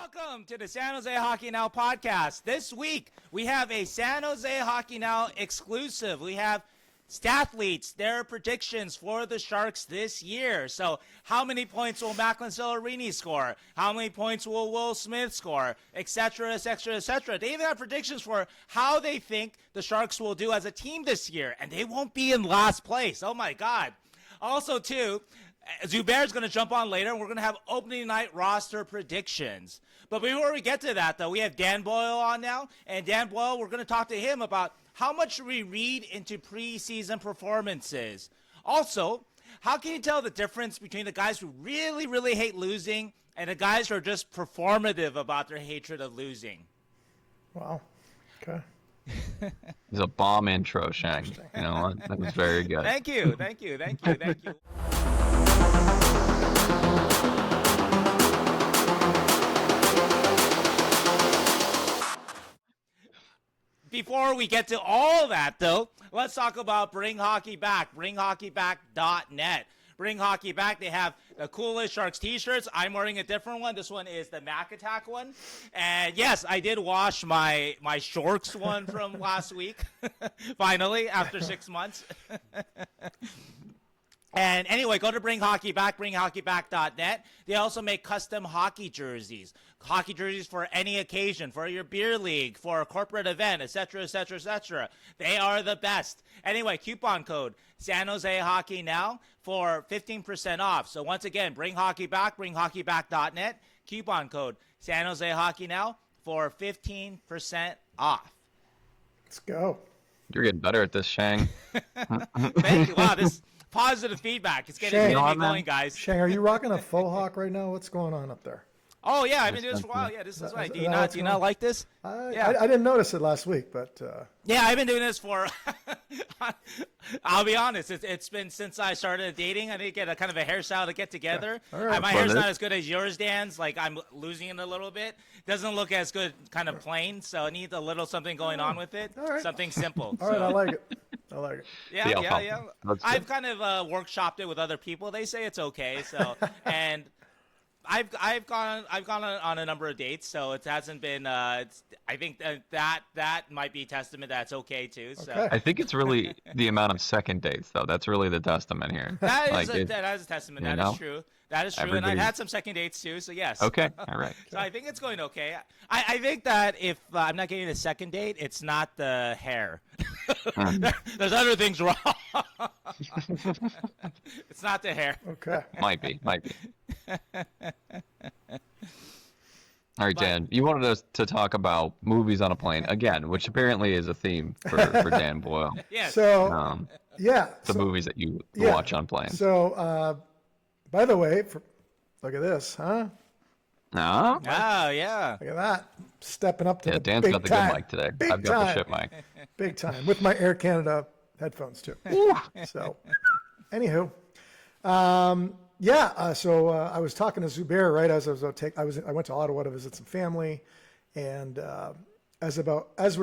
Welcome to the San Jose Hockey Now podcast. This week, we have a San Jose Hockey Now exclusive. We have Stathletes, their predictions for the Sharks this year. So, how many points will Macklin Cellarini score? How many points will Will Smith score? Etc., etc., etc. They even have predictions for how they think the Sharks will do as a team this year. And they won't be in last place. Oh, my God. Also, too, Zubair's going to jump on later, and we're going to have opening night roster predictions. But before we get to that, though, we have Dan Boyle on now. And Dan Boyle, we're going to talk to him about how much should we read into preseason performances. Also, how can you tell the difference between the guys who really, really hate losing and the guys who are just performative about their hatred of losing? Wow. Okay. It's a bomb intro, Sheng. You know what? That was very good. Thank you. Before we get to all that, though, let's talk about Bring Hockey Back, bringhockeyback.net. Bring Hockey Back, they have the coolest Sharks t-shirts. I'm wearing a different one. This one is the Mac Attack one. And yes, I did wash my Sharks one from last week, finally, after 6 months. And anyway, go to Bring Hockey Back, bringhockeyback.net. They also make custom hockey jerseys for any occasion, for your beer league, for a corporate event, etc., etc., etc. They are the best. Anyway, coupon code San Jose Hockey Now for 15% off. So once again, Bring Hockey Back, bringhockeyback.net. Coupon code San Jose Hockey Now for 15% off. Let's go. You're getting better at this, Sheng. Thank you. Wow, this positive feedback. It's getting me going, guys. Sheng, are you rocking a faux hawk right now? What's going on up there? Oh, yeah, I've been doing this for a while. Yeah, this is right. Do you not like this? I didn't notice it last week, but... Yeah, I've been doing this for... I'll be honest. It's been since I started dating. I need to get a kind of a hairstyle to get together. Yeah. All right. My hair's not as good as yours, Dan's. Like, I'm losing it a little bit. Doesn't look as good kind of plain, so I need a little something going on with it. All right. Something simple. All right, I like it. Yeah. I've kind of workshopped it with other people. They say it's okay, so... and... I've gone on a number of dates, so it hasn't been. I think that might be a testament that's okay too. So okay. I think it's really the amount of second dates, though. That's really the testament here. That is a testament. That is true. That is true. And I've had some second dates too. So yes. Okay. All right. So I think it's going okay. I think that if I'm not getting a second date, it's not the hair. There's other things wrong. It's not the hair. Okay. Might be. All right, Dan, you wanted us to talk about movies on a plane again, which apparently is a theme for Dan Boyle. Yes. So, the movies that you watch on planes. So, by the way, look at this, huh? No? Oh, yeah. Look at that. Stepping up to the Dan's big got the time. good mic today. I've got the shit mic. Big time. With my Air Canada headphones, too. So, anywho. So I was talking to Zubair right as I went to Ottawa to visit some family, and as we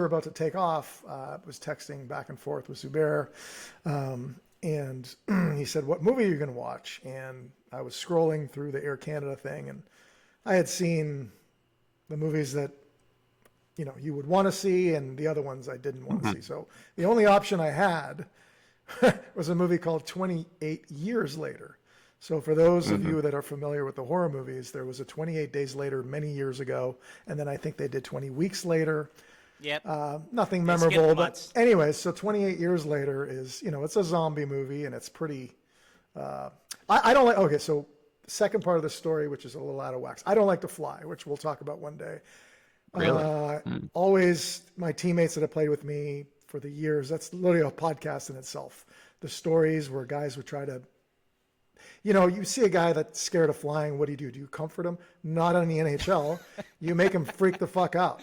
were about to take off, I was texting back and forth with Zubair, and he said, "What movie are you going to watch?" And I was scrolling through the Air Canada thing, and I had seen the movies that you would want to see, and the other ones I didn't want to see. So the only option I had was a movie called 28 Years Later. So for those of you that are familiar with the horror movies, there was a 28 Days Later many years ago, and then I think they did 20 Weeks Later. Yep. Nothing memorable, but anyways, so 28 Years Later is, it's a zombie movie, and it's pretty, I don't like, okay, so second part of the story, which is a little out of wax. I don't like to fly, which we'll talk about one day. Really? Always my teammates that have played with me for the years, that's literally a podcast in itself. The stories where guys would try to, you see a guy that's scared of flying. What do? Do you comfort him? Not on the NHL. You make him freak the fuck out.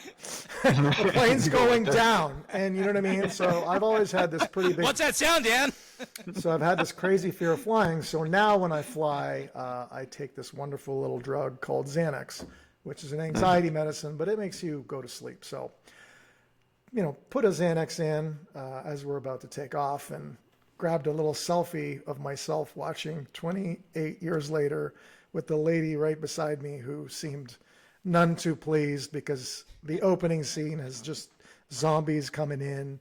The plane's going down, and you know what I mean? So I've always had this pretty big... What's that sound, Dan? So I've had this crazy fear of flying. So now when I fly, I take this wonderful little drug called Xanax, which is an anxiety medicine, but it makes you go to sleep. So, put a Xanax in as we're about to take off, and grabbed a little selfie of myself watching 28 Years Later with the lady right beside me who seemed none too pleased because the opening scene has just zombies coming in,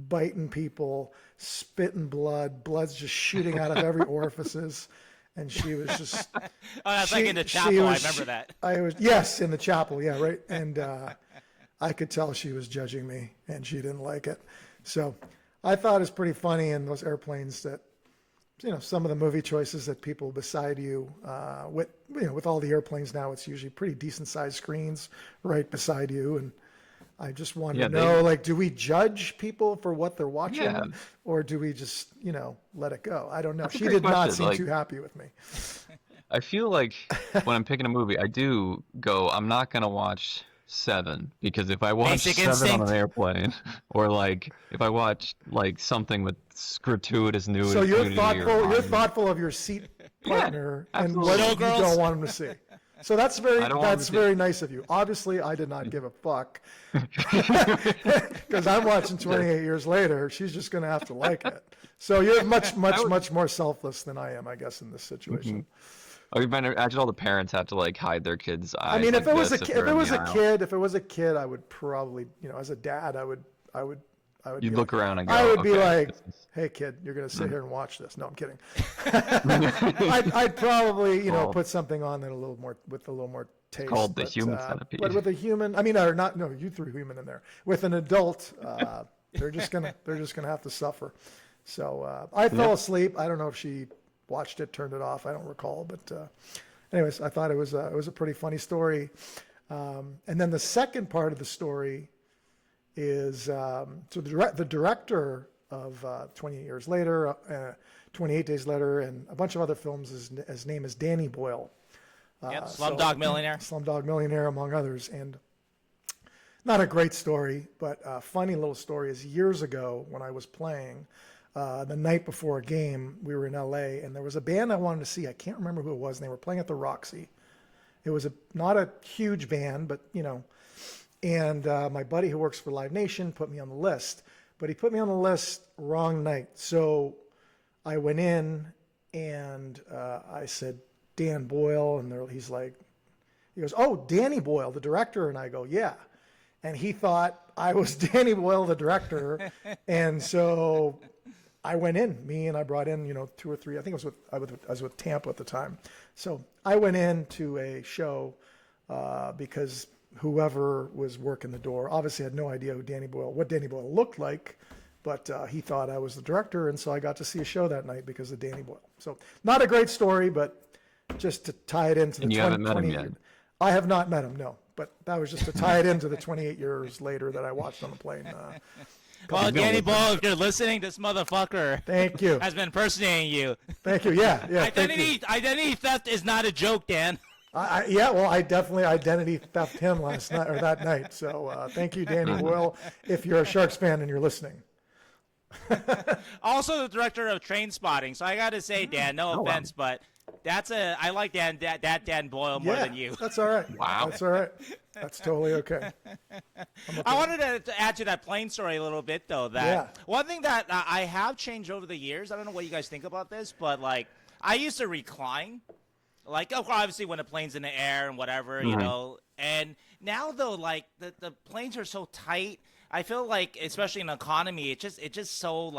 biting people, spitting blood, blood's just shooting out of every orifices. And she was just. Oh, that's like in the chapel. I remember that. Yes, in the chapel. Yeah, right. And I could tell she was judging me, and she didn't like it. So I thought it was pretty funny in those airplanes that, some of the movie choices that people beside you, with all the airplanes now, it's usually pretty decent sized screens right beside you, and I just wanted to know, do we judge people for what they're watching, or do we just, let it go? I don't know. She did not seem too happy with me. I feel like when I'm picking a movie, I do go, I'm not going to watch 7, because if I watch Basic 7 instinct. on an airplane, or if I watch something with gratuitous nudity. So you're thoughtful of your seat partner and what you don't want them to see. So that's very nice of you. Obviously, I did not give a fuck because I'm watching 28 years later. She's just going to have to like it. So you're much more selfless than I am, I guess, in this situation. I would imagine all the parents have to hide their kids' eyes. I mean, if it was a kid, I would probably, as a dad, I would. You'd look around and go. I would be like, "Hey, kid, you're gonna sit here and watch this." No, I'm kidding. I'd probably, put something on that with a little more taste. Called the Human Centipede. But with a human, you threw human in there. With an adult, they're just gonna have to suffer. So I fell asleep. I don't know if she watched it, turned it off. I don't recall, but anyways, I thought it was a pretty funny story. And then the second part of the story is so the director of 28 Years Later, 28 Days Later, and a bunch of other films. His name is Danny Boyle. Slumdog Millionaire. Slumdog Millionaire, among others. And not a great story, but a funny little story is years ago when I was playing, the night before a game, we were in LA, and there was a band I wanted to see. I can't remember who it was, and they were playing at the Roxy. It was not a huge band, but, and my buddy who works for Live Nation put me on the list, but he put me on the list wrong night. So I went in and I said, Dan Boyle, and he goes, "Oh, Danny Boyle, the director." And I go, "Yeah." And he thought I was Danny Boyle, the director. And so I went in, I brought in, 2 or 3, I think I was with Tampa at the time. So I went in to a show because whoever was working the door obviously had no idea what Danny Boyle looked like, but he thought I was the director, and so I got to see a show that night because of Danny Boyle. So not a great story, but just to tie it into the 20 haven't met him yet. I have not met him, no, but that was just to tie it into the 28 years later that I watched on the plane. Well, Danny Boyle, if you're listening, this motherfucker Thank you. has been impersonating you. Thank you. Yeah. Identity theft is not a joke, Dan. I definitely identity theft him last night or that night. So thank you, Danny Boyle, if you're a Sharks fan and you're listening. Also the director of Train Spotting. So I got to say, Dan, no offense, but I like Dan Boyle more than you. That's all right. Wow. That's all right. That's totally okay. I wanted to add to that plane story a little bit, though. One thing that I have changed over the years, I don't know what you guys think about this, but I used to recline. Obviously when the plane's in the air and whatever, and now though, the planes are so tight, I feel like, especially in economy, it's just so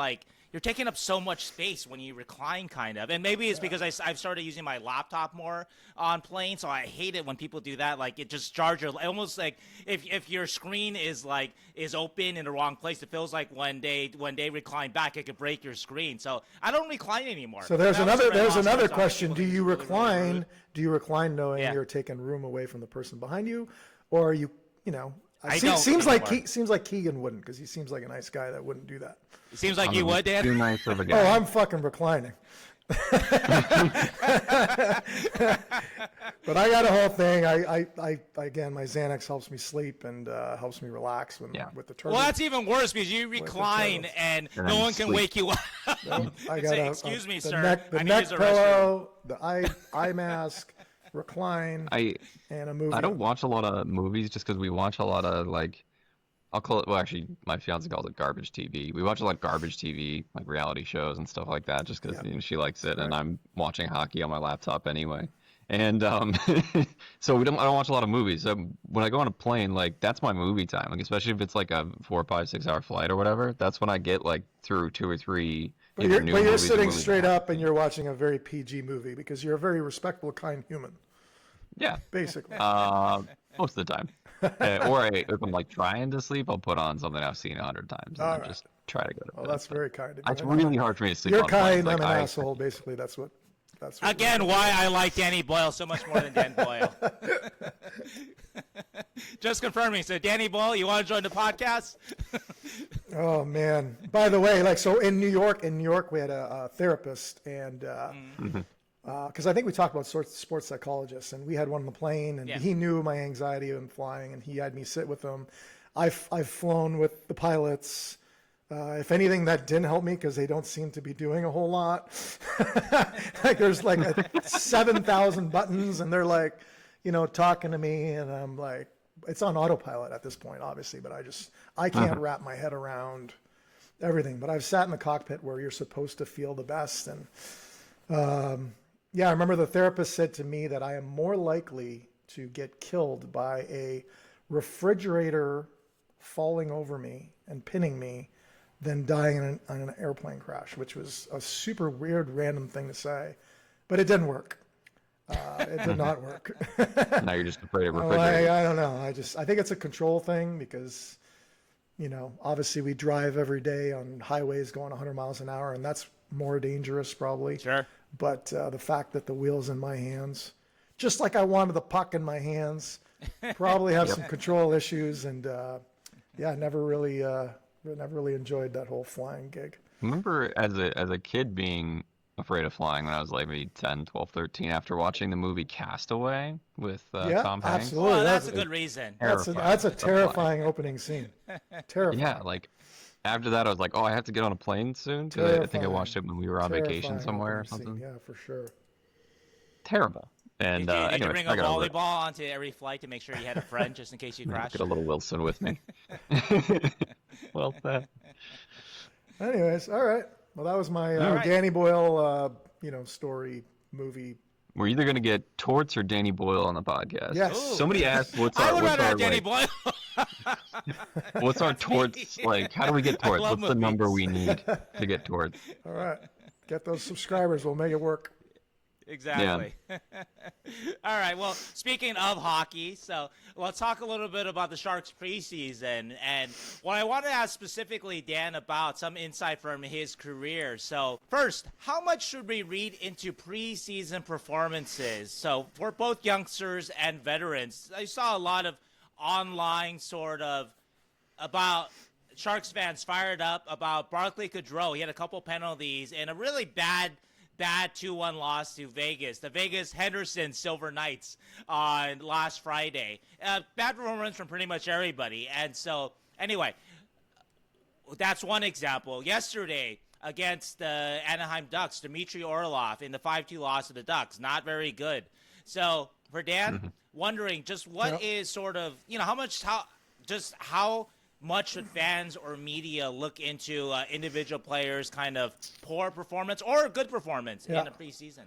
you're taking up so much space when you recline, kind of. And maybe it's because I've started using my laptop more on planes, so I hate it when people do that. It just jars your, almost like if your screen is open in the wrong place, it feels like when they recline back, it could break your screen. So I don't recline anymore. So there's another question. Do you recline? Do you recline knowing you're taking room away from the person behind you, or are you, seems like Keegan wouldn't, because he seems like a nice guy that wouldn't do that. It seems like you would, Dan. Too nice of a guy. Oh, I'm fucking reclining. But I got a whole thing. I again, my Xanax helps me sleep and helps me relax with the turbine. Well, that's even worse because you recline and no one can wake you up. I got excuse me, sir. The neck pillow, the eye mask, recline, and a movie. I don't watch a lot of movies just because we watch a lot of I'll call it, well, actually, my fiance calls it garbage TV. We watch a lot of garbage TV, reality shows and stuff like that, just because she likes it, and I'm watching hockey on my laptop anyway. And so I don't watch a lot of movies. When I go on a plane, like that's my movie time. Like especially if it's like a 4, 5, 6 hour flight or whatever. That's when I get like through 2 or 3 But either new you're movies or sitting movies straight I up and you're watching a very PG movie because you're a very respectable, kind human, yeah, basically. most of the time. If I'm like trying to sleep, I'll put on something I've seen 100 times and All then right. just try to go to bed. Well, that's very kind of you. It's really hard for me to sleep. You're on planes. kind, Like, I'm an asshole, basically. That's what Again, why I like Danny Boyle so much more than Dan Boyle. Just confirming. So, Danny Boyle, you want to join the podcast? Oh man! By the way, like so in New York, we had a therapist, and because I think we talked about sports psychologists, and we had one on the plane, and he knew my anxiety in flying, and he had me sit with him. I've flown with the pilots. If anything, that didn't help me because they don't seem to be doing a whole lot. Like there's like 7,000 buttons, and they're like, talking to me, and I'm like, it's on autopilot at this point, obviously, but I can't wrap my head around everything. But I've sat in the cockpit where you're supposed to feel the best, and I remember the therapist said to me that I am more likely to get killed by a refrigerator falling over me and pinning me than dying in an airplane crash, which was a super weird, random thing to say, but it didn't work. It did not work. now you're just afraid of refrigerators. I don't know. I think it's a control thing because, obviously we drive every day on highways going 100 miles an hour, and that's more dangerous probably. Sure. But the fact that the wheel's in my hands, just like I wanted the puck in my hands, probably have some control issues, and never really enjoyed that whole flying gig. I remember as a kid being afraid of flying when I was like maybe 10, 12, 13 after watching the movie Castaway with Tom Hanks. Absolutely. Well, that's a good reason. That's a terrifying opening scene. Terrifying. Yeah, like after that I was like, oh, I have to get on a plane soon because I think I watched it when we were on vacation somewhere or something. Scene. Yeah, for sure. Terrible. And did you anyway, bring a volleyball onto every flight to make sure you had a friend just in case you crashed? Get a little Wilson with me. Well said. Anyways, all right. Well, that was my Danny Boyle, story movie. We're either going to get Torts or Danny Boyle on the podcast. Yes. Ooh. Somebody asked, I would rather have Danny Boyle. What's our Torts? Like, how do we get Torts? What's the number we need to get Torts? All right. Get those subscribers. We'll make it work. Exactly. Yeah. All right. Well, speaking of hockey, so let's talk a little bit about the Sharks preseason. And what I want to ask specifically Dan about some insight from his career. So first, how much should we read into preseason performances? So for both youngsters and veterans, I saw a lot of online sort of about Sharks fans fired up about Barclay Goodrow. He had a couple penalties and a really bad 2-1 loss to Vegas. The Vegas Henderson Silver Knights on last Friday. Bad performance from pretty much everybody. And so, anyway, that's one example. Yesterday, against the Anaheim Ducks, Dmitry Orlov in the 5-2 loss to the Ducks. Not very good. So, for Dan, wondering just what is sort of, how much should fans or media look into individual players' kind of poor performance or good performance in the preseason?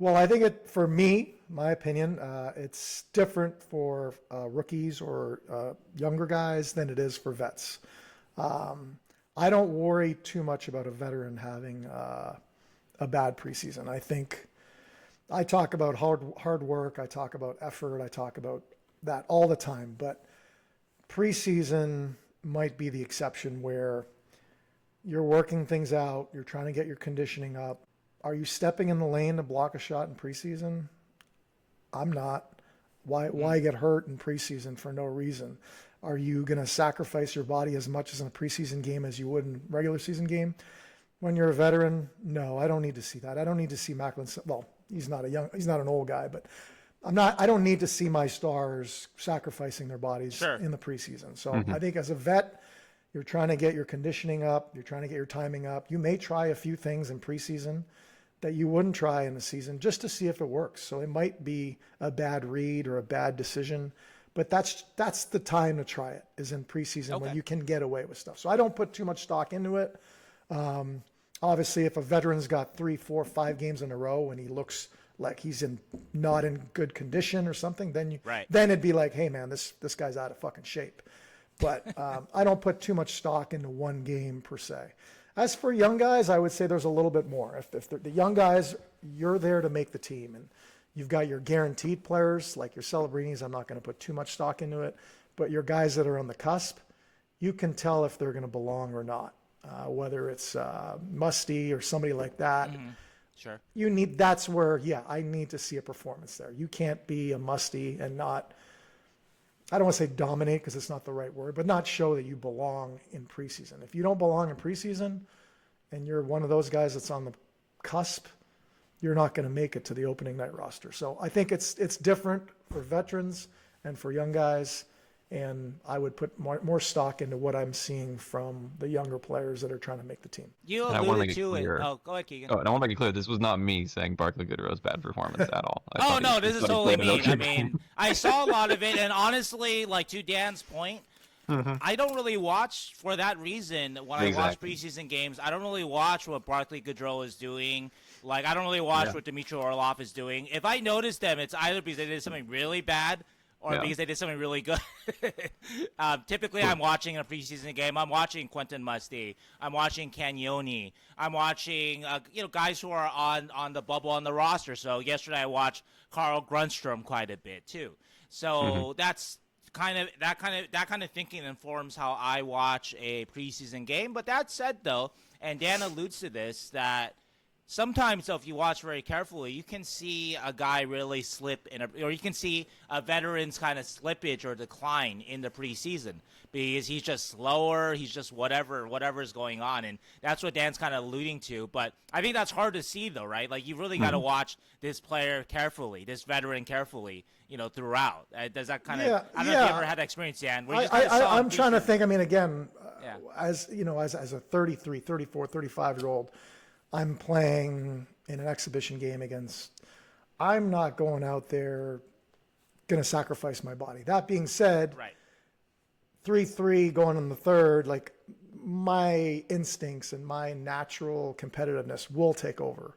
Well, I think for me, my opinion, it's different for rookies or younger guys than it is for vets. I don't worry too much about a veteran having a bad preseason. I think I talk about hard work, I talk about effort, I talk about that all the time, but preseason might be the exception where you're working things out, you're trying to get your conditioning up. Are you stepping in the lane to block a shot in preseason? I'm not. Why get hurt in preseason for no reason? Are you going to sacrifice your body as much as in a preseason game as you would in a regular season game? When you're a veteran, no, I don't need to see that. I don't need to see Macklin. Well, he's not an old guy, but I don't need to see my stars sacrificing their bodies in the preseason. So I think as a vet, you're trying to get your conditioning up. You're trying to get your timing up. You may try a few things in preseason that you wouldn't try in the season just to see if it works. So it might be a bad read or a bad decision, but that's the time to try it, is in preseason when you can get away with stuff. So I don't put too much stock into it. Obviously, if a veteran's got 3, 4, 5 games in a row and he looks like he's not in good condition or something, then Right. then it'd be like, hey man, this guy's out of fucking shape. But I don't put too much stock into one game per se. As for young guys, I would say there's a little bit more. If the young guys, you're there to make the team, and you've got your guaranteed players like your Celebrinis. I'm not going to put too much stock into it, but your guys that are on the cusp, you can tell if they're going to belong or not. Whether it's Musty or somebody like that. Sure. That's where, I need to see a performance there. You can't be a Musty and not, I don't want to say dominate because it's not the right word, but not show that you belong in preseason. If you don't belong in preseason and you're one of those guys that's on the cusp, you're not going to make it to the opening night roster. So I think it's different for veterans and for young guys. And I would put more stock into what I'm seeing from the younger players that are trying to make the team. You And I wanna alluded make it to it. clear. Oh, go ahead, Keegan. Oh, and I want to make it clear, this was not me saying Barclay Goodrow's bad performance at all. I Oh thought no, he- this is I thought totally he played me. I okay. mean, I saw a lot of it, and honestly, like to Dan's point, I don't really watch for that reason. When I watch Exactly. preseason games, I don't really watch what Barclay Goodrow is doing. Like I don't really watch what Dmitry Orlov is doing. If I notice them, it's either because they did something really bad or because they did something really good. Typically, I'm watching a preseason game. I'm watching Quentin Musty. I'm watching Cagnoni. I'm watching guys who are on the bubble on the roster. So yesterday I watched Carl Grunstrom quite a bit too. So that's kind of thinking informs how I watch a preseason game. But that said, though, and Dan alludes to this, that sometimes, though, if you watch very carefully, you can see a guy really slip or you can see a veteran's kind of slippage or decline in the preseason because he's just slower. He's just whatever's going on, and that's what Dan's kind of alluding to. But I think that's hard to see, though, right? Like you really got to watch this player carefully, this veteran carefully, throughout. Does that kind of? I don't know if you ever had that experience, Dan. Where you just kinda saw I'm trying to think. I mean, again, Yeah. as a 33, 34, 35-year-old, I'm playing in an exhibition game I'm not going out there going to sacrifice my body. That being said, Right. 3-3 going in the third, like my instincts and my natural competitiveness will take over.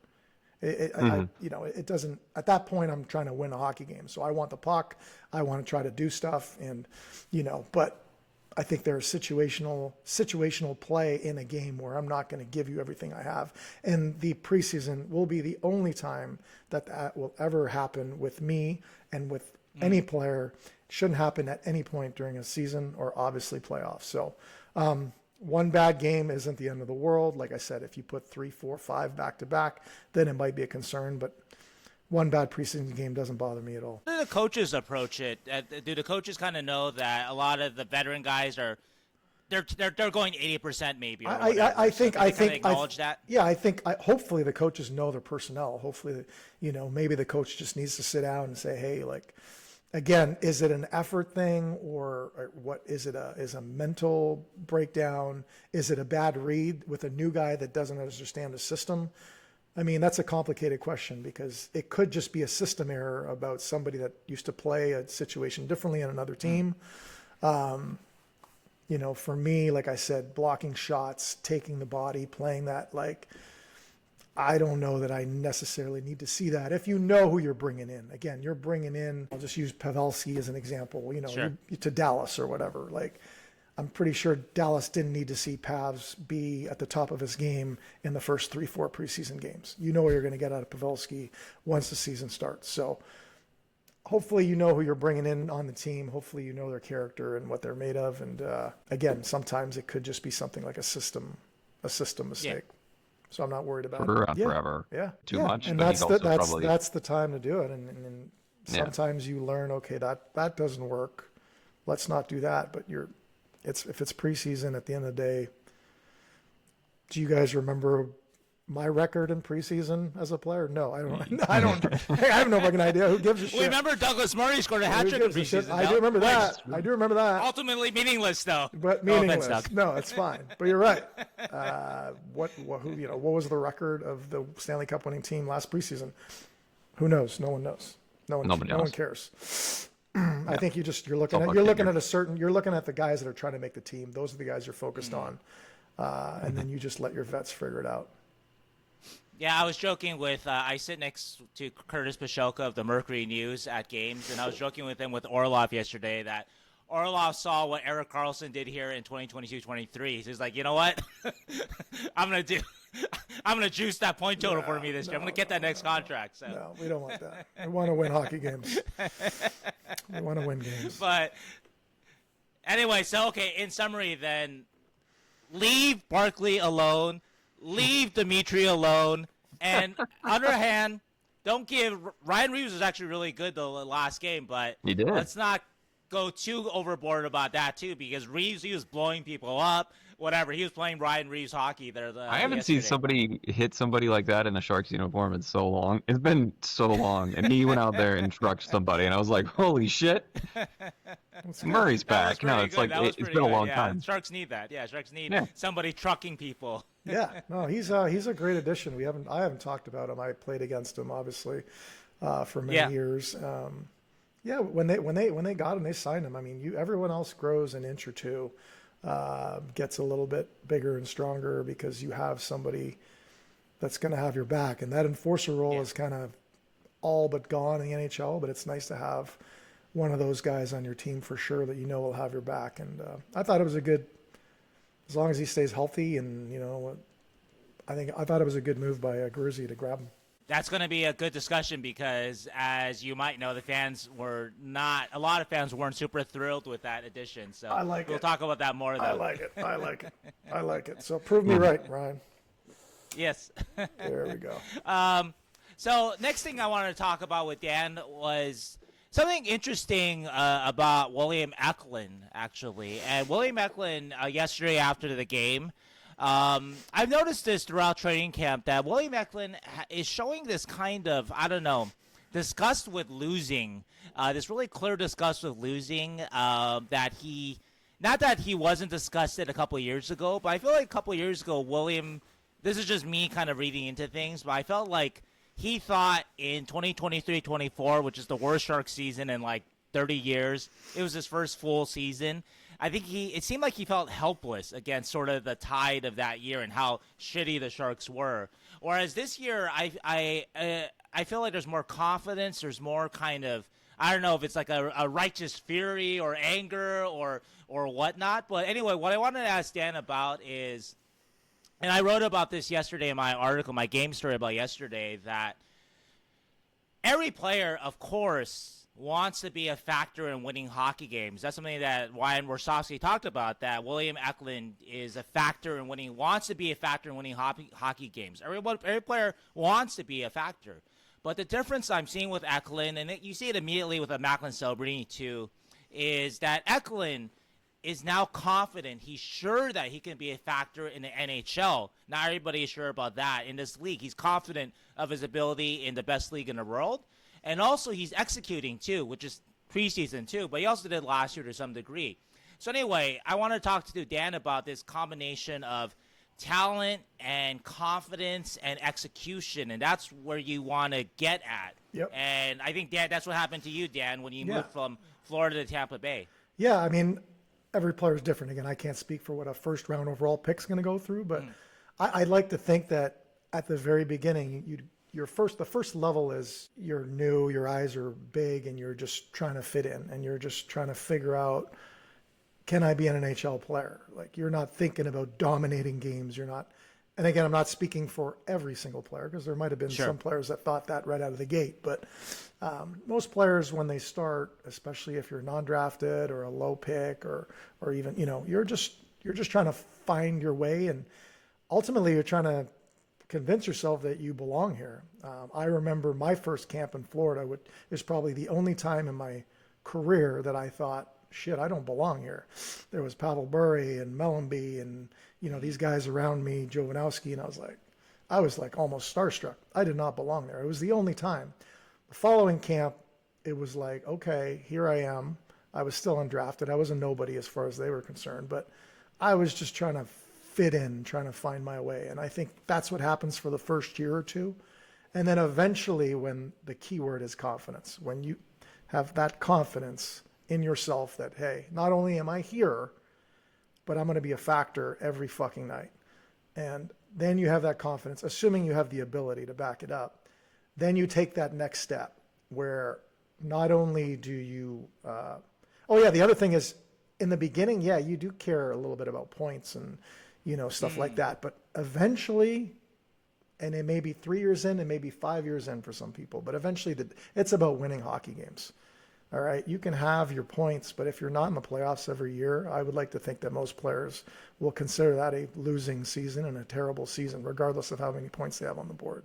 It doesn't, at that point, I'm trying to win a hockey game. So I want the puck. I want to try to do stuff and, but I think there's situational play in a game where I'm not going to give you everything I have. And the preseason will be the only time that will ever happen with me and with any player. Shouldn't happen at any point during a season or obviously playoffs. So one bad game isn't the end of the world. Like I said, if you put 3, 4, 5 back to back, then it might be a concern. But one bad preseason game doesn't bother me at all. How do the coaches approach it? Do the coaches kind of know that a lot of the veteran guys they're going 80% maybe? Or I think acknowledge that. Yeah, I think hopefully the coaches know their personnel. Hopefully, maybe the coach just needs to sit down and say, hey, like, again, is it an effort thing or what is it? Is a mental breakdown? Is it a bad read with a new guy that doesn't understand the system? I mean, that's a complicated question because it could just be a system error about somebody that used to play a situation differently on another team. For me, like I said, blocking shots, taking the body, playing that, like, I don't know that I necessarily need to see that. If you know who you're bringing in, again, you're bringing in, I'll just use Pavelski as an example, Sure. to Dallas or whatever. Like, I'm pretty sure Dallas didn't need to see Pavs be at the top of his game in the first 3-4 preseason games. You know what you're going to get out of Pavelski once the season starts. So hopefully you know who you're bringing in on the team. Hopefully you know their character and what they're made of. And again, sometimes it could just be something like a system mistake. Yeah. So I'm not worried about it. Around forever. Yeah. Too yeah. much. And but that's he's also probably that's the time to do it. And sometimes you learn, okay, that doesn't work. Let's not do that. But if it's preseason, at the end of the day, do you guys remember my record in preseason as a player? No, I don't. I don't. Hey, I have no fucking idea. Who gives a shit? We remember Douglas Murray scored a hat Who trick in gives a shit? preseason. I do remember that. I do remember that. Ultimately meaningless, though. But No meaningless. offense, Doug. No, it's fine. But you're right. What was the record of the Stanley Cup winning team last preseason? Who knows? No one knows. Nobody no knows. one cares. I think you're looking all at about you're looking at the guys that are trying to make the team. Those are the guys you're focused on, and then you just let your vets figure it out. Yeah, I was joking with, I sit next to Curtis Pashoka of the Mercury News at games, and I was joking with him with Orlov yesterday that Orlov saw what Erik Karlsson did here in 2022-23. He's like, you know what? I'm going to juice that point total for me this year. I'm going to get that next contract. So. No, we don't want that. We want to win hockey games. We want to win games. But anyway, so, okay, in summary then, leave Barkley alone. Leave Dmitry alone. And underhand, don't give – Ryan Reeves was actually really good the last game, but He did. let's not go too overboard about that too, because Reeves, he was blowing people up, whatever. He was playing Ryan Reeves hockey there. I haven't seen somebody hit somebody like that in a Sharks uniform in so long. It's been so long. And he went out there and trucked somebody, and I was like, holy shit. Murray's back. No, it's good. like it's been a long yeah. time. Sharks need that. Yeah, Sharks need somebody trucking people. Yeah, no, he's a great addition. I haven't talked about him. I played against him obviously for many years. Yeah, when they got him, they signed him. I mean, everyone else grows an inch or two, gets a little bit bigger and stronger because you have somebody that's going to have your back, and that enforcer role is kind of all but gone in the NHL. But it's nice to have one of those guys on your team for sure that you know will have your back. And I thought it was a good. As long as he stays healthy, and I thought it was a good move by Gruzy to grab him. That's going to be a good discussion because, as you might know, a lot of fans weren't super thrilled with that addition. So we'll talk about that more, though. I like it. So prove me right, Ryan. Yes. There we go. So next thing I wanted to talk about with Dan was something interesting about William Eklund, actually. And William Eklund, yesterday after the game, I've noticed this throughout training camp that William Eklund is showing this kind of, disgust with losing, this really clear disgust with losing, not that he wasn't disgusted a couple of years ago, but I feel like a couple of years ago, William, this is just me kind of reading into things, but I felt like he thought in 2023-24, which is the worst Shark season in like 30 years, it was his first full season. I think it seemed like he felt helpless against sort of the tide of that year and how shitty the Sharks were. Whereas this year, I feel like there's more confidence. There's more kind of, I don't know if it's like a righteous fury or anger or whatnot. But anyway, what I wanted to ask Dan about is, and I wrote about this yesterday in my article, my game story about yesterday, that every player, of course, wants to be a factor in winning hockey games. That's something that Ryan Warsofsky talked about, that William Eklund is a factor in winning, wants to be a factor in winning hockey games. Every player wants to be a factor. But the difference I'm seeing with Eklund, and you see it immediately with a Macklin Celebrini too, is that Eklund is now confident. He's sure that he can be a factor in the NHL. Not everybody is sure about that in this league. He's confident of his ability in the best league in the world. And also he's executing too, which is preseason too, but he also did last year to some degree. So anyway, I want to talk to Dan about this combination of talent and confidence and execution, and that's where you want to get at. Yep. And I think, Dan, that's what happened to you, Dan, when you moved from Florida to Tampa Bay. Yeah, I mean, every player is different. Again, I can't speak for what a first-round overall pick's going to go through, but I'd like to think that at the very beginning, the first level is you're new, your eyes are big, and you're just trying to fit in, and you're just trying to figure out, can I be an NHL player? Like, you're not thinking about dominating games. You're not, and again, I'm not speaking for every single player because there might have been some players that thought that right out of the gate. But most players, when they start, especially if you're non-drafted or a low pick or even, you're just trying to find your way, and ultimately you're trying to convince yourself that you belong here. I remember my first camp in Florida, which is probably the only time in my career that I thought, shit, I don't belong here. There was Pavel Bure and Mellenby and, these guys around me, Jovanovski, and I was like almost starstruck. I did not belong there. It was the only time. The following camp, it was like, okay, here I am. I was still undrafted. I was a nobody as far as they were concerned, but I was just trying to fit in, trying to find my way. And I think that's what happens for the first year or two. And then eventually, when the key word is confidence, when you have that confidence in yourself that, hey, not only am I here, but I'm going to be a factor every fucking night. And then you have that confidence, assuming you have the ability to back it up. Then you take that next step where not only do you, the other thing is in the beginning, yeah, you do care a little bit about points and, stuff like that. But eventually, and it may be 3 years in, it may be 5 years in for some people, but eventually it's about winning hockey games. All right, you can have your points, but if you're not in the playoffs every year, I would like to think that most players will consider that a losing season and a terrible season, regardless of how many points they have on the board.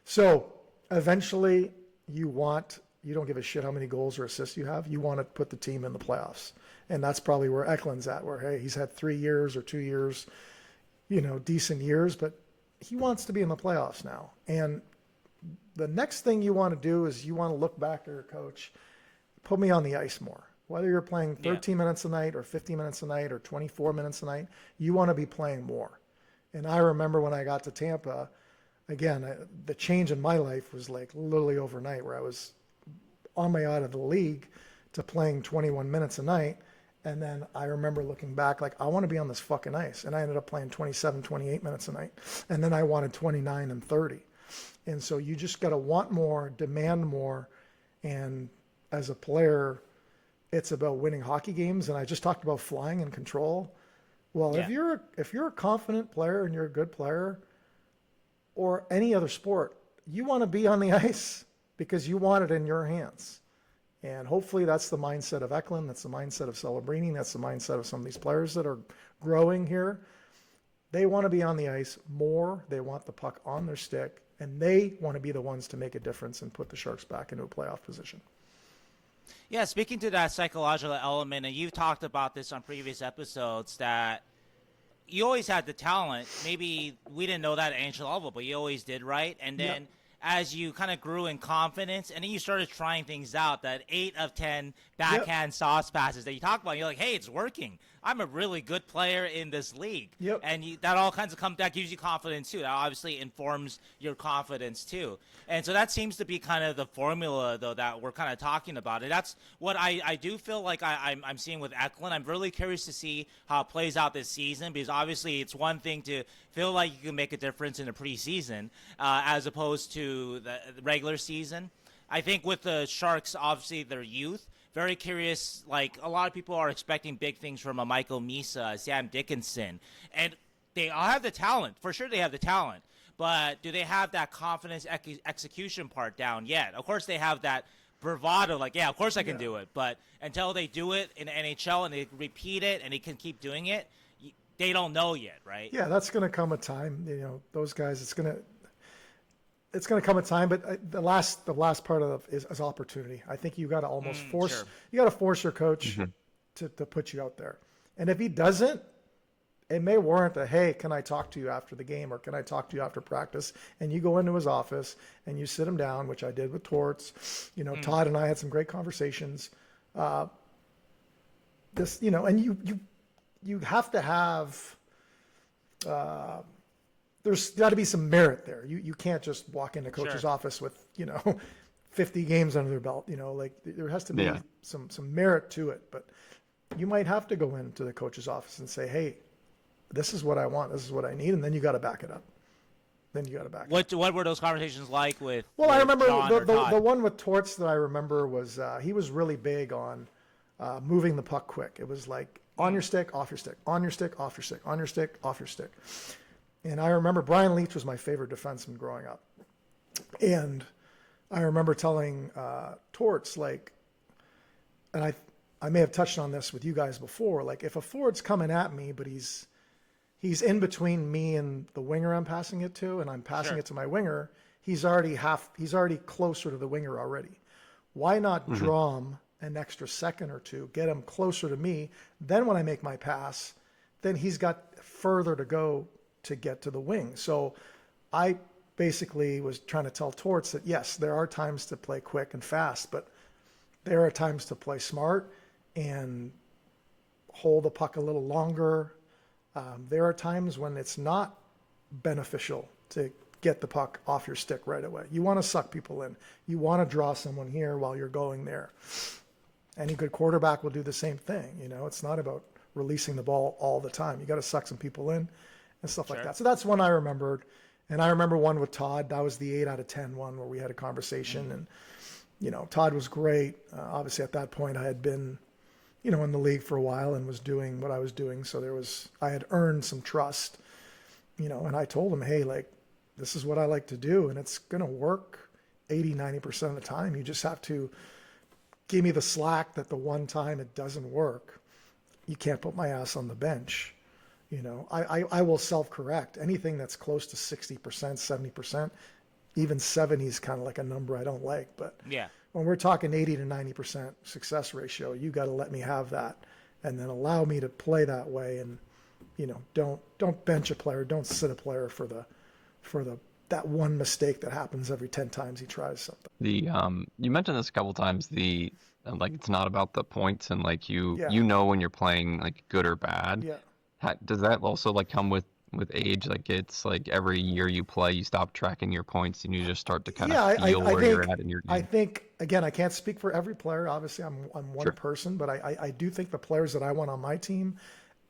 So eventually you don't give a shit how many goals or assists you have. You want to put the team in the playoffs. And that's probably where Eklund's at, where, hey, he's had 3 years or 2 years, decent years, but he wants to be in the playoffs now. And the next thing you want to do is you want to look back at your coach, put me on the ice more. Whether you're playing 13 minutes a night or 50 minutes a night or 24 minutes a night, you want to be playing more. And I remember when I got to Tampa, again, the change in my life was like literally overnight, where I was on my way out of the league to playing 21 minutes a night. And then I remember looking back like, I want to be on this fucking ice. And I ended up playing 27, 28 minutes a night. And then I wanted 29 and 30. And so you just got to want more, demand more. And as a player, it's about winning hockey games. And I just talked about flying and control. Well, if you're a confident player and you're a good player, or any other sport, you want to be on the ice because you want it in your hands. And hopefully that's the mindset of Eklund. That's the mindset of Celebrini. That's the mindset of some of these players that are growing here. They want to be on the ice more. They want the puck on their stick. And they want to be the ones to make a difference and put the Sharks back into a playoff position. Yeah, speaking to that psychological element, and you've talked about this on previous episodes, that you always had the talent. Maybe we didn't know that at NHL level, but you always did, right? And then as you kind of grew in confidence, and then you started trying things out, that 8 of 10 backhand sauce passes that you talk about, you're like, hey, it's working. I'm a really good player in this league. And that all kinds of that gives you confidence too. That obviously informs your confidence too. And so that seems to be kind of the formula, though, that we're kind of talking about. And that's what I do feel like I'm seeing with Eklund. I'm really curious to see how it plays out this season, because obviously it's one thing to feel like you can make a difference in the preseason as opposed to the regular season. I think with the Sharks, obviously their youth, very curious. Like, a lot of people are expecting big things from a Michael Misa, Sam Dickinson, and they all have the talent. For sure they have the talent. But do they have that confidence execution part down yet? Of course they have that bravado, like, yeah, of course I can do it. But until they do it in the NHL and they repeat it and they can keep doing it, they don't know yet, right? Yeah, that's going to come a time. Those guys, it's going to come a time, but the last part of it is opportunity. I think you got to almost force your coach to put you out there. And if he doesn't, it may warrant a, hey, can I talk to you after the game, or can I talk to you after practice? And you go into his office and you sit him down, which I did with Torts. Todd and I had some great conversations. And you have to have. There's got to be some merit there. You can't just walk into coach's office with 50 games under their belt. There has to be some merit to it. But you might have to go into the coach's office and say, hey, this is what I want. This is what I need. And then you got to back it up. What were those conversations like with? Well, with I remember John the one with Torts that I remember was he was really big on moving the puck quick. It was like on your stick, off your stick, on your stick, off your stick, on your stick, off your stick. And I remember Brian Leetch was my favorite defenseman growing up. And I remember telling Torts, and I may have touched on this with you guys before, like, if a forward's coming at me, but he's in between me and the winger I'm passing it to, and I'm passing it to my winger, he's already closer to the winger already. Why not draw him an extra second or two, get him closer to me? Then when I make my pass, then he's got further to go to get to the wing. So I basically was trying to tell Torts that, yes, there are times to play quick and fast, but there are times to play smart and hold the puck a little longer. There are times when it's not beneficial to get the puck off your stick right away. You want to suck people in. You want to draw someone here while you're going there. Any good quarterback will do the same thing. It's not about releasing the ball all the time. You got to suck some people in. and stuff like Sure. that. So that's one I remembered. And I remember one with Todd. That was the 8 out of 10 one where we had a conversation. And, you know, Todd was great. Obviously, at that point, I had been, you know, in the league for a while and was doing what I was doing. So I had earned some trust, you know, and I told him, hey, like, this is what I like to do. And it's going to work 80, 90% of the time. You just have to give me the slack that the one time it doesn't work, you can't put my ass on the bench. You know, I will self-correct. Anything that's close to 60%, 70%, even 70 is kind of like a number I don't like. But Yeah. when we're talking 80 to 90% success ratio, you got to let me have that and then allow me to play that way. And, you know, don't bench a player. Don't sit a player for that one mistake that happens every 10 times he tries something. You mentioned this a couple times, like it's not about the points and like you Yeah. know when you're playing like good or bad. Yeah. Does that also like come with age? Like it's like every year you play, you stop tracking your points and you just start to kind of feel where you're at in your game. I think, again, I can't speak for every player. Obviously, I'm one Sure. person, but I do think the players that I want on my team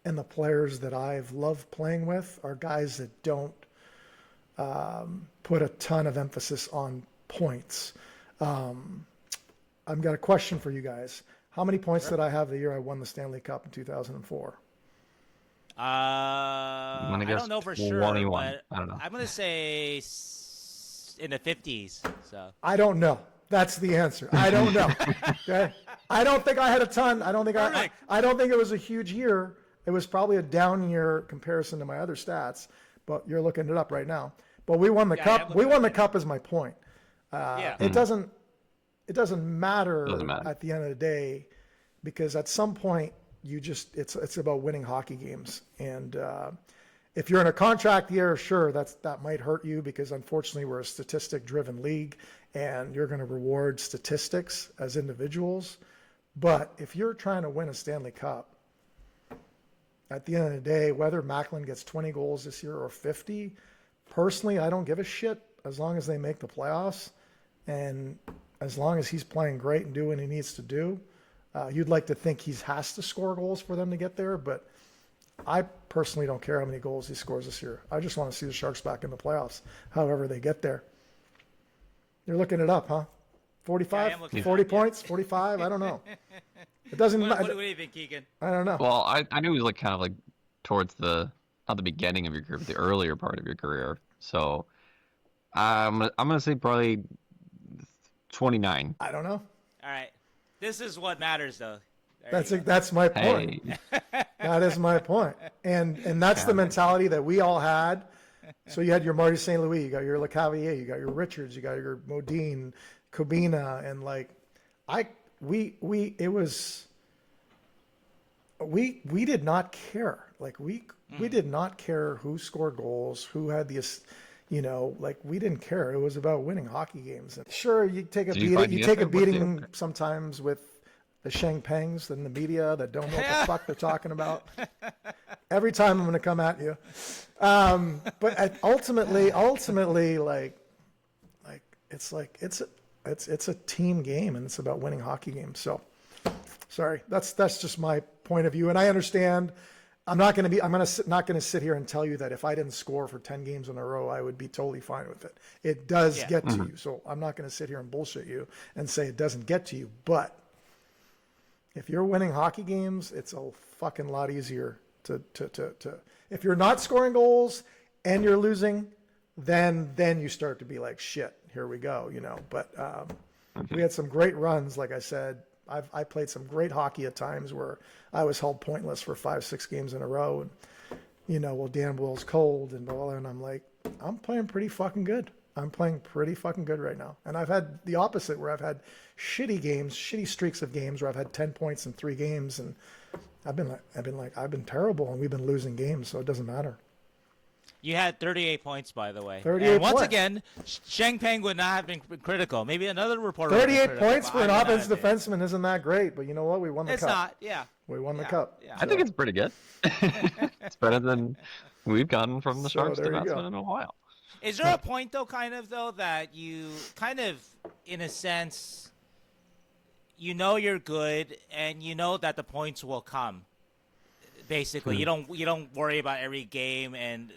and the players that I've loved playing with are guys that don't put a ton of emphasis on points. I've got a question for you guys. How many points did I have the year I won the Stanley Cup in 2004? I guess don't know for sure, 21. but I don't know. I'm gonna say in the 50s. So I don't know. That's the answer. I don't know. Okay. I don't think I had a ton. I don't think it was a huge year. It was probably a down year comparison to my other stats, but you're looking it up right now. But we won the cup. We won the cup is my point. yeah. It doesn't matter Doesn't matter. at the end of the day, because at some point it's about winning hockey games. And if you're in a contract year, sure, that might hurt you because unfortunately we're a statistic driven league and you're going to reward statistics as individuals. But if you're trying to win a Stanley Cup, at the end of the day, whether Macklin gets 20 goals this year or 50, personally, I don't give a shit as long as they make the playoffs and as long as he's playing great and doing what he needs to do. You'd like to think he has to score goals for them to get there, but I personally don't care how many goals he scores this year. I just want to see the Sharks back in the playoffs, however they get there. You're looking it up, huh? 45? Yeah, I am looking 40 it up, yeah. points? 45? I don't know. It doesn't What matter. do you think, Keegan? I don't know. Well, I knew it was like kind of like towards not the beginning of your career, but the earlier part of your career. So I'm gonna say probably 29. I don't know. All right. This is what matters, though. That's my point. Hey, That is my point. And that's the mentality that we all had. So you had your Marty St. Louis, you got your LeCavier, you got your Richards, you got your Modine, Kobina, and like we did not care. Like we did not care who scored goals, who had the, you know, like we didn't care. It was about winning hockey games. And sure, you take a beating. You take a beating sometimes with the Sheng Pengs and the media that don't know what the fuck they're talking about. Every time I'm going to come at you. But ultimately, like it's a team game and it's about winning hockey games. So sorry, that's just my point of view. And I understand I'm not going to sit here and tell you that if I didn't score for 10 games in a row, I would be totally fine with it. It does get to you. So I'm not going to sit here and bullshit you and say it doesn't get to you. But if you're winning hockey games, it's a fucking lot easier to if you're not scoring goals and you're losing, then you start to be like, shit, here we go, you know. But we had some great runs, like I said. I played some great hockey at times where I was held pointless for 5-6 games in a row, and you know, well, Dan Boyle's cold and blah, and I'm like, I'm playing pretty fucking good. I'm playing pretty fucking good right now. And I've had the opposite where I've had shitty streaks of games where I've had 10 points in 3 games, and I've been terrible, and we've been losing games, so it doesn't matter. You had 38 points, by the way. 38 and once points. again, Sheng Peng would not have been critical. Maybe another reporter. 38 points for an offensive offensive defenseman isn't that great, but you know what? We won the It's cup. not. Yeah. We won the cup. Yeah. I think it's pretty good. It's better than we've gotten from the Sharks there you defenseman go. in a while. Is there a point, though, that you kind of, in a sense, you know you're good and you know that the points will come? Basically, you don't worry about every game and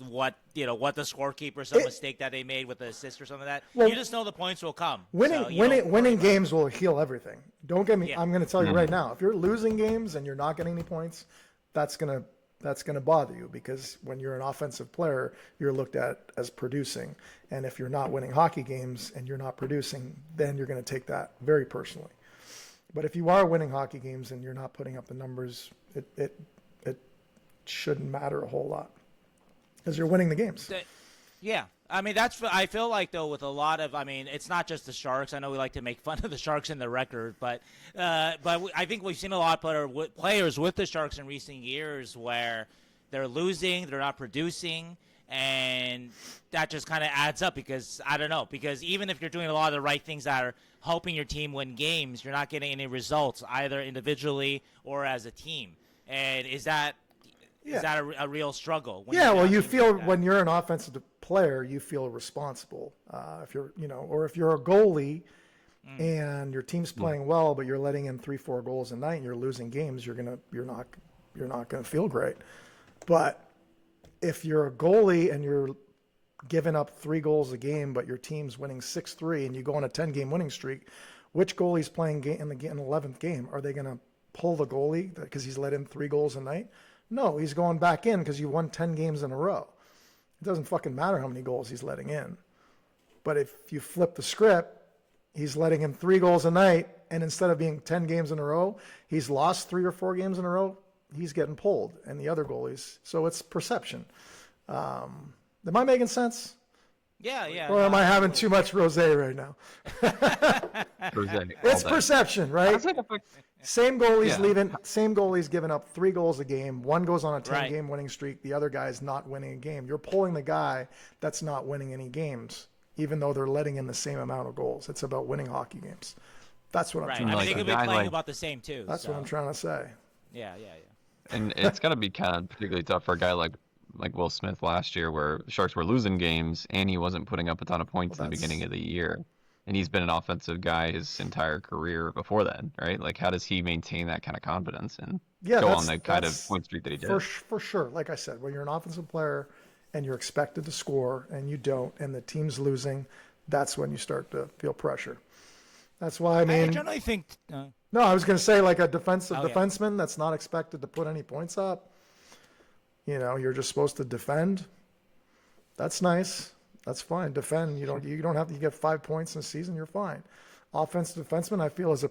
what the scorekeeper, some mistake that they made with the assist or something like that. Well, you just know the points will come. Winning games will heal everything. Don't get me. Yeah. I'm going to tell you right now. If you're losing games and you're not getting any points, that's gonna bother you, because when you're an offensive player, you're looked at as producing. And if you're not winning hockey games and you're not producing, then you're going to take that very personally. But if you are winning hockey games and you're not putting up the numbers, it shouldn't matter a whole lot, because you're winning the games. Yeah. I mean, I feel like, though, with a lot of, it's not just the Sharks. I know we like to make fun of the Sharks in the record, but I think we've seen a lot of players with the Sharks in recent years where they're losing, they're not producing, and that just kind of adds up because, I don't know, because even if you're doing a lot of the right things that are helping your team win games, you're not getting any results, either individually or as a team. And is that a real struggle? You feel when you're an offensive player, you feel responsible. If you're a goalie and your team's playing well, but you're letting in 3-4 goals a night and you're losing games, you're not gonna feel great. But if you're a goalie and you're giving up 3 goals a game, but your team's winning 6-3 and you go on a 10-game winning streak, which goalie's playing in the 11th game? Are they gonna pull the goalie because he's let in 3 goals a night? No, he's going back in because you won 10 games in a row. It doesn't fucking matter how many goals he's letting in. But if you flip the script, he's letting in 3 goals a night, and instead of being 10 games in a row, he's lost 3 or 4 games in a row, he's getting pulled, and the other goalies. So it's perception. Am I making sense? Yeah. Or am I having too much rosé right now? Rosé, It's perception, right? That's like Same goalie's giving up 3 goals a game. One goes on a 10-game winning streak. The other guy's not winning a game. You're pulling the guy that's not winning any games, even though they're letting in the same amount of goals. It's about winning hockey games. That's what I'm trying to say. They could be playing about the same, too. That's what I'm trying to say. Yeah. And it's got to be kind of particularly tough for a guy like Will Smith last year, where the Sharks were losing games and he wasn't putting up a ton of points in the beginning of the year. And he's been an offensive guy his entire career before that, right? Like, how does he maintain that kind of confidence and go on the kind of point streak that he did? For sure. Like I said, when you're an offensive player and you're expected to score and you don't, and the team's losing, that's when you start to feel pressure. That's why, I generally think... No, I was going to say, like a defenseman that's not expected to put any points up. You're just supposed to defend. That's nice. That's fine. Defend. You don't have to get 5 points in a season. You're fine. Offensive defenseman, I feel as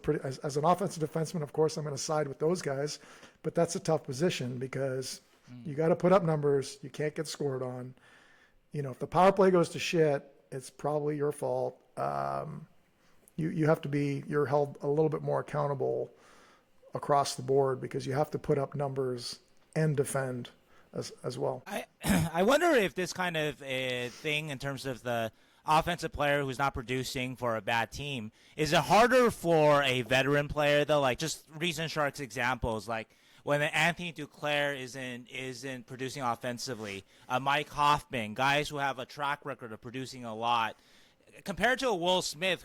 an offensive defenseman, of course, I'm going to side with those guys, but that's a tough position because you got to put up numbers. You can't get scored on. If the power play goes to shit, it's probably your fault. You're held a little bit more accountable across the board because you have to put up numbers and defend as well. I wonder if this kind of thing in terms of the offensive player who's not producing for a bad team, is it harder for a veteran player, though? Like, just recent Sharks examples, like when Anthony Duclair isn't producing offensively, Mike Hoffman, guys who have a track record of producing a lot, compared to a Will Smith,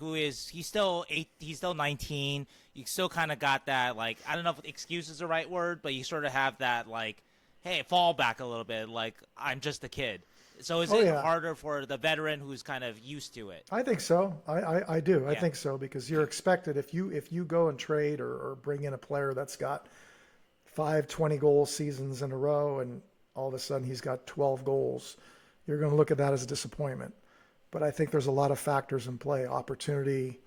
he's still 19. You still kind of got that, like, I don't know if excuse is the right word, but you sort of have that, like, hey, fall back a little bit, like, I'm just a kid. So is it harder for the veteran who's kind of used to it? I think so. I do. I think so, because you're expected, if you go and trade or bring in a player that's got 5 20-goal seasons in a row and all of a sudden he's got 12 goals, you're going to look at that as a disappointment. But I think there's a lot of factors in play. Opportunity,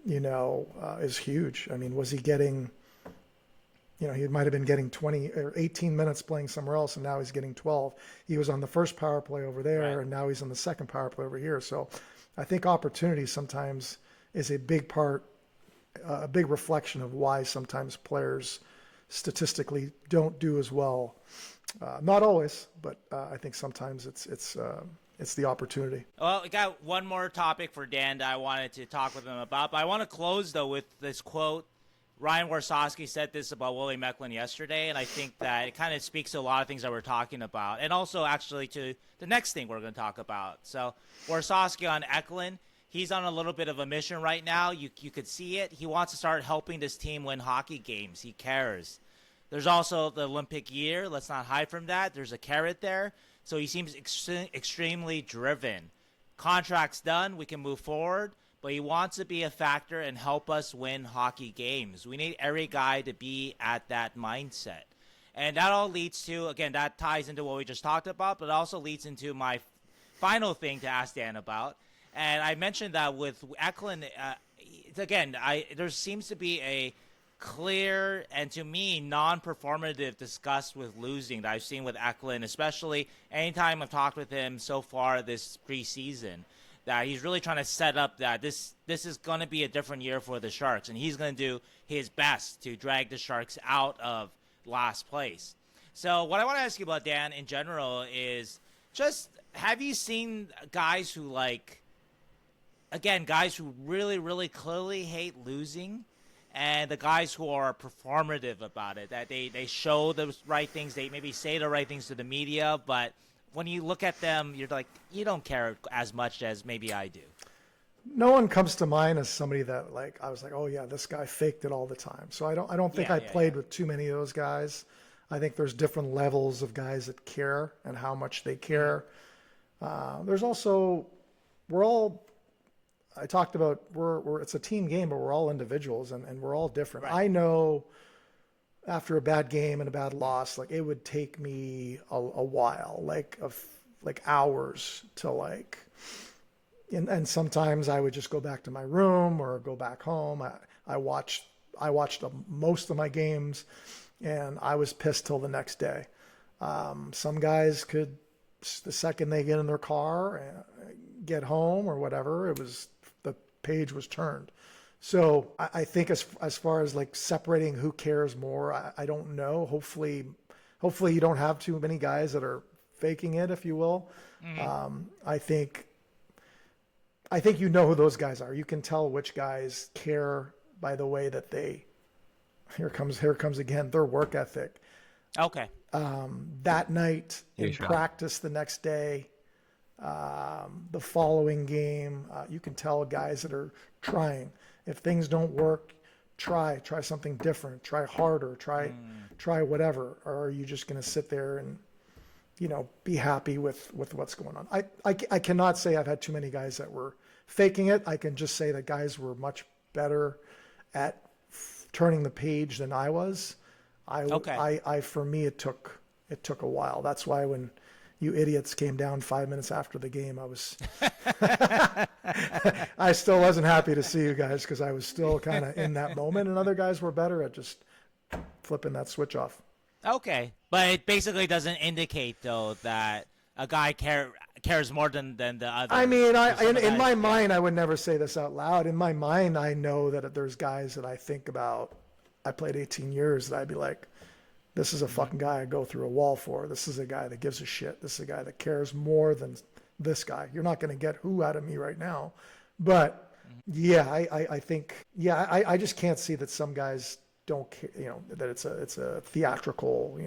is huge. I mean, was he getting... he might have been getting 20 or 18 minutes playing somewhere else, and now he's getting 12. He was on the first power play over there, and now he's on the second power play over here. So I think opportunity sometimes is a big part, a big reflection of why sometimes players statistically don't do as well. Not always, but I think sometimes it's the opportunity. Well, we got one more topic for Dan that I wanted to talk with him about, but I want to close, though, with this quote. Ryan Warsawski said this about William Eklund yesterday, and I think that it kind of speaks to a lot of things that we're talking about, and also actually to the next thing we're going to talk about. So Warsawski on Eklund, he's on a little bit of a mission right now. You could see it. He wants to start helping this team win hockey games. He cares. There's also the Olympic year. Let's not hide from that. There's a carrot there. So he seems extremely driven. Contract's done. We can move forward. But he wants to be a factor and help us win hockey games. We need every guy to be at that mindset. And that all leads to, again, that ties into what we just talked about, but it also leads into my final thing to ask Dan about. And I mentioned that with Eklund, again, there seems to be a clear and, to me, non-performative disgust with losing that I've seen with Eklund, especially anytime I've talked with him so far this preseason, that he's really trying to set up that this is going to be a different year for the Sharks, and he's going to do his best to drag the Sharks out of last place. So what I want to ask you about, Dan, in general is just, have you seen guys who guys who really, really clearly hate losing, and the guys who are performative about it, that they show the right things, they maybe say the right things to the media, but when you look at them, you're like, you don't care as much as maybe I do. No one comes to mind as somebody that I was like, oh yeah, this guy faked it all the time. So I don't think I played with too many of those guys. I think there's different levels of guys that care and how much they care. There's also, I talked about, it's a team game, but we're all individuals and we're all different. Right. I know after a bad game and a bad loss, it would take me a while, hours to and sometimes I would just go back to my room or go back home. I watched most of my games and I was pissed till the next day. Some guys could, the second they get in their car and get home or whatever, the page was turned. So I think as far as separating who cares more, I don't know. Hopefully you don't have too many guys that are faking it, if you will. Mm-hmm. I think you know who those guys are. You can tell which guys care by the way that here comes again, their work ethic. Okay. That night in practice the next day, the following game, you can tell guys that are trying. If things don't work, try something different, try harder, try whatever. Or are you just going to sit there and, be happy with what's going on? I cannot say I've had too many guys that were faking it. I can just say that guys were much better at turning the page than I was. For me, it took a while. That's why when you idiots came down 5 minutes after the game, I still wasn't happy to see you guys because I was still kind of in that moment, and other guys were better at just flipping that switch off. Okay, but it basically doesn't indicate though that a guy cares more than the other. I mean, in my mind, I would never say this out loud. In my mind, I know that there's guys that I think about. I played 18 years that I'd be like, this is a fucking guy I go through a wall for. This is a guy that gives a shit. This is a guy that cares more than this guy. You're not going to get who out of me right now. But yeah, I think, I just can't see that some guys don't care, that it's a theatrical,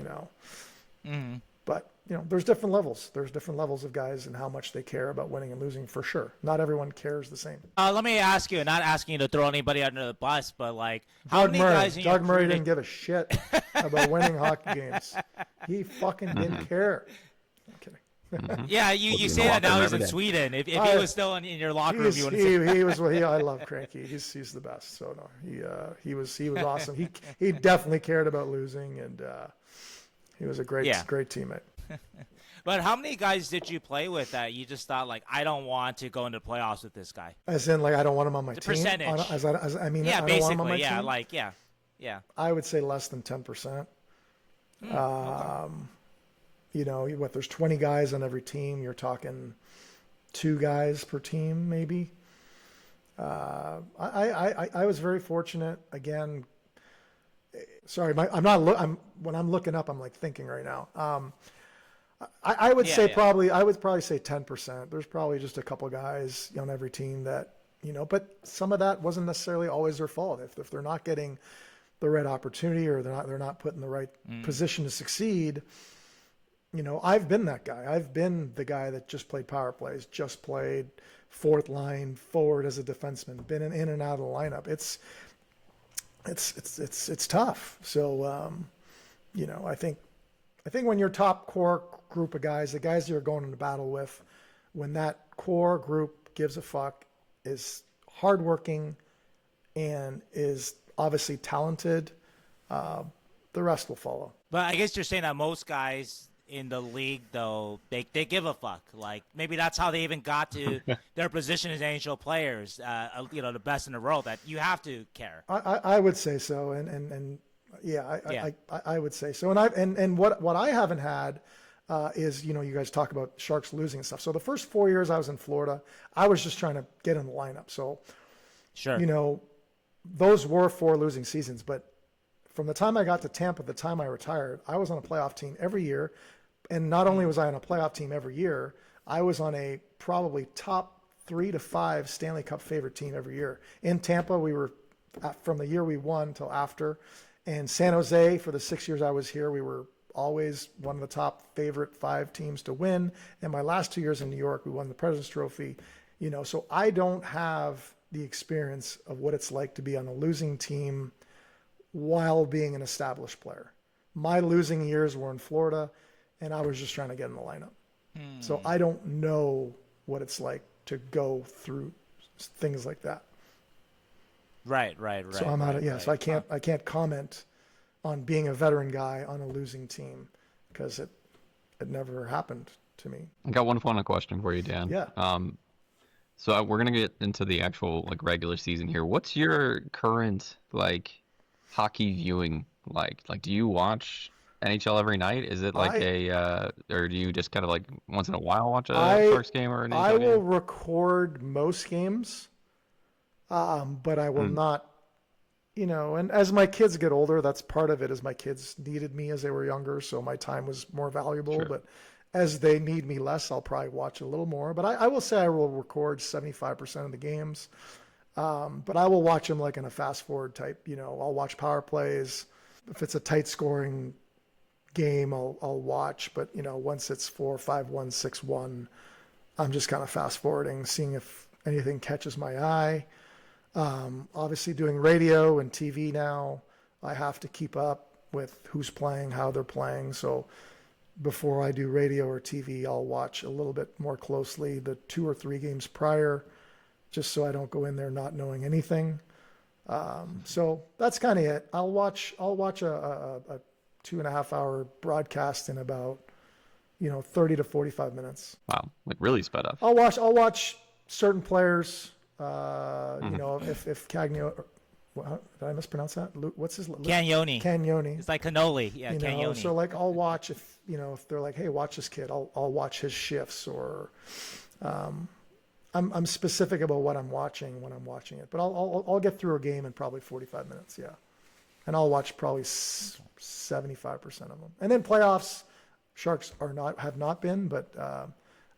Mm-hmm. But, there's different levels. There's different levels of guys and how much they care about winning and losing for sure. Not everyone cares the same. Let me ask you, not asking you to throw anybody under the bus, but how many guys in your Doug Murray didn't give a shit about winning hockey games. He fucking didn't care. I'm kidding. Yeah, you say that now he's in Sweden. If he was still in your locker room, you wouldn't say I love Cranky. He's the best. So no, he was awesome. He definitely cared about losing, and he was a great teammate. But how many guys did you play with that you just thought I don't want to go into playoffs with this guy? As in I don't want him on my the team. Percentage. I don't want him on my team. Yeah. I would say less than 10%. Okay. There's 20 guys on every team. You're talking 2 guys per team, maybe. I was very fortunate. Again, sorry, when I'm looking up, I'm thinking right now. I would say probably 10%. There's probably just a couple guys on every team that, but some of that wasn't necessarily always their fault. If they're not getting the right opportunity or they're not put in the right position to succeed, I've been that guy. I've been the guy that just played power plays, just played fourth line forward as a defenseman, been in and out of the lineup. It's tough. So, I think when your top core group of guys, the guys you're going into battle with, when that core group gives a fuck, is hardworking, and is obviously talented, the rest will follow. But I guess you're saying that most guys in the league, though, they give a fuck. Like, maybe that's how they even got to their position as NHL players, the best in the world, that you have to care. I would say so. And I would say so. And what I haven't had is, you guys talk about Sharks losing and stuff. So the first 4 years I was in Florida, I was just trying to get in the lineup. So, sure, those were 4 losing seasons. But from the time I got to Tampa, the time I retired, I was on a playoff team every year. And not only was I on a playoff team every year, I was on a probably top 3 to 5 Stanley Cup favorite team every year. In Tampa, we were, from the year we won till after. And San Jose, for the 6 years I was here, we were always one of the top favorite 5 teams to win. And my last 2 years in New York, we won the President's Trophy. So I don't have the experience of what it's like to be on a losing team while being an established player. My losing years were in Florida, and I was just trying to get in the lineup. So I don't know what it's like to go through things like that. Right. So I'm out of, so I can't comment on being a veteran guy on a losing team, because it never happened to me. I got one final question for you, Dan. Yeah. So we're gonna get into the actual regular season here. What's your current hockey viewing like? Like, do you watch NHL every night? Is it or do you just kind of once in a while watch a Sharks game or an NHL game? I will record most games, but I will not. And as my kids get older, that's part of it. Is my kids needed me as they were younger, so my time was more valuable. Sure. But as they need me less, I'll probably watch a little more. But I will say I will record 75% of the games. But I will watch them in a fast forward type. I'll watch power plays. If it's a tight scoring game, I'll watch. But once it's 4-5-1, 6-1, I'm just kind of fast forwarding, seeing if anything catches my eye. Obviously doing radio and TV now, I have to keep up with who's playing, how they're playing. So before I do radio or TV, I'll watch a little bit more closely the 2 or 3 games prior, just so I don't go in there not knowing anything. So that's kind of it. I'll watch a 2.5 hour broadcast in about 30 to 45 minutes. Wow, really sped up. I'll watch certain players. If Cagnoni, did I mispronounce that? What's his? Cagnoni. Cagnoni. It's like cannoli. Yeah, Cagnoni. So I'll watch if they're like, hey, watch this kid. I'll watch his shifts, or I'm specific about what I'm watching when I'm watching it. But I'll get through a game in probably 45 minutes. Yeah, and I'll watch probably 75% of them. And then playoffs, Sharks have not been, but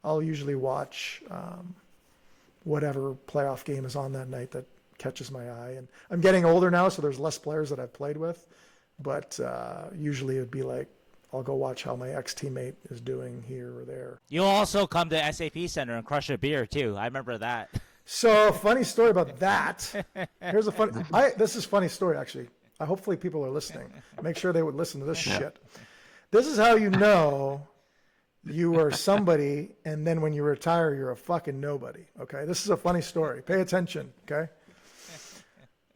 I'll usually watch whatever playoff game is on that night that catches my eye. And I'm getting older now, so there's less players that I've played with. But usually it'd be I'll go watch how my ex-teammate is doing here or there. You'll also come to SAP Center and crush a beer, too. I remember that. So, funny story about that. This is a funny story, actually. Hopefully people are listening. Make sure they would listen to this shit. This is how you know you are somebody, and then when you retire, you're a fucking nobody. Okay, this is a funny story. Pay attention. Okay.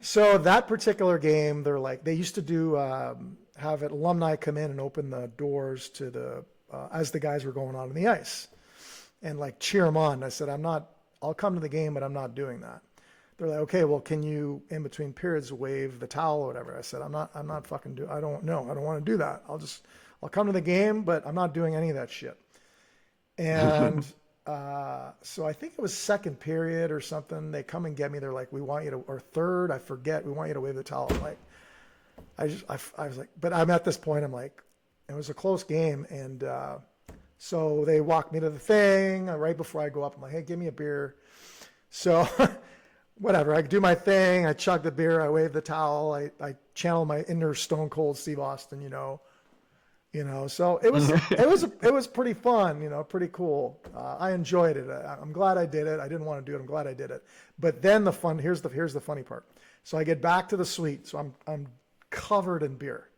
So that particular game, they used to do have alumni come in and open the doors to the as the guys were going on the ice, and cheer them on. I said, I'll come to the game, but I'm not doing that. They're like, okay, well, can you in between periods wave the towel or whatever? I said, I don't want to do that. I'll come to the game, but I'm not doing any of that shit. And so I think it was second period or something. They come and get me. They're like, we want you to, or third, I forget. We want you to wave the towel. I'm like, I was like, but I'm at this point. I'm like, it was a close game. And so they walk me to the thing right before I go up. I'm like, hey, give me a beer. So whatever, I do my thing. I chug the beer. I wave the towel. I channel my inner Stone Cold Steve Austin, so it was pretty fun, pretty cool. I enjoyed it. I'm glad I did it. I didn't want to do it. I'm glad I did it. But then here's the funny part. So I get back to the suite. So I'm covered in beer.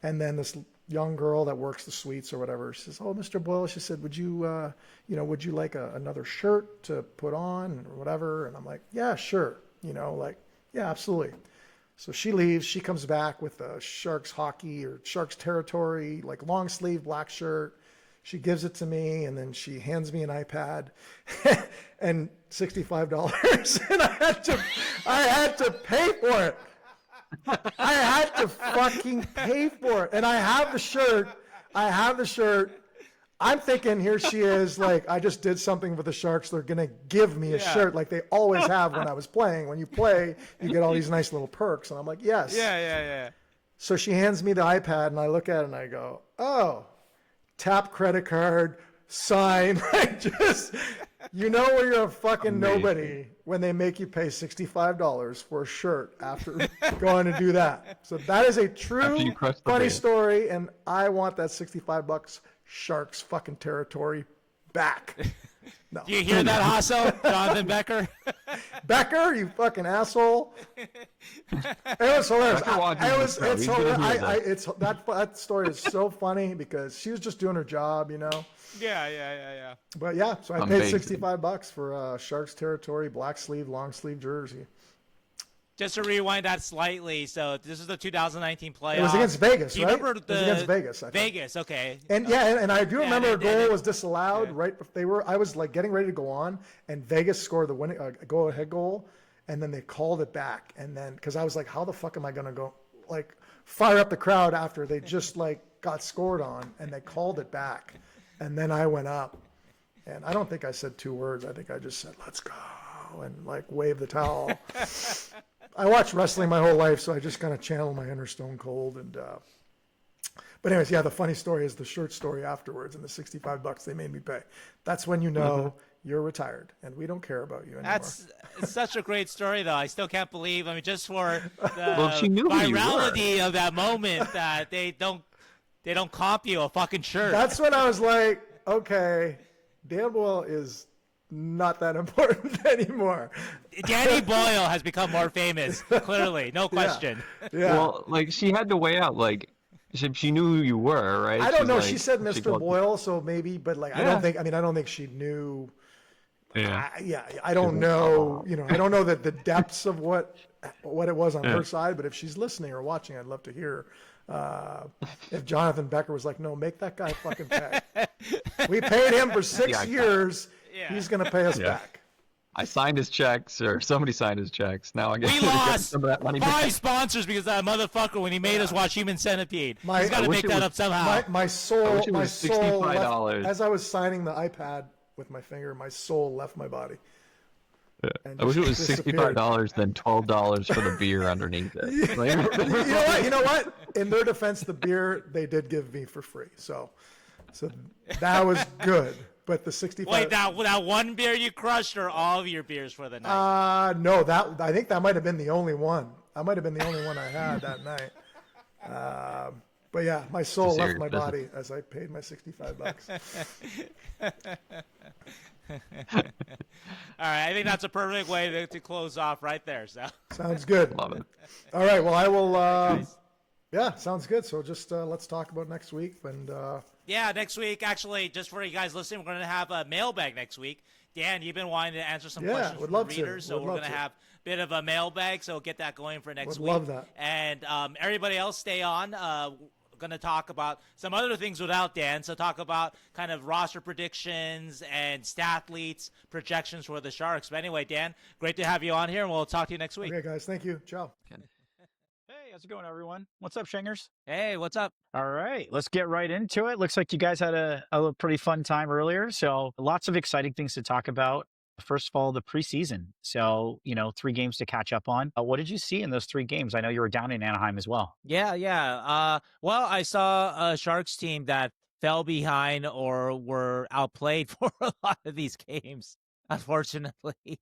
And then this young girl that works the suites or whatever, she says, "Oh, Mr. Boyle," she said, "would you, would you like another shirt to put on or whatever?" And I'm like, "Yeah, sure." Yeah, absolutely. So she leaves. She comes back with a Sharks hockey or Sharks territory, like long sleeve black shirt. She gives it to me, and then she hands me an iPad and $65, and I had to pay for it. I had to fucking pay for it. And I have the shirt. I'm thinking, here she is, like, I just did something with the Sharks. They're going to give me a shirt like they always have when I was playing. When you play, you get all these nice little perks. And I'm like, yes. Yeah. So she hands me the iPad, and I look at it, and I go, oh, tap credit card, sign. When you're a fucking nobody when they make you pay $65 for a shirt after going to do that. So that is a true funny story, and I want that $65 Sharks fucking territory back. No. Do you hear that, Hasso? Jonathan Becker? Becker, you fucking asshole. It was hilarious. That story is so funny because she was just doing her job, Yeah. But yeah, so I paid $65 for a Sharks territory, black sleeve, long sleeve jersey. Just to rewind that slightly, so this is the 2019 playoffs. It was against Vegas, Do you right? remember It was against Vegas. I think. Vegas, okay. And and I do remember a goal was disallowed right. I was like getting ready to go on, and Vegas scored the winning go-ahead goal, and then they called it back, and then because I was like, how the fuck am I gonna go like fire up the crowd after they just like got scored on, and they called it back, and then I went up, and I don't think I said 2 words. I think I just said, "Let's go," and like waved the towel. I watched wrestling my whole life, so I just kind of channel my inner Stone Cold. But anyways, yeah, the funny story is the shirt story afterwards and the $65 they made me pay. That's when you're retired and we don't care about you anymore. That's such a great story, though. I still can't believe. I mean, just for the she knew virality of that moment that they don't comp you a fucking shirt. That's when I was like, okay, Dan Boyle is not that important anymore. Danny Boyle has become more famous, clearly, no question. Yeah. Well, like she had to weigh out, like she knew who you were, right? I don't know. She said Mr. Boyle, so maybe, but like I don't think she knew. Yeah. I don't know. I don't know that the depths of what it was on her side. But if she's listening or watching, I'd love to hear. If Jonathan Becker was like, no, make that guy fucking pay. We paid him for 6 years. Yeah. He's going to pay us back. I signed his checks, or somebody signed his checks. Now I we lost some of that money 5 sponsors because that motherfucker, when he made us watch Human Centipede, he's got to make that up somehow. My soul $65. As I was signing the iPad with my finger, my soul left my body. Yeah. I wish it was $65 then $12 for the beer underneath it. You know what? In their defense, the beer they did give me for free, so that was good. But the 65. Wait, that one beer you crushed, or all of your beers for the night? No, I think that might have been the only one. That might have been the only one I had that night. But yeah, my soul left my body as I paid my $65. All right, I think that's a perfect way to close off right there. So sounds good. Love it. All right, well I will. Yeah, sounds good. So just let's talk about next week and. Yeah, next week, actually, just for you guys listening, we're going to have a mailbag next week. Dan, you've been wanting to answer some questions from the readers, so we're going to have a bit of a mailbag, so get that going for next week. Love that. And everybody else stay on. We're going to talk about some other things without Dan, so talk about kind of roster predictions and Stathletes projections for the Sharks. But anyway, Dan, great to have you on here, and we'll talk to you next week. Okay, guys. Thank you. Ciao. Hey, how's it going, everyone? What's up, Shingers? Hey, what's up? All right, let's get right into it. Looks like you guys had a pretty fun time earlier, so lots of exciting things to talk about. First of all, the preseason. So, 3 games to catch up on. What did you see in those 3 games? I know you were down in Anaheim as well. Yeah. Well, I saw a Sharks team that fell behind or were outplayed for a lot of these games, unfortunately.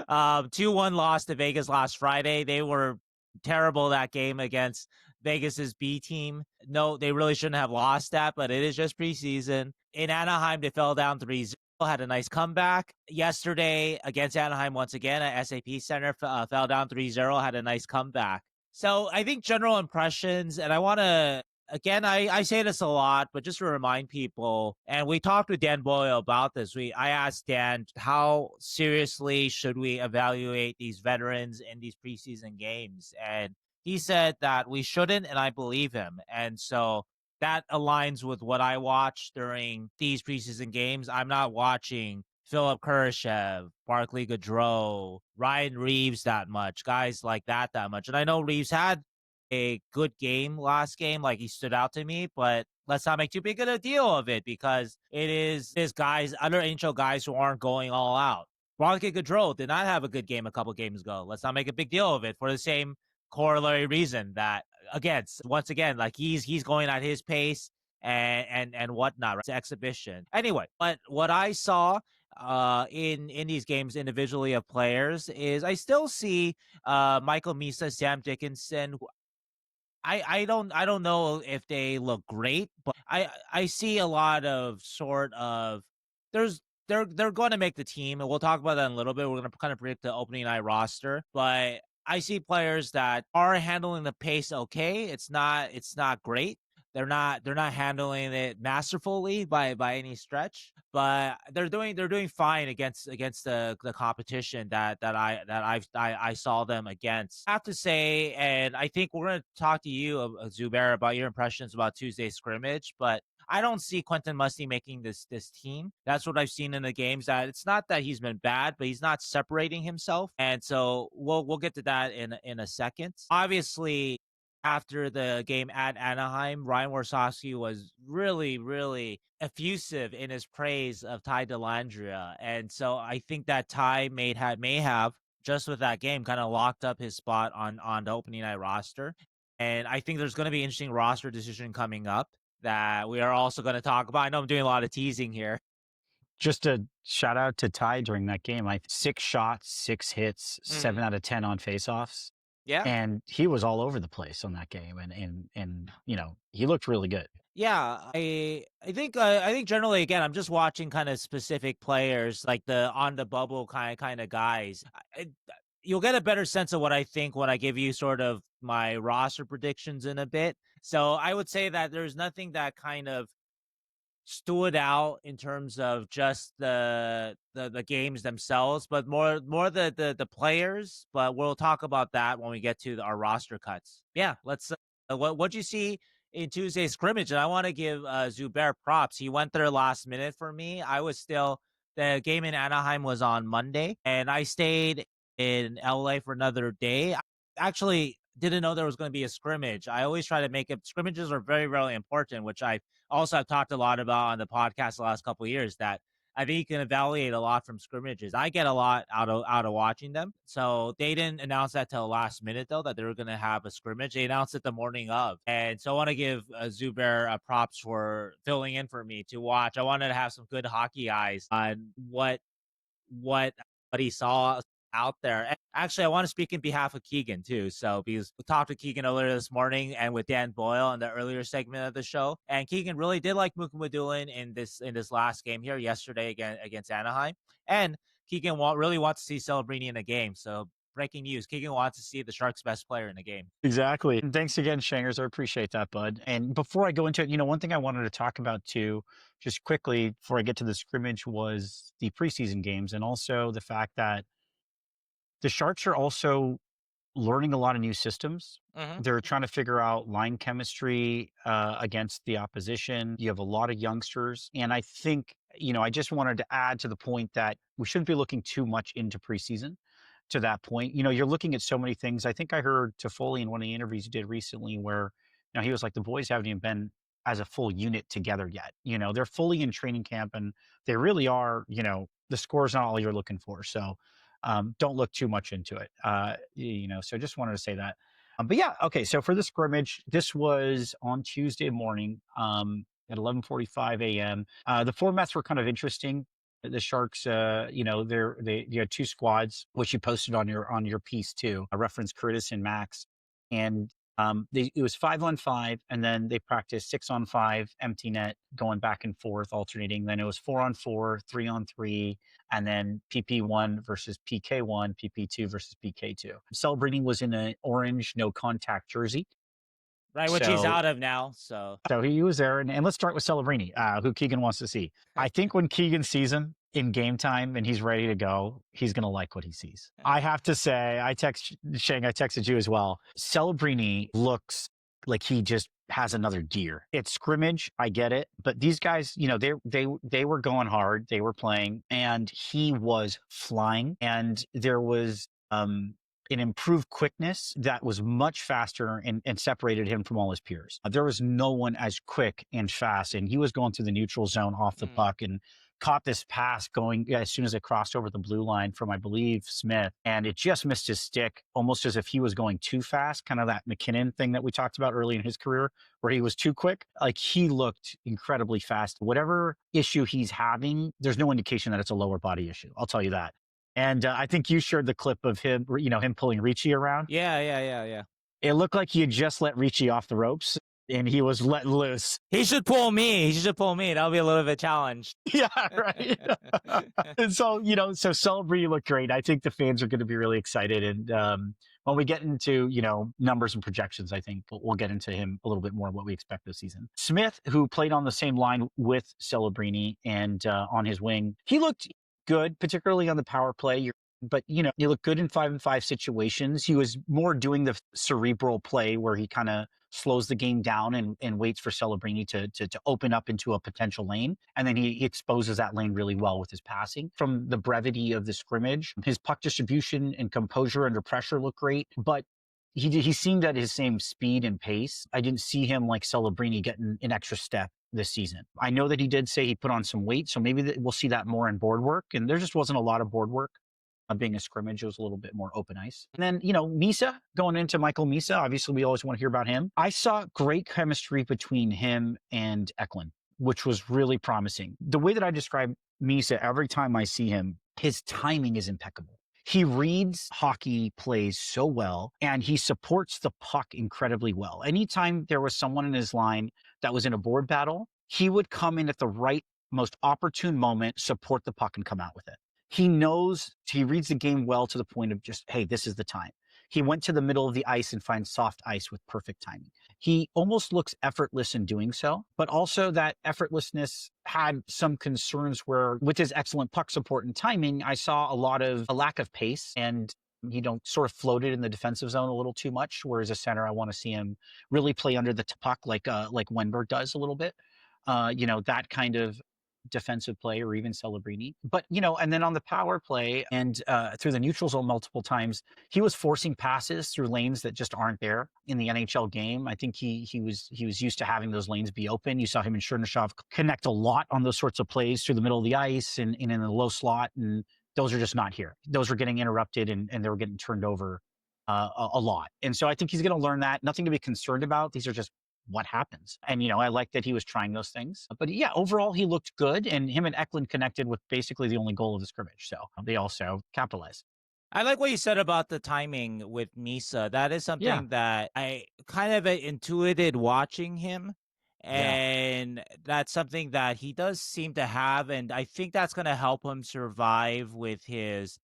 2-1 loss to Vegas last Friday. They were terrible that game against Vegas's B team. No, they really shouldn't have lost that, but it is just preseason. In Anaheim, they fell down 3-0, had a nice comeback. Yesterday against Anaheim, once again, at SAP Center, fell down 3-0, had a nice comeback. So I think general impressions, and I want to again, I say this a lot, but just to remind people, and we talked with Dan Boyle about this. I asked Dan, how seriously should we evaluate these veterans in these preseason games? And he said that we shouldn't, and I believe him. And so that aligns with what I watched during these preseason games. I'm not watching Philip Kurashev, Barclay Gaudreau, Ryan Reeves that much, guys like that much. And I know Reeves had a good game last game, like he stood out to me, but let's not make too big of a deal of it because it is guys, other NHL guys who aren't going all out. Barclay Gaudreau did not have a good game a couple games ago. Let's not make a big deal of it for the same corollary reason that, again, once again, like he's going at his pace and whatnot. Right? It's an exhibition. Anyway, but what I saw in these games individually of players is I still see Michael Misa, Sam Dickinson. I don't know if they look great, but I see a lot of sort of there's they're going to make the team, and we'll talk about that in a little bit. We're going to kind of predict the opening night roster, but I see players that are handling the pace okay. It's not great. They're not handling it masterfully by any stretch, but they're doing fine against the competition that I saw them against. I have to say, and I think we're going to talk to you, Zubair, about your impressions about Tuesday's scrimmage, but I don't see Quentin Musty making this team. That's what I've seen in the games. That it's not that he's been bad, but he's not separating himself, and so we'll get to that in a second. Obviously, after the game at Anaheim, Ryan Warsofsky was really, really effusive in his praise of Ty Dellandrea. And so I think that Ty may have just with that game kind of locked up his spot on the opening night roster. And I think there's going to be an interesting roster decision coming up that we are also going to talk about. I know I'm doing a lot of teasing here. Just a shout out to Ty during that game. 6 shots, 6 hits, 7 out of 10 on faceoffs. Yeah. And he was all over the place on that game, and he looked really good. Yeah, I think generally, again, I'm just watching kind of specific players like the on the bubble kind of guys. You'll get a better sense of what I think when I give you sort of my roster predictions in a bit. So I would say that there's nothing that kind of stood out in terms of just the games themselves, but more the players. But we'll talk about that when we get to our roster cuts. Yeah, let's. What'd you see in Tuesday's scrimmage? And I want to give Zubair props. He went there last minute for me. I was still the game in Anaheim was on Monday, and I stayed in LA for another day. I actually didn't know there was going to be a scrimmage. I always try to make it. Scrimmages are very, really important, which I also have talked a lot about on the podcast the last couple of years, that I think you can evaluate a lot from scrimmages. I get a lot out of watching them. So they didn't announce that till last minute, though, that they were going to have a scrimmage. They announced it the morning of. And so I want to give Zubair props for filling in for me to watch. I wanted to have some good hockey eyes on what he saw out there. And actually, I want to speak in behalf of Keegan too. So because we talked to Keegan earlier this morning and with Dan Boyle in the earlier segment of the show, and Keegan really did like Mukumadulin in this last game here yesterday against Anaheim, and Keegan really wants to see Celebrini in the game. So breaking news: Keegan wants to see the Sharks' best player in the game. Exactly. And thanks again, Shangers. I appreciate that, bud. And before I go into it, one thing I wanted to talk about too, just quickly before I get to the scrimmage, was the preseason games, and also the fact that the Sharks are also learning a lot of new systems. Mm-hmm. They're trying to figure out line chemistry against the opposition. You have a lot of youngsters. And I think, I just wanted to add to the point that we shouldn't be looking too much into preseason to that point. You're looking at so many things. I think I heard Toffoli in one of the interviews he did recently where, he was like, the boys haven't even been as a full unit together yet. They're fully in training camp and they really are, the score's not all you're looking for. So don't look too much into it. So just wanted to say that. But yeah, okay. So for the scrimmage, this was on Tuesday morning at 11:45 a.m. The formats were kind of interesting. The Sharks, you had 2 squads, which you posted on your piece too. I referenced Curtis and Max, and it was 5-on-5, and then they practiced 6-on-5, empty net, going back and forth, alternating. Then it was 4-on-4, 3-on-3, and then PP1 versus PK1, PP2 versus PK2. Celebrini was in an orange no contact jersey. Right, which he's So out of now. So he was there. And let's start with Celebrini, who Keegan wants to see. I think when Keegan sees him in game time and he's ready to go, he's going to like what he sees. I have to say, I texted you as well. Celebrini looks like he just has another gear. It's scrimmage, I get it, but these guys, they were going hard, they were playing, and he was flying, and there was an improved quickness that was much faster and separated him from all his peers. There was no one as quick and fast, and he was going through the neutral zone off the puck and caught this pass going as soon as it crossed over the blue line from, I believe, Smith, and it just missed his stick, almost as if he was going too fast, kind of that McKinnon thing that we talked about early in his career, where he was too quick. Like, he looked incredibly fast. Whatever issue he's having, there's no indication that it's a lower body issue. I'll tell you that. And I think you shared the clip of him, him pulling Ricci around. yeah. It looked like he had just let Ricci off the ropes and he was let loose. He should pull me. That'll be a little bit of a challenge. Yeah, right. And so, so Celebrini looked great. I think the fans are going to be really excited. And when we get into, numbers and projections, I think we'll get into him a little bit more, what we expect this season. Smith, who played on the same line with Celebrini and on his wing, he looked good, particularly on the power play. But, he looked good in 5-on-5 situations. He was more doing the cerebral play where he kind of slows the game down and waits for Celebrini to open up into a potential lane. And then he exposes that lane really well with his passing. From the brevity of the scrimmage, his puck distribution and composure under pressure looked great. But he seemed at his same speed and pace. I didn't see him like Celebrini getting an extra step this season. I know that he did say he put on some weight, so maybe we'll see that more in board work. And there just wasn't a lot of board work. Being a scrimmage, it was a little bit more open ice. And then, Misa, going into Michael Misa, obviously we always want to hear about him. I saw great chemistry between him and Eklund, which was really promising. The way that I describe Misa every time I see him, his timing is impeccable. He reads hockey plays so well, and he supports the puck incredibly well. Anytime there was someone in his line that was in a board battle, he would come in at the right, most opportune moment, support the puck, and come out with it. He reads the game well to the point of just, hey, this is the time. He went to the middle of the ice and finds soft ice with perfect timing. He almost looks effortless in doing so, but also that effortlessness had some concerns where with his excellent puck support and timing, I saw a lack of pace and sort of floated in the defensive zone a little too much, whereas a center, I want to see him really play under the puck like Wenberg does a little bit. That kind of defensive play, or even Celebrini. But, and then on the power play and through the neutral zone multiple times, he was forcing passes through lanes that just aren't there in the NHL game. I think he was used to having those lanes be open. You saw him and Chernyshov connect a lot on those sorts of plays through the middle of the ice and in the low slot, and those are just not here. Those were getting interrupted and they were getting turned over a lot. And so I think he's going to learn that. Nothing to be concerned about. These are just what happens. And, I like that he was trying those things. But yeah, overall, he looked good. And him and Eklund connected with basically the only goal of the scrimmage. So they also capitalized. I like what you said about the timing with Misa. That is something that I kind of intuited watching him. And that's something that he does seem to have. And I think that's going to help him survive with his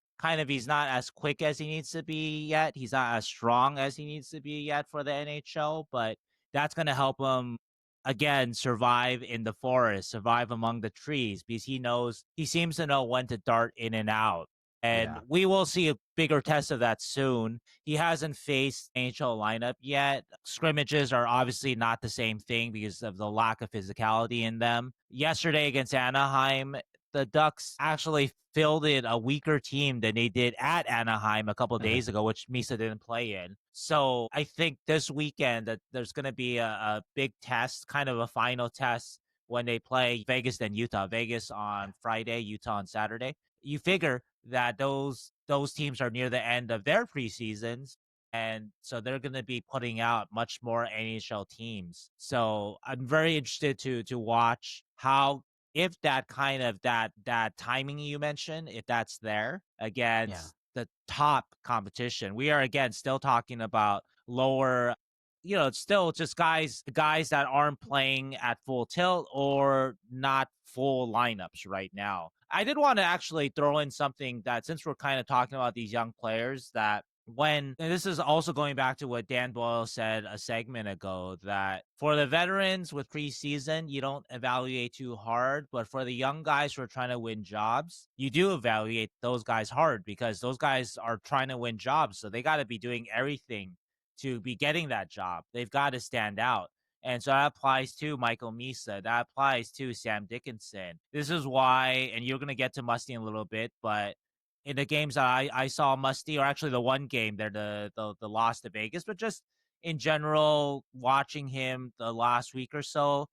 he's not as quick as he needs to be yet. He's not as strong as he needs to be yet for the NHL, but that's going to help him, again, survive in the forest, survive among the trees, because he seems to know when to dart in and out. And we will see a bigger test of that soon. He hasn't faced NHL lineup yet. Scrimmages are obviously not the same thing because of the lack of physicality in them. Yesterday against Anaheim, the Ducks actually fielded a weaker team than they did at Anaheim a couple of days ago, which Misa didn't play in. So I think this weekend that there's going to be a big test, kind of a final test when they play Vegas and Utah. Vegas on Friday, Utah on Saturday. You figure that those teams are near the end of their preseasons, and so they're going to be putting out much more NHL teams. So I'm very interested to watch how, if that kind of that timing you mentioned, if that's there against the top competition. We are, again, still talking about lower, it's still just guys that aren't playing at full tilt or not full lineups right now. I did want to actually throw in something that, since we're kind of talking about these young players, that and this is also going back to what Dan Boyle said a segment ago, that for the veterans with preseason, you don't evaluate too hard, but for the young guys who are trying to win jobs, you do evaluate those guys hard, because those guys are trying to win jobs. So they got to be doing everything to be getting that job. They've got to stand out. And so that applies to Michael Misa. That applies to Sam Dickinson. This is why, and you're going to get to Musty in a little bit, but in the games that I saw Musty, or actually the one game there, the loss to Vegas, but just in general, watching him the last week or so,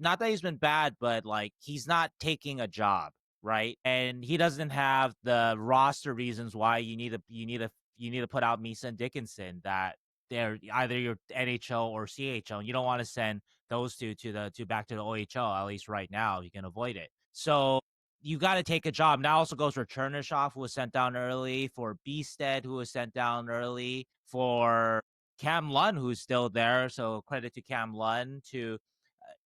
not that he's been bad, but like he's not taking a job, right? And he doesn't have the roster reasons why you need to put out Misa and Dickinson, that they're either your NHL or CHL, and you don't want to send those two back to the OHL, at least right now. You can avoid it. So you got to take a job. Now also goes for Chernyshov, who was sent down early, for Beasted, who was sent down early, for Cam Lund, who's still there. So credit to Cam Lund, to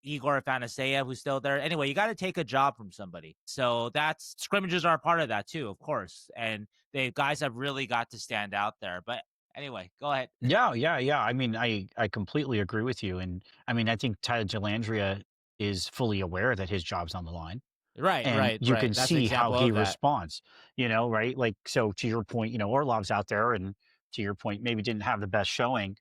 Igor Afanaseyev, who's still there. Anyway, you got to take a job from somebody. So scrimmages are a part of that too, of course. And the guys have really got to stand out there. But anyway, go ahead. Yeah. I mean, I completely agree with you. And I mean, I think Tyler Delandria is fully aware that his job's on the line. Right, And right, you right. can That's an see how example he of that. responds, right? Like, so to your point, Orlov's out there, and to your point, maybe didn't have the best showing,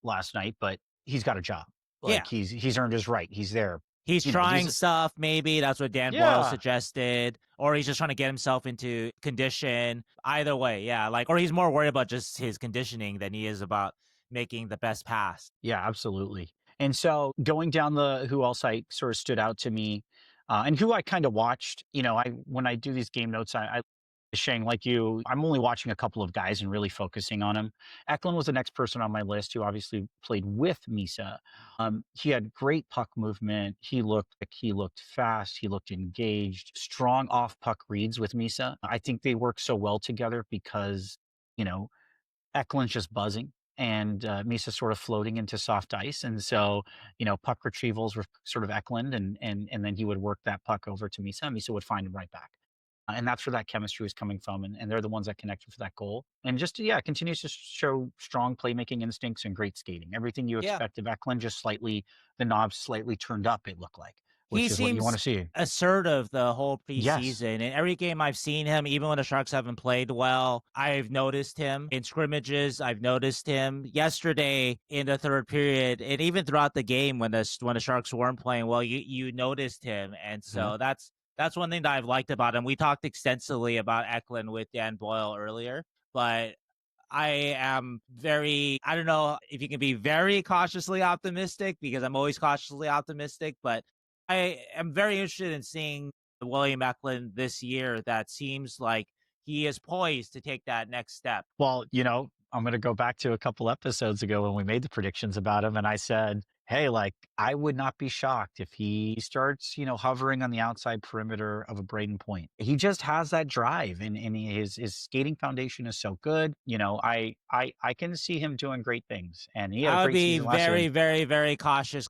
last night, but he's got a job. Yeah. Like he's earned his right. He's there. He's trying stuff, maybe. That's what Dan Boyle Yeah. suggested. Or he's just trying to get himself into condition. Either way, yeah. Or he's more worried about just his conditioning than he is about making the best pass. Yeah, absolutely. And so going down who else I sort of stood out to me, and who I kind of watched, when I do these game notes, I Sheng, like you, I'm only watching a couple of guys and really focusing on them. Eklund was the next person on my list, who obviously played with Misa. He had great puck movement. He looked fast. He looked engaged. Strong off puck reads with Misa. I think they work so well together because, Eklund's just buzzing, and Misa sort of floating into soft ice. And so, puck retrievals were sort of Eklund, and then he would work that puck over to Misa. Misa would find him right back. And that's where that chemistry was coming from. And they're the ones that connected for that goal. And just, continues to show strong playmaking instincts and great skating. Everything you expect of Eklund, just the knobs slightly turned up, it looked like. Which is what you want to see. Assertive the whole preseason. Yes. In every game I've seen him, even when the Sharks haven't played well, I've noticed him. In scrimmages, I've noticed him. Yesterday in the third period, and even throughout the game when the Sharks weren't playing well, you noticed him. And so that's one thing that I've liked about him. We talked extensively about Eklund with Dan Boyle earlier, but I am I don't know if you can be very cautiously optimistic, because I'm always cautiously optimistic, but I am very interested in seeing William Eklund this year. That seems like he is poised to take that next step. Well, I'm going to go back to a couple episodes ago when we made the predictions about him. And I said, hey, I would not be shocked if he starts, hovering on the outside perimeter of a Braden Point. He just has that drive, and his skating foundation is so good. I can see him doing great things. And he had a I would great be season last very, year. very, very cautious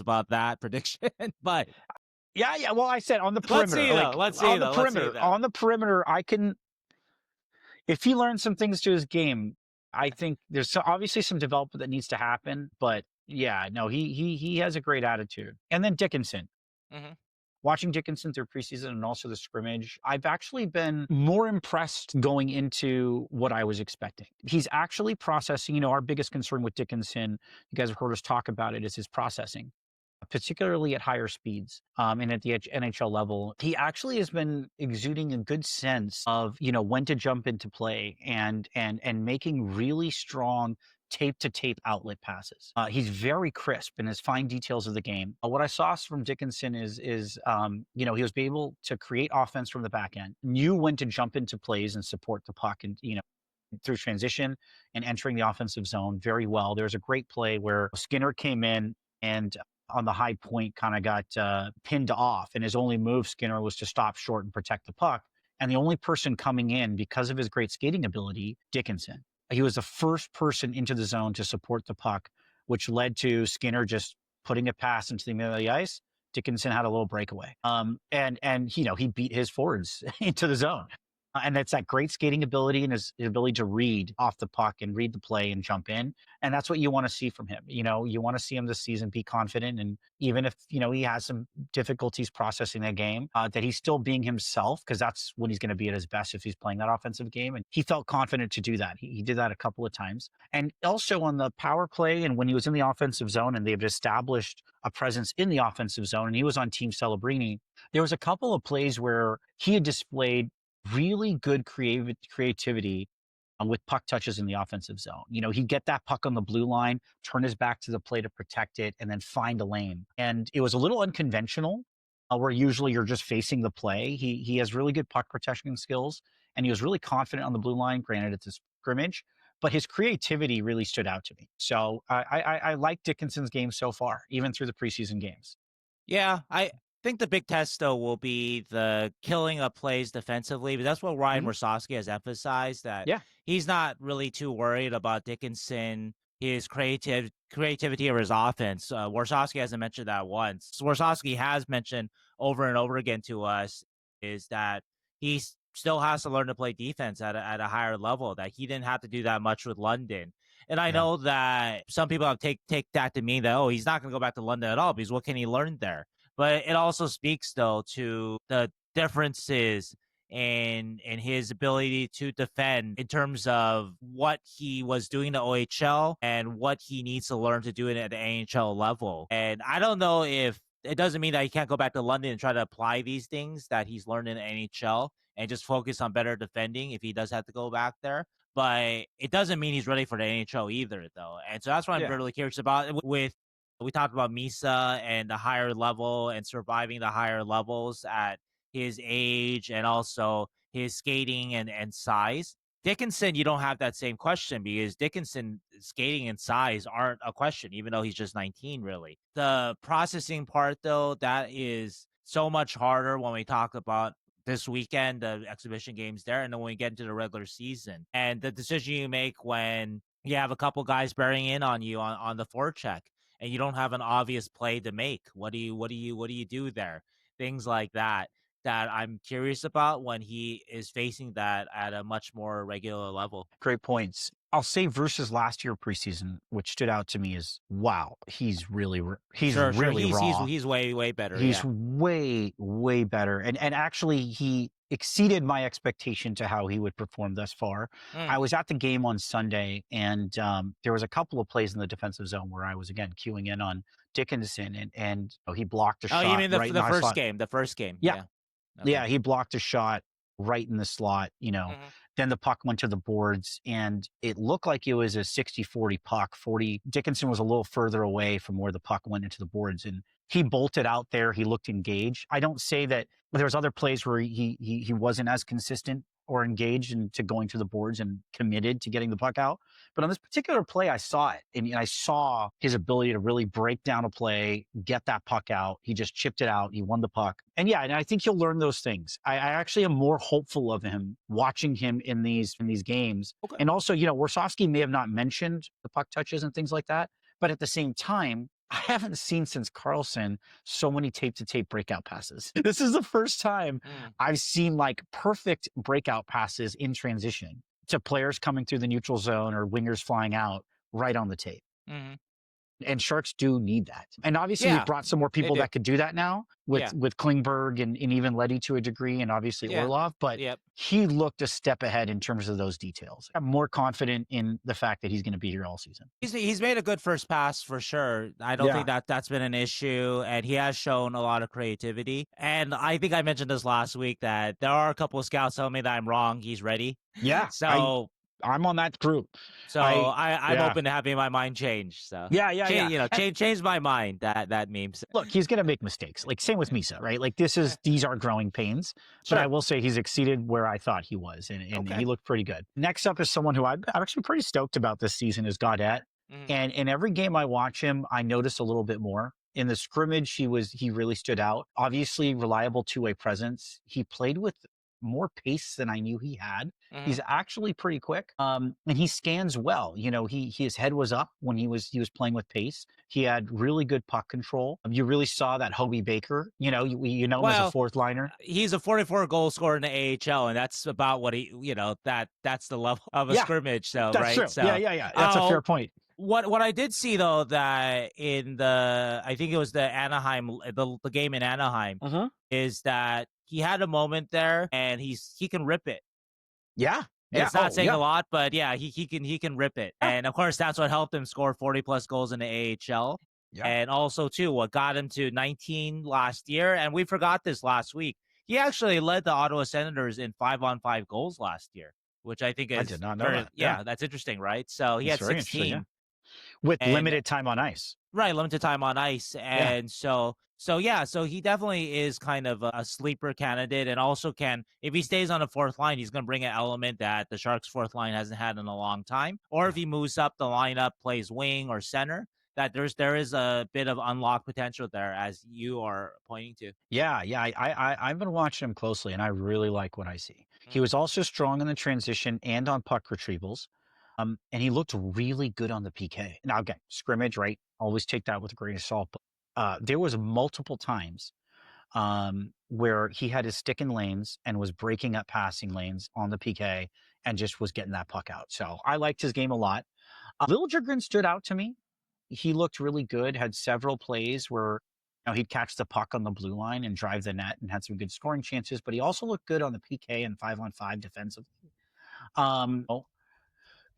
about that prediction. But yeah. Well, I said on the perimeter. Let's see. On the perimeter, if he learns some things to his game, I think there's obviously some development that needs to happen. But yeah, no, he has a great attitude. And then Dickinson. Mm-hmm. Watching Dickinson through preseason and also the scrimmage, I've actually been more impressed going into what I was expecting. He's actually processing, our biggest concern with Dickinson, you guys have heard us talk about it, is his processing, particularly at higher speeds and at the NHL level. He actually has been exuding a good sense of, when to jump into play and making really strong tape-to-tape outlet passes. He's very crisp in his fine details of the game. What I saw from Dickinson is he was able to create offense from the back end, knew when to jump into plays and support the puck, and through transition and entering the offensive zone very well. There's a great play where Skinner came in and on the high point kind of got pinned off, and his only move, Skinner, was to stop short and protect the puck. And the only person coming in, because of his great skating ability, Dickinson. He was the first person into the zone to support the puck, which led to Skinner just putting a pass into the middle of the ice. Dickinson had a little breakaway. And he beat his forwards into the zone. And it's that great skating ability and his ability to read off the puck and read the play and jump in. And that's what you want to see from him. You know, you want to see him this season be confident. And even if, you know, he has some difficulties processing that game, that he's still being himself, because that's when he's going to be at his best if he's playing that offensive game. And he felt confident to do that. He did that a couple of times. And also on the power play and when he was in the offensive zone and they've established a presence in the offensive zone and he was on Team Celebrini, there was a couple of plays where he had displayed really good creativity with puck touches in the offensive zone. You know, he'd get that puck on the blue line, turn his back to the play to protect it, and then find a lane. And it was a little unconventional, where usually you're just facing the play. He has really good puck protection skills, and he was really confident on the blue line. Granted, it's a scrimmage, but his creativity really stood out to me. So I like Dickinson's game so far, even through the preseason games. Yeah, I think the big test, though, will be the killing of plays defensively. But that's what Ryan Warsofsky has emphasized, that he's not really too worried about Dickinson, his creativity or his offense. Warsofsky hasn't mentioned that once. Warsofsky has mentioned over and over again to us is that he still has to learn to play defense at a higher level, that he didn't have to do that much with London. And I know that some people have take that to mean that, oh, he's not going to go back to London at all because what can he learn there? But it also speaks, though, to the differences in his ability to defend in terms of what he was doing to OHL and what he needs to learn to do it at the NHL level. And I don't know if it doesn't mean that he can't go back to London and try to apply these things that he's learned in the NHL and just focus on better defending if he does have to go back there. But it doesn't mean he's ready for the NHL either, though. And so that's what I'm really curious about. We talked about Misa and the higher level and surviving the higher levels at his age and also his skating and size. Dickinson, you don't have that same question because Dickinson skating and size aren't a question, even though he's just 19, really. The processing part, though, that is so much harder when we talk about this weekend, the exhibition games there, and then when we get into the regular season. And the decision you make when you have a couple guys bearing in on you on the forecheck and you don't have an obvious play to make. What do you do there? Things like that I'm curious about when he is facing that at a much more regular level. Great points. I'll say versus last year preseason, which stood out to me is, wow, he's really raw. He's way better. He's way better. And actually he exceeded my expectation to how he would perform thus far. I was at the game on Sunday and there was a couple of plays in the defensive zone where I was again queuing in on Dickinson and he blocked a shot. Oh, you mean the first game? The first game. Yeah. Okay. Yeah, he blocked a shot right in the slot, you know. Then the puck went to the boards and it looked like it was a 60-40 puck. Dickinson was a little further away from where the puck went into the boards and he bolted out there. He looked engaged. I don't say that there was other plays where he wasn't as consistent or engaged into going to the boards and committed to getting the puck out. But on this particular play, I saw it. And I saw his ability to really break down a play, get that puck out. He just chipped it out. He won the puck. And yeah, and I think he'll learn those things. I actually am more hopeful of him watching him in these games. Okay. And also, you know, Warsofsky may have not mentioned the puck touches and things like that. But at the same time, I haven't seen since Carlson so many tape-to-tape breakout passes. This is the first time I've seen like perfect breakout passes in transition to players coming through the neutral zone or wingers flying out right on the tape. And Sharks do need that. And obviously we've brought some more people that could do that now with Klingberg and even Leddy to a degree and obviously Orlov. But he looked a step ahead in terms of those details. I'm more confident in the fact that he's going to be here all season. He's made a good first pass for sure. I don't think that's been an issue. And he has shown a lot of creativity. And I think I mentioned this last week that there are a couple of scouts telling me that I'm wrong. He's ready. Yeah. So I'm on that group. So I'm open to having my mind changed. So You know, change my mind. That meme. Look, he's gonna make mistakes. Like same with Misa, right? Like these are growing pains. But I will say he's exceeded where I thought he was, and he looked pretty good. Next up is someone who I'm actually pretty stoked about this season is Gaudette. And in every game I watch him, I notice a little bit more. In the scrimmage, he really stood out. Obviously, reliable two-way presence. He played with more pace than I knew he had. Mhm. He's actually pretty quick, and he scans well. His head was up when he was playing with pace. He had really good puck control. You really saw that Hobie Baker. You know him as a Well, fourth liner. he's a 44 goal scorer in the AHL, and that's about what that's the level of a scrimmage. So That's right, true. so Yeah. That's a fair point. What I did see though, that in I think it was the Anaheim, the game in Anaheim, is that he had a moment there, and he can rip it. Yeah. It's not saying a lot, but yeah, he can rip it, and of course that's what helped him score 40 plus goals in the AHL. Yeah. And also too, what got him to 19 last year, and we forgot this last week. He actually led the Ottawa Senators in 5-on-5 goals last year, which I think is I did not know that. Yeah, that's interesting, right? So he That's had very interesting, 16. yeah. With And- limited time on ice. Right, limited time on ice. And so he definitely is kind of a sleeper candidate, and also if he stays on the fourth line, he's going to bring an element that the Sharks' fourth line hasn't had in a long time. Or if he moves up the lineup, plays wing or center, that there is a bit of unlocked potential there, as you are pointing to. Yeah. I've been watching him closely, and I really like what I see. He was also strong in the transition and on puck retrievals. And he looked really good on the PK. Now, again, scrimmage, right? Always take that with a grain of salt. But there was multiple times where he had his stick in lanes and was breaking up passing lanes on the PK and just was getting that puck out. So I liked his game a lot. Liljegren stood out to me. He looked really good, had several plays where he'd catch the puck on the blue line and drive the net and had some good scoring chances, but he also looked good on the PK and 5-on-5 defensively.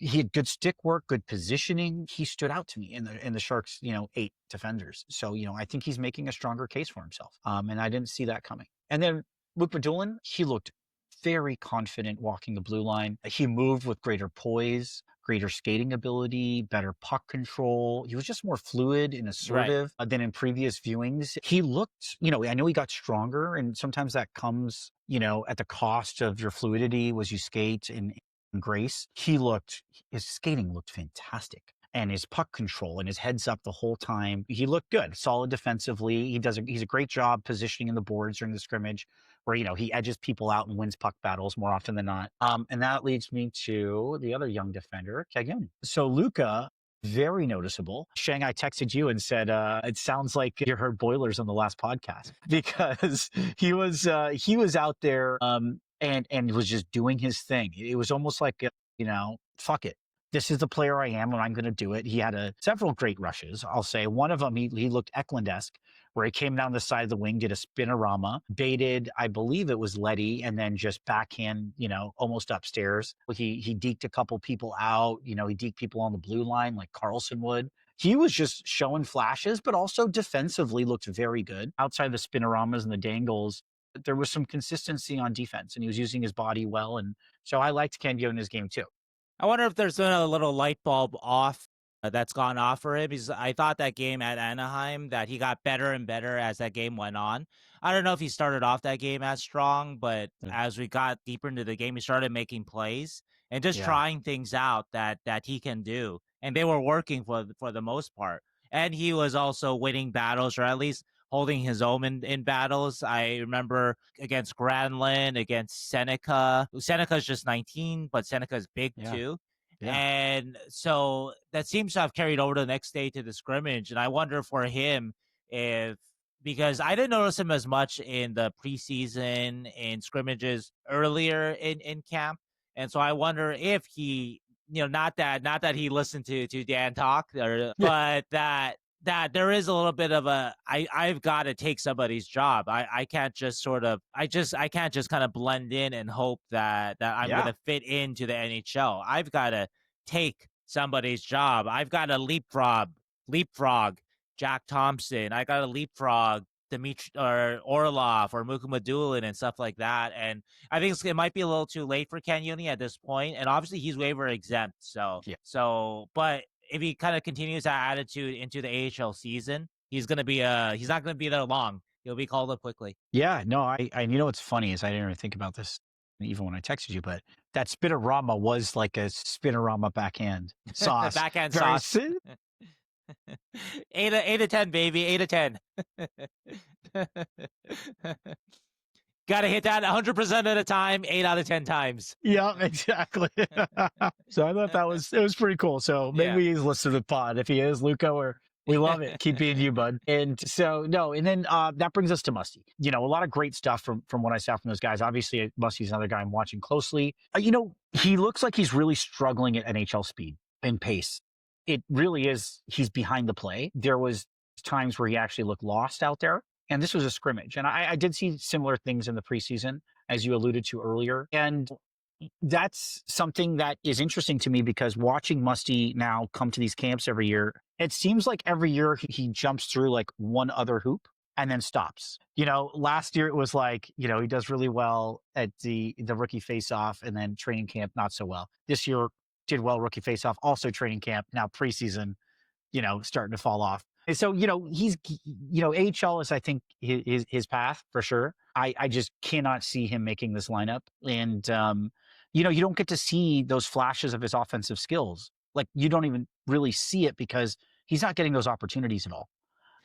He had good stick work, good positioning. He stood out to me in the Sharks, 8 defenders. So, I think he's making a stronger case for himself. And I didn't see that coming. And then Luke Badulin, he looked very confident walking the blue line. He moved with greater poise, greater skating ability, better puck control. He was just more fluid and assertive than in previous viewings. He looked, I know he got stronger, and sometimes that comes, at the cost of your fluidity as you skate and grace. His skating looked fantastic, and his puck control and his heads up the whole time. He looked good, solid defensively. He's a great job positioning in the boards during the scrimmage, where he edges people out and wins puck battles more often than not. And that leads me to the other young defender, Keegan. So Luka, very noticeable. Sheng, I texted you and said, it sounds like you heard Boilers on the last podcast, because he was out there and was just doing his thing. It was almost like, fuck it. This is the player I am, and I'm going to do it. He had several great rushes. I'll say one of them, he looked Eklund-esque, where he came down the side of the wing, did a spinorama, baited, I believe it was Letty, and then just backhand, almost upstairs. He deked a couple people out. He deked people on the blue line like Carlson would. He was just showing flashes, but also defensively looked very good. Outside the spinoramas and the dangles, there was some consistency on defense, and he was using his body well. And so I liked Keegan in his game too. I wonder if there's been a little light bulb off that's gone off for him, because I thought that game at Anaheim that he got better and better as that game went on. I don't know if he started off that game as strong, but as we got deeper into the game, he started making plays and just trying things out that he can do. And they were working for the most part. And he was also winning battles, or at least holding his own in battles. I remember against Granlund, against Seneca. Seneca's just 19, but Seneca's big too. Yeah. And so that seems to have carried over to the next day to the scrimmage. And I wonder for him because I didn't notice him as much in the preseason in scrimmages earlier in camp. And so I wonder if he, not that he listened to Dan talk, but that there is a little bit of I've got to take somebody's job. I can't just I can't just kind of blend in and hope that I'm going to fit into the NHL. I've got to take somebody's job. I've got to leapfrog Jack Thompson. I got to leapfrog Dmitry or Orlov or Mukmadulin and stuff like that. And I think it might be a little too late for Keegan at this point. And obviously he's waiver exempt. But if he kind of continues that attitude into the AHL season, he's not going to be there long. He'll be called up quickly. Yeah, no, I what's funny is I didn't even think about this even when I texted you, but that spinorama was like a spinorama backhand sauce. Backhand sauce. 8 to 10, baby. 8 to 10. Got to hit that 100% of the time, 8 out of 10 times. Yeah, exactly. So I thought it was pretty cool. So maybe Yeah. he's listening to the pod. If he is, Luca, we love it. Keep being you, bud. And so no, and then that brings us to Musty. You know, a lot of great stuff from what I saw from those guys. Obviously, Musty's another guy I'm watching closely. You know, he looks like he's really struggling at NHL speed and pace. It really is. He's behind the play. There was times where he actually looked lost out there. And this was a scrimmage. And I did see similar things in the preseason, as you alluded to earlier. And that's something that is interesting to me because watching Musty now come to these camps every year, it seems like every year he jumps through like one other hoop and then stops. You know, last year it was like, you know, he does really well at the rookie face-off and then training camp, not so well. This year did well rookie face-off, also training camp, now preseason, you know, starting to fall off. And so, you know, AHL is, I think, his path for sure. I just cannot see him making this lineup. And, you know, you don't get to see those flashes of his offensive skills. Like, you don't even really see it because he's not getting those opportunities at all.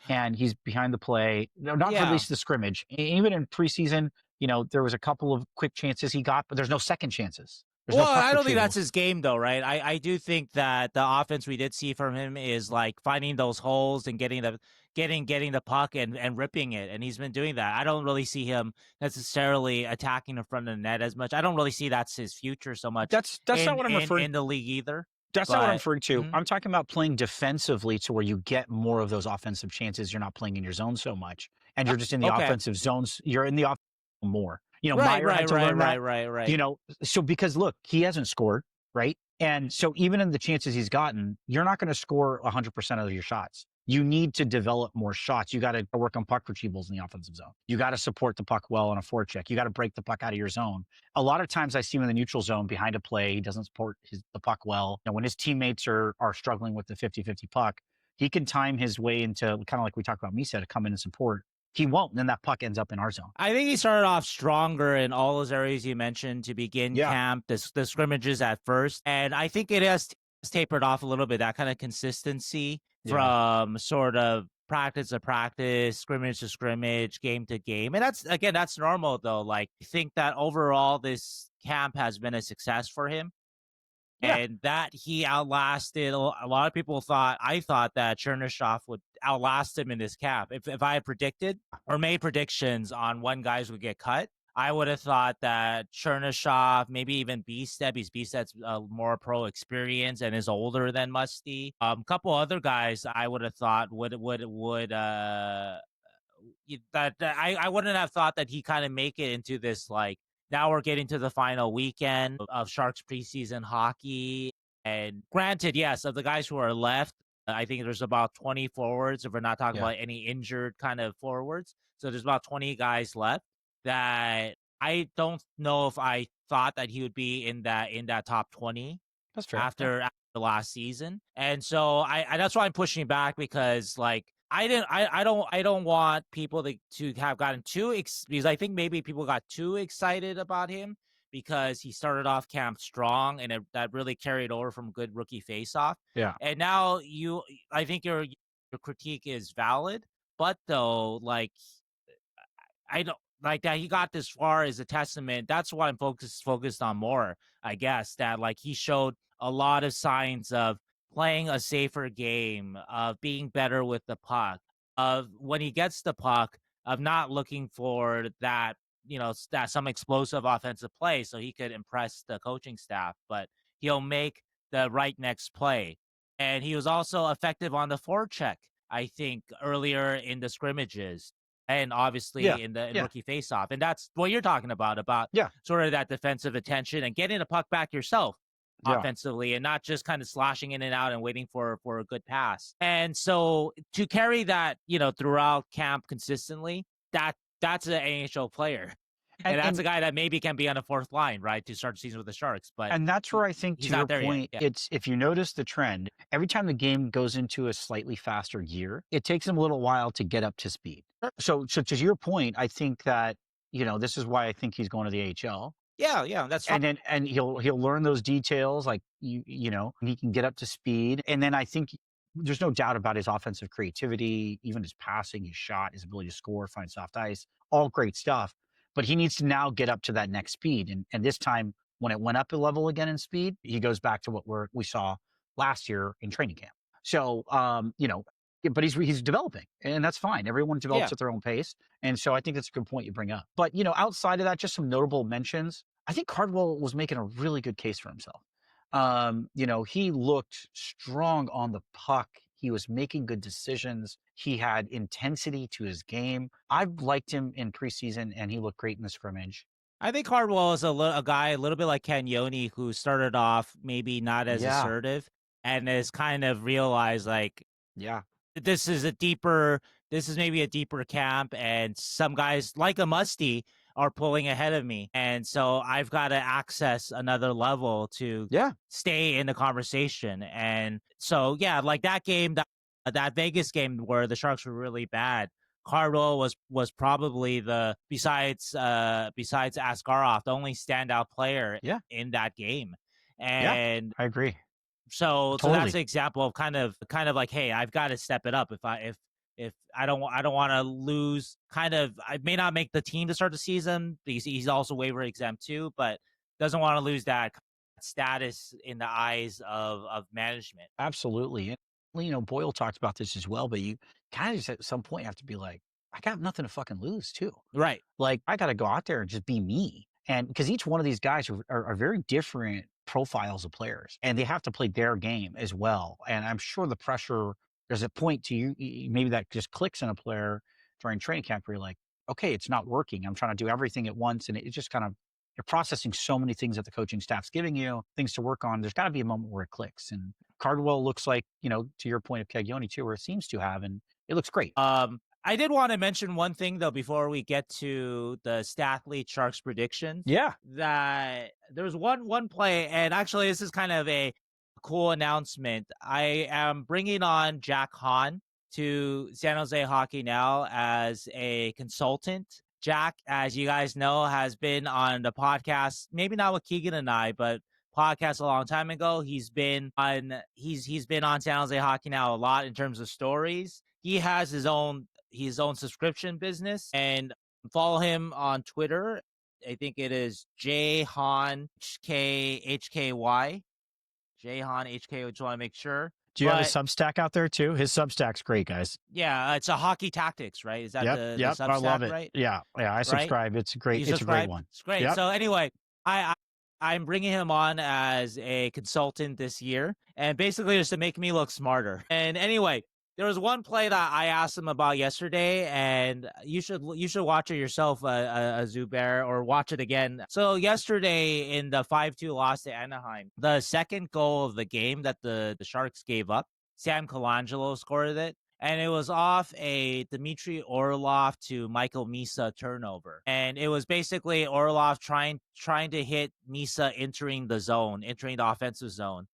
And he's behind the play, not for at least the scrimmage. Even in preseason, you know, there was a couple of quick chances he got, but there's no second chances. Well, I don't think that's his game, though, right? I do think that the offense we did see from him is like finding those holes and getting the puck and ripping it, and he's been doing that. I don't really see him necessarily attacking in front of the net as much. I don't really see that's his future so much. That's not what I'm referring in the league either. That's not what I'm referring to. I'm talking about playing defensively to where you get more of those offensive chances. You're not playing in your zone so much, and you're just in the offensive zones. You're in the offense more. You know, Meyer had to learn that. Right. You know, so because look, he hasn't scored, right? And so even in the chances he's gotten, you're not going to score 100% of your shots. You need to develop more shots. You got to work on puck retrievals in the offensive zone. You got to support the puck well on a forecheck. You got to break the puck out of your zone. A lot of times I see him in the neutral zone behind a play. He doesn't support the puck well. You know, when his teammates are struggling with the 50-50 puck, he can time his way into kind of like we talked about Misa to come in and support. He won't, and then that puck ends up in our zone. I think he started off stronger in all those areas you mentioned to begin camp, the scrimmages at first. And I think it has tapered off a little bit, that kind of consistency from sort of practice to practice, scrimmage to scrimmage, game to game. And that's normal, though. Like, I think that overall this camp has been a success for him. And that he outlasted, a lot of people I thought that Chernyshov would outlast him in this camp. If I had predicted or made predictions on when guys would get cut, I would have thought that Chernyshov, maybe even Bstep, Bstep's more pro experience and is older than Musty. A couple other guys I would have thought would I wouldn't have thought that he kind of make it into this, like, now we're getting to the final weekend of Sharks preseason hockey. And granted, yes, of the guys who are left, I think there's about 20 forwards, if we're not talking about any injured kind of forwards. So there's about 20 guys left that I don't know if I thought that he would be in that top 20. That's fair. After the last season. And so I that's why I'm pushing back, because like I don't want people to have gotten because I think maybe people got too excited about him because he started off camp strong, and that really carried over from good rookie faceoff. Yeah. And now I think your critique is valid, but though, like, I don't like that he got this far is a testament. That's what I'm focused on more, I guess, that like he showed a lot of signs of playing a safer game, of being better with the puck, of when he gets the puck, of not looking for that, that some explosive offensive play so he could impress the coaching staff, but he'll make the right next play. And he was also effective on the forecheck, I think, earlier in the scrimmages. And obviously in rookie faceoff. And that's what you're talking about sort of that defensive attention and getting the puck back yourself offensively, and not just kind of sloshing in and out and waiting for a good pass. And so to carry that, throughout camp consistently, that's an NHL player. And that's a guy that maybe can be on a fourth line, right, to start the season with the Sharks. But that's where I think, to your point, it's, if you notice the trend, every time the game goes into a slightly faster gear, it takes him a little while to get up to speed. So to your point, I think that, this is why I think he's going to the AHL. Yeah, that's fine. And he'll learn those details, like he can get up to speed. And then I think there's no doubt about his offensive creativity, even his passing, his shot, his ability to score, find soft ice, all great stuff. but he needs to now get up to that next speed. And this time, when it went up a level again in speed, he goes back to what we saw last year in training camp. So, but he's developing, and that's fine. Everyone develops at their own pace. And so I think that's a good point you bring up. But, outside of that, just some notable mentions. I think Cardwell was making a really good case for himself. He looked strong on the puck. He was making good decisions. He had intensity to his game. I've liked him in preseason, and he looked great in the scrimmage. I think Cardwell is a guy a little bit like Cagnoni, who started off maybe not as assertive and has kind of realized this is maybe a deeper camp, and some guys like a Musty are pulling ahead of me. And so I've got to access another level to stay in the conversation. And so, like that game, that Vegas game where the Sharks were really bad, Cardwell was probably besides Askarov, the only standout player in that game. And I agree. So that's an example of kind of like, hey, I've got to step it up if I don't want to lose. I may not make the team to start the season because he's also waiver exempt too, but doesn't want to lose that status in the eyes of management. Absolutely. Boyle talked about this as well, but you kind of just at some point have to be like, I got nothing to fucking lose too. Right. Like I got to go out there and just be me. And because each one of these guys are very different profiles of players, and they have to play their game as well. And I'm sure the pressure, there's a point to you, maybe that just clicks in a player during training camp where you're like, okay, it's not working. I'm trying to do everything at once. And it just kind of, you're processing so many things that the coaching staff's giving you, things to work on. There's got to be a moment where it clicks. And Cardwell looks like, to your point of Caglioni too, where it seems to have, and it looks great. I did want to mention one thing though before we get to the Stathletes Sharks predictions. Yeah. That there was one play, and actually this is kind of a cool announcement. I am bringing on Jack Hahn to San Jose Hockey Now as a consultant. Jack, as you guys know, has been on the podcast, maybe not with Keegan and I, but podcast a long time ago. He's been on San Jose Hockey Now a lot in terms of stories. He has his own subscription business, and follow him on Twitter. I think it is JHon HKY. JHon HK, just want to make sure. Do you have a Substack out there too? His Substack's great, guys. Yeah, it's a Hockey Tactics, right? Is that the Substack, I love it. Right? Yeah, I subscribe. Right? It's great. It's a great one. It's great. Yep. So anyway, I'm bringing him on as a consultant this year, and basically just to make me look smarter. And anyway, there was one play that I asked him about yesterday, and you should watch it yourself, Zubair, or watch it again. So yesterday in the 5-2 loss to Anaheim, the second goal of the game that the Sharks gave up, Sam Colangelo scored it, and it was off a Dmitry Orlov to Michael Misa turnover. And it was basically Orlov trying to hit Misa entering the offensive zone.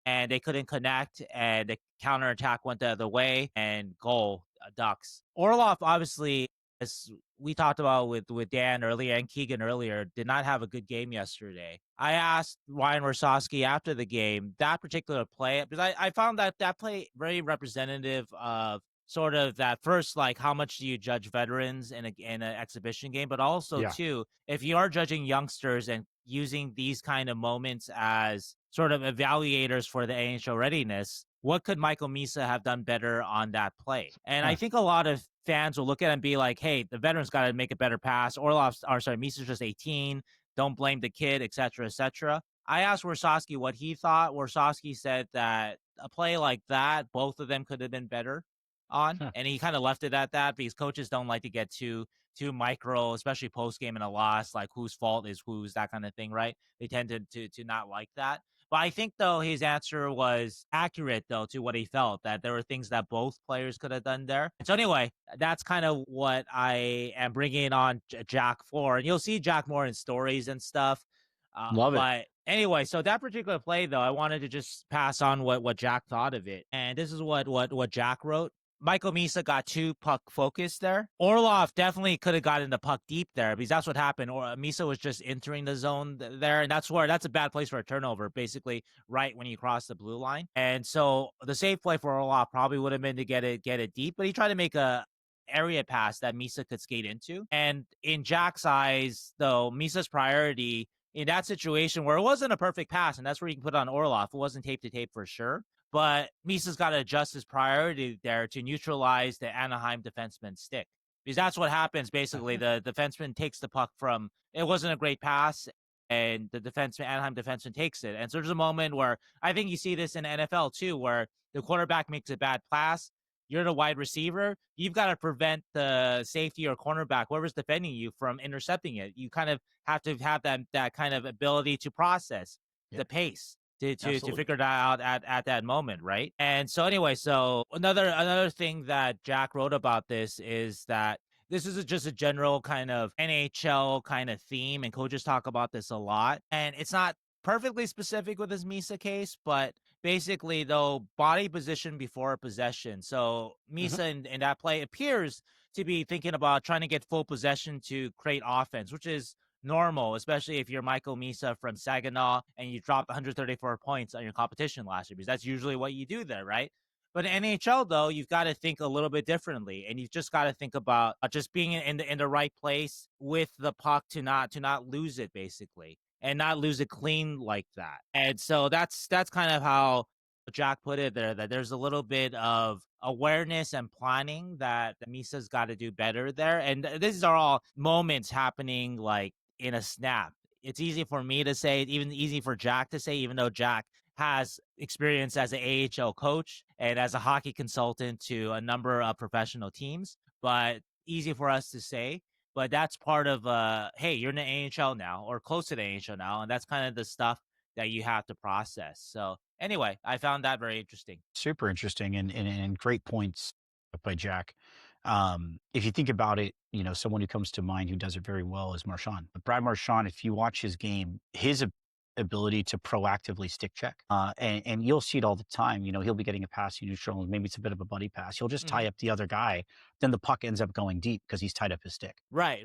And they couldn't connect, and the counterattack went the other way, and goal, Ducks. Orlov, obviously, as we talked about with Dan earlier and Keegan earlier, did not have a good game yesterday. I asked Ryan Warsawski after the game, that particular play, because I found that play very representative of sort of that first, like, how much do you judge veterans in an exhibition game, but also, too, if you are judging youngsters and using these kind of moments as sort of evaluators for the NHL readiness, what could Michael Misa have done better on that play? And I think a lot of fans will look at it and be like, hey, the veterans got to make a better pass. Misa's just 18. Don't blame the kid, et cetera, et cetera. I asked Warsawski what he thought. Warsawski said that a play like that, both of them could have been better on. And he kind of left it at that because coaches don't like to get too micro, especially post-game in a loss, like whose fault is whose, that kind of thing, right? They tend to not like that. But I think, though, his answer was accurate, though, to what he felt, that there were things that both players could have done there. So anyway, that's kind of what I am bringing on Jack for. And you'll see Jack more in stories and stuff. Love it. But anyway, so that particular play, though, I wanted to just pass on what Jack thought of it. And this is what Jack wrote. Michael Misa got too puck focused there. Orlov definitely could have gotten the puck deep there because that's what happened. Or Misa was just entering the zone there, and that's a bad place for a turnover, basically right when you cross the blue line. And so the safe play for Orlov probably would have been to get it deep, but he tried to make a area pass that Misa could skate into. And in Jack's eyes, though, Misa's priority in that situation where it wasn't a perfect pass, and that's where you can put on Orlov. It wasn't tape to tape for sure. But Misa's got to adjust his priority there to neutralize the Anaheim defenseman's stick. Because that's what happens. Basically, the defenseman takes the puck from, it wasn't a great pass, and the Anaheim defenseman takes it. And so there's a moment where I think you see this in NFL too, where the quarterback makes a bad pass. You're the wide receiver. You've got to prevent the safety or cornerback, whoever's defending you, from intercepting it. You kind of have to have that kind of ability to process the pace to figure that out at that moment, right? And so anyway, so another thing that Jack wrote about this is that this is just a general kind of NHL kind of theme, and coaches talk about this a lot. And it's not perfectly specific with this Misa case, but basically, though, body position before possession. So Misa in that play appears to be thinking about trying to get full possession to create offense, which is normal, especially if you're Michael Misa from Saginaw and you dropped 134 points on your competition last year, because that's usually what you do there, right? But in NHL, though, you've got to think a little bit differently, and you've just got to think about just being in the right place with the puck to not lose it, basically, and not lose it clean like that. And so that's kind of how Jack put it there, that there's a little bit of awareness and planning that Misa's got to do better there. And these are all moments happening like in a snap. It's easy for me to say, even easy for Jack to say, even though Jack has experience as an AHL coach and as a hockey consultant to a number of professional teams, but easy for us to say. But that's part of, hey, you're in the AHL now, or close to the AHL now, and that's kind of the stuff that you have to process. So anyway, I found that very interesting. Super interesting and great points by Jack. If you think about it, someone who comes to mind who does it very well is Marchand. But Brad Marchand, if you watch his game, his ability to proactively stick check, and you'll see it all the time. He'll be getting a pass neutral, and maybe it's a bit of a buddy pass. He'll just tie up the other guy. Then the puck ends up going deep because he's tied up his stick. Right.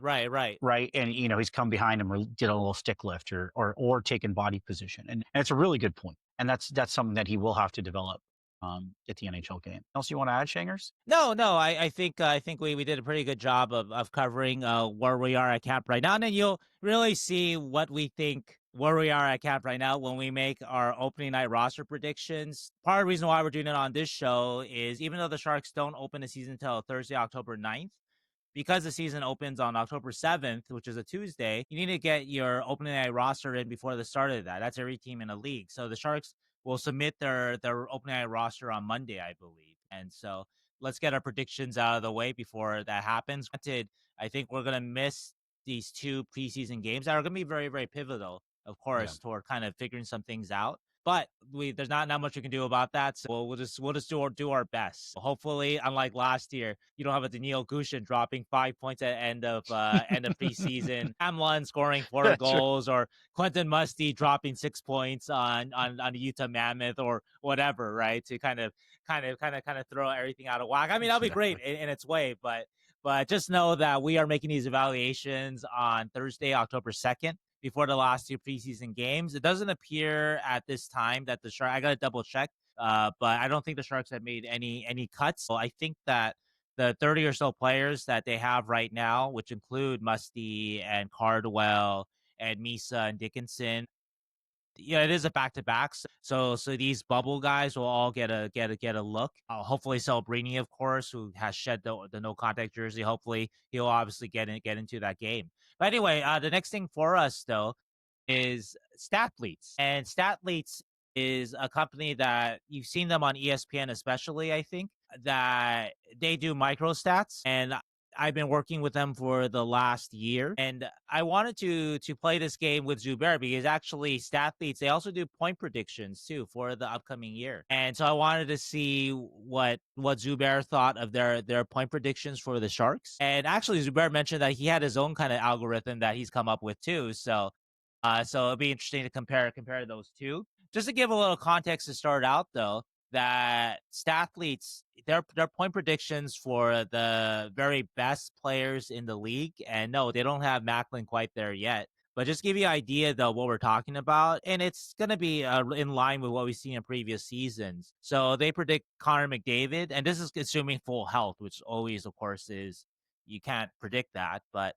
And he's come behind him or did a little stick lift or taken body position, and it's a really good point. And that's something that he will have to develop at the NHL game. Else you want to add, Shangers? No. I think we did a pretty good job of covering where we are at camp right now, and then you'll really see what we think where we are at camp right now when we make our opening night roster predictions. Part of the reason why we're doing it on this show is even though the Sharks don't open the season until Thursday, October 9th, because the season opens on October 7th, which is a Tuesday, you need to get your opening night roster in before the start of that. That's every team in the league. So the Sharks will submit their opening night roster on Monday, I believe. And so let's get our predictions out of the way before that happens. Granted, I think we're going to miss these two preseason games that are going to be very, very pivotal, of course, toward kind of figuring some things out. But there's not much we can do about that. So we'll just do our best. Hopefully, unlike last year, you don't have a Daniil Gushin dropping 5 points at end of preseason, Hamlin scoring 4 goals, or Quentin Musty dropping 6 points on the Utah Mammoth or whatever, right? To kind of throw everything out of whack. I mean, that'll be great in its way, but just know that we are making these evaluations on Thursday, October 2nd. Before the last 2 preseason games. It doesn't appear at this time that the Sharks, I got to double check, but I don't think the Sharks have made any cuts. So I think that the 30 or so players that they have right now, which include Musty and Cardwell and Misa and Dickinson, it is a back-to-back. So these bubble guys will all get a look. Hopefully Celebrini, of course, who has shed the no contact jersey. Hopefully he'll obviously get into that game. But anyway, the next thing for us though is Stathletes, and Stathletes is a company that you've seen them on ESPN, especially. I think that they do microstats, and I've been working with them for the last year, and I wanted to play this game with Zubair because actually Stathletes, they also do point predictions too for the upcoming year. And so I wanted to see what Zubair thought of their point predictions for the Sharks. And actually Zubair mentioned that he had his own kind of algorithm that he's come up with too. So it'll be interesting to compare those two. Just to give a little context to start out though, that Stathletes, their point predictions for the very best players in the league, and no, they don't have Macklin quite there yet, But just give you an idea, though, what we're talking about. And it's going to be in line with what we've seen in previous seasons. So they predict Connor McDavid, and this is assuming full health, which always, of course, is you can't predict that. But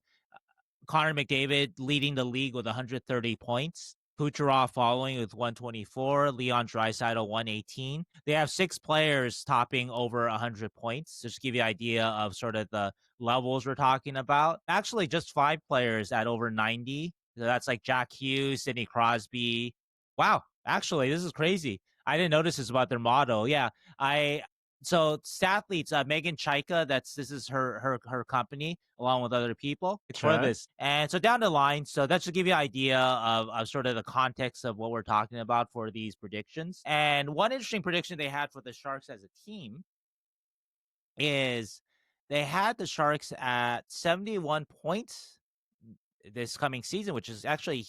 Connor McDavid leading the league with 130 points. Kucherov following with 124, Leon Draisaitl 118. They have 6 players topping over 100 points. Just to give you an idea of sort of the levels we're talking about. Actually, just 5 players at over 90. So that's like Jack Hughes, Sidney Crosby. Wow, actually, this is crazy. I didn't notice this about their model. Yeah, so Stathletes, Megan Chaika, this is her company along with other people. It's for this. And so down the line, so that should give you an idea of sort of the context of what we're talking about for these predictions. And one interesting prediction they had for the Sharks as a team is they had the Sharks at 71 points this coming season, which is actually a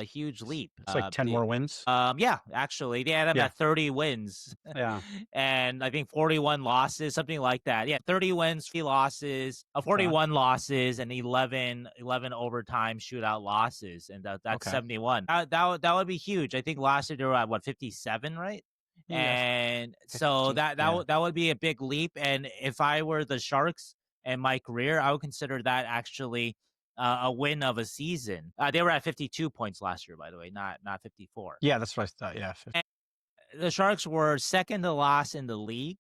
huge leap. It's like 10 more wins. Yeah, actually, they had them at 30 wins. Yeah, and I think 41 losses, something like that. Yeah, 30 wins, 3 losses, 41 losses, and 11 overtime shootout losses, and that's 71. That would be huge. I think last year they were at 57, right? And so that would be a big leap. And if I were the Sharks and my career, I would consider that actually a win of a season. They were at 52 points last year, by the way, not 54. Yeah, that's what I thought. Yeah, and the Sharks were second to last in the league,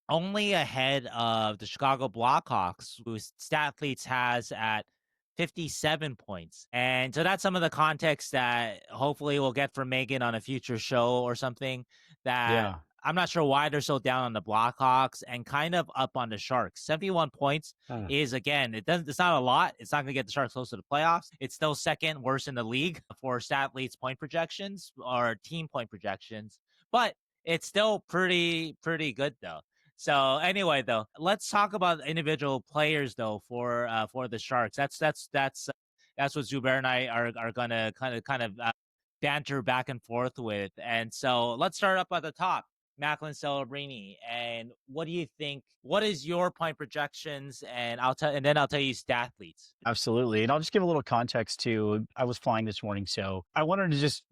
only ahead of the Chicago Blackhawks, who Stathletes has at 57 points. And so that's some of the context that hopefully we'll get from Megan on a future show or something. That I'm not sure why they're so down on the Blackhawks and kind of up on the Sharks. 71 points is, again, it's not a lot. It's not going to get the Sharks close to the playoffs. It's still second worst in the league for Stathletes point projections or team point projections, but it's still pretty good though. So anyway, though, let's talk about individual players though for the Sharks. That's what Zubair and I are gonna kind of banter back and forth with. And so let's start up at the top. Macklin Celebrini, and what do you think? What is your point projections? And then I'll tell you Stathletes. Absolutely, and I'll just give a little context too. I was flying this morning, so I wanted to just,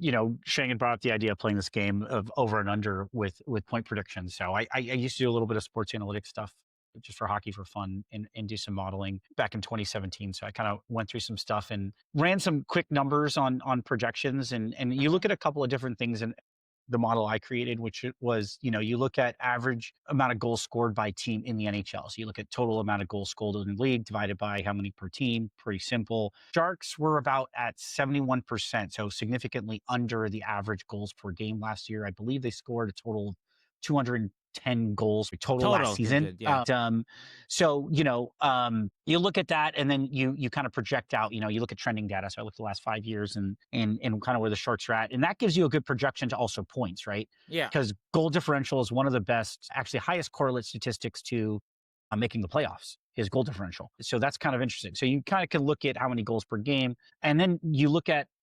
Sheng had brought up the idea of playing this game of over and under with point predictions. So I used to do a little bit of sports analytics stuff just for hockey for fun and do some modeling back in 2017. So I kind of went through some stuff and ran some quick numbers on projections, and you look at a couple of different things and the model I created, which was, you look at average amount of goals scored by team in the NHL. So you look at total amount of goals scored in the league divided by how many per team. Pretty simple. Sharks were about at 71%, so significantly under the average goals per game last year. I believe they scored a total of 210 goals total last season. So, you look at that and then you kind of project out, you look at trending data. So I looked at the last 5 years and kind of where the Sharks are at. And that gives you a good projection to also points, right? Yeah. Because goal differential is one of the best, actually highest correlate statistics to making the playoffs is goal differential. So that's kind of interesting. So you kind of can look at how many goals per game. And then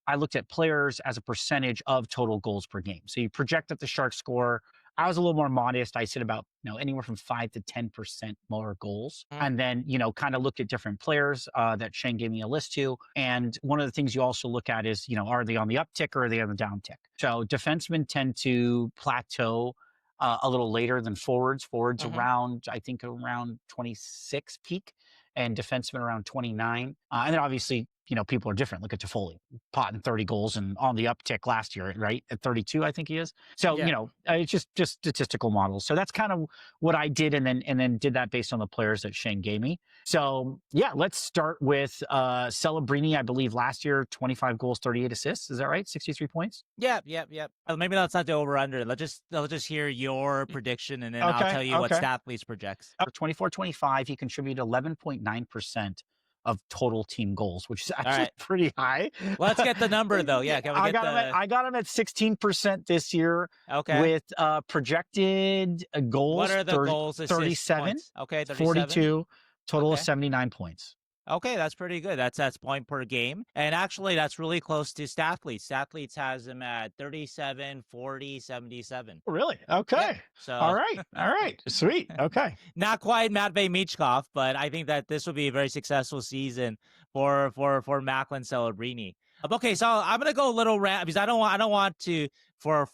I looked at players as a percentage of total goals per game. So you project that the Sharks score. I was a little more modest. I said about, anywhere from 5 to 10% more goals. And then, kind of looked at different players that Sheng gave me a list to. And one of the things you also look at is, are they on the uptick or are they on the downtick? So defensemen tend to plateau a little later than forwards. Forwards around 26 peak, and defensemen around 29. And then obviously, people are different. Look at Toffoli, potting 30 goals and on the uptick last year, right? At 32, I think he is. So, it's just statistical models. So that's kind of what I did, and then did that based on the players that Sheng gave me. So yeah, let's start with Celebrini. I believe last year, 25 goals, 38 assists. Is that right? 63 points? Yep. Maybe let's not the over under. Let's just hear your prediction, and then I'll tell you what Stathletes projects. For 24-25, he contributed 11.9% of total team goals, which is actually pretty high. Let's get the number though. Yeah, I got him at 16% this year. Okay. With projected goals. What are the goals? 37. Points. Okay, 37. 42. Total of 79 points. Okay, that's pretty good. That's point per game. And actually, that's really close to Stathletes. Stathletes has them at 37, 40, 77. Really? Okay. Yeah, so All right. Sweet. Okay. Not quite Matvei Michkov, but I think that this will be a very successful season for Macklin Celebrini. Okay, so I'm gonna go a little because I don't want to for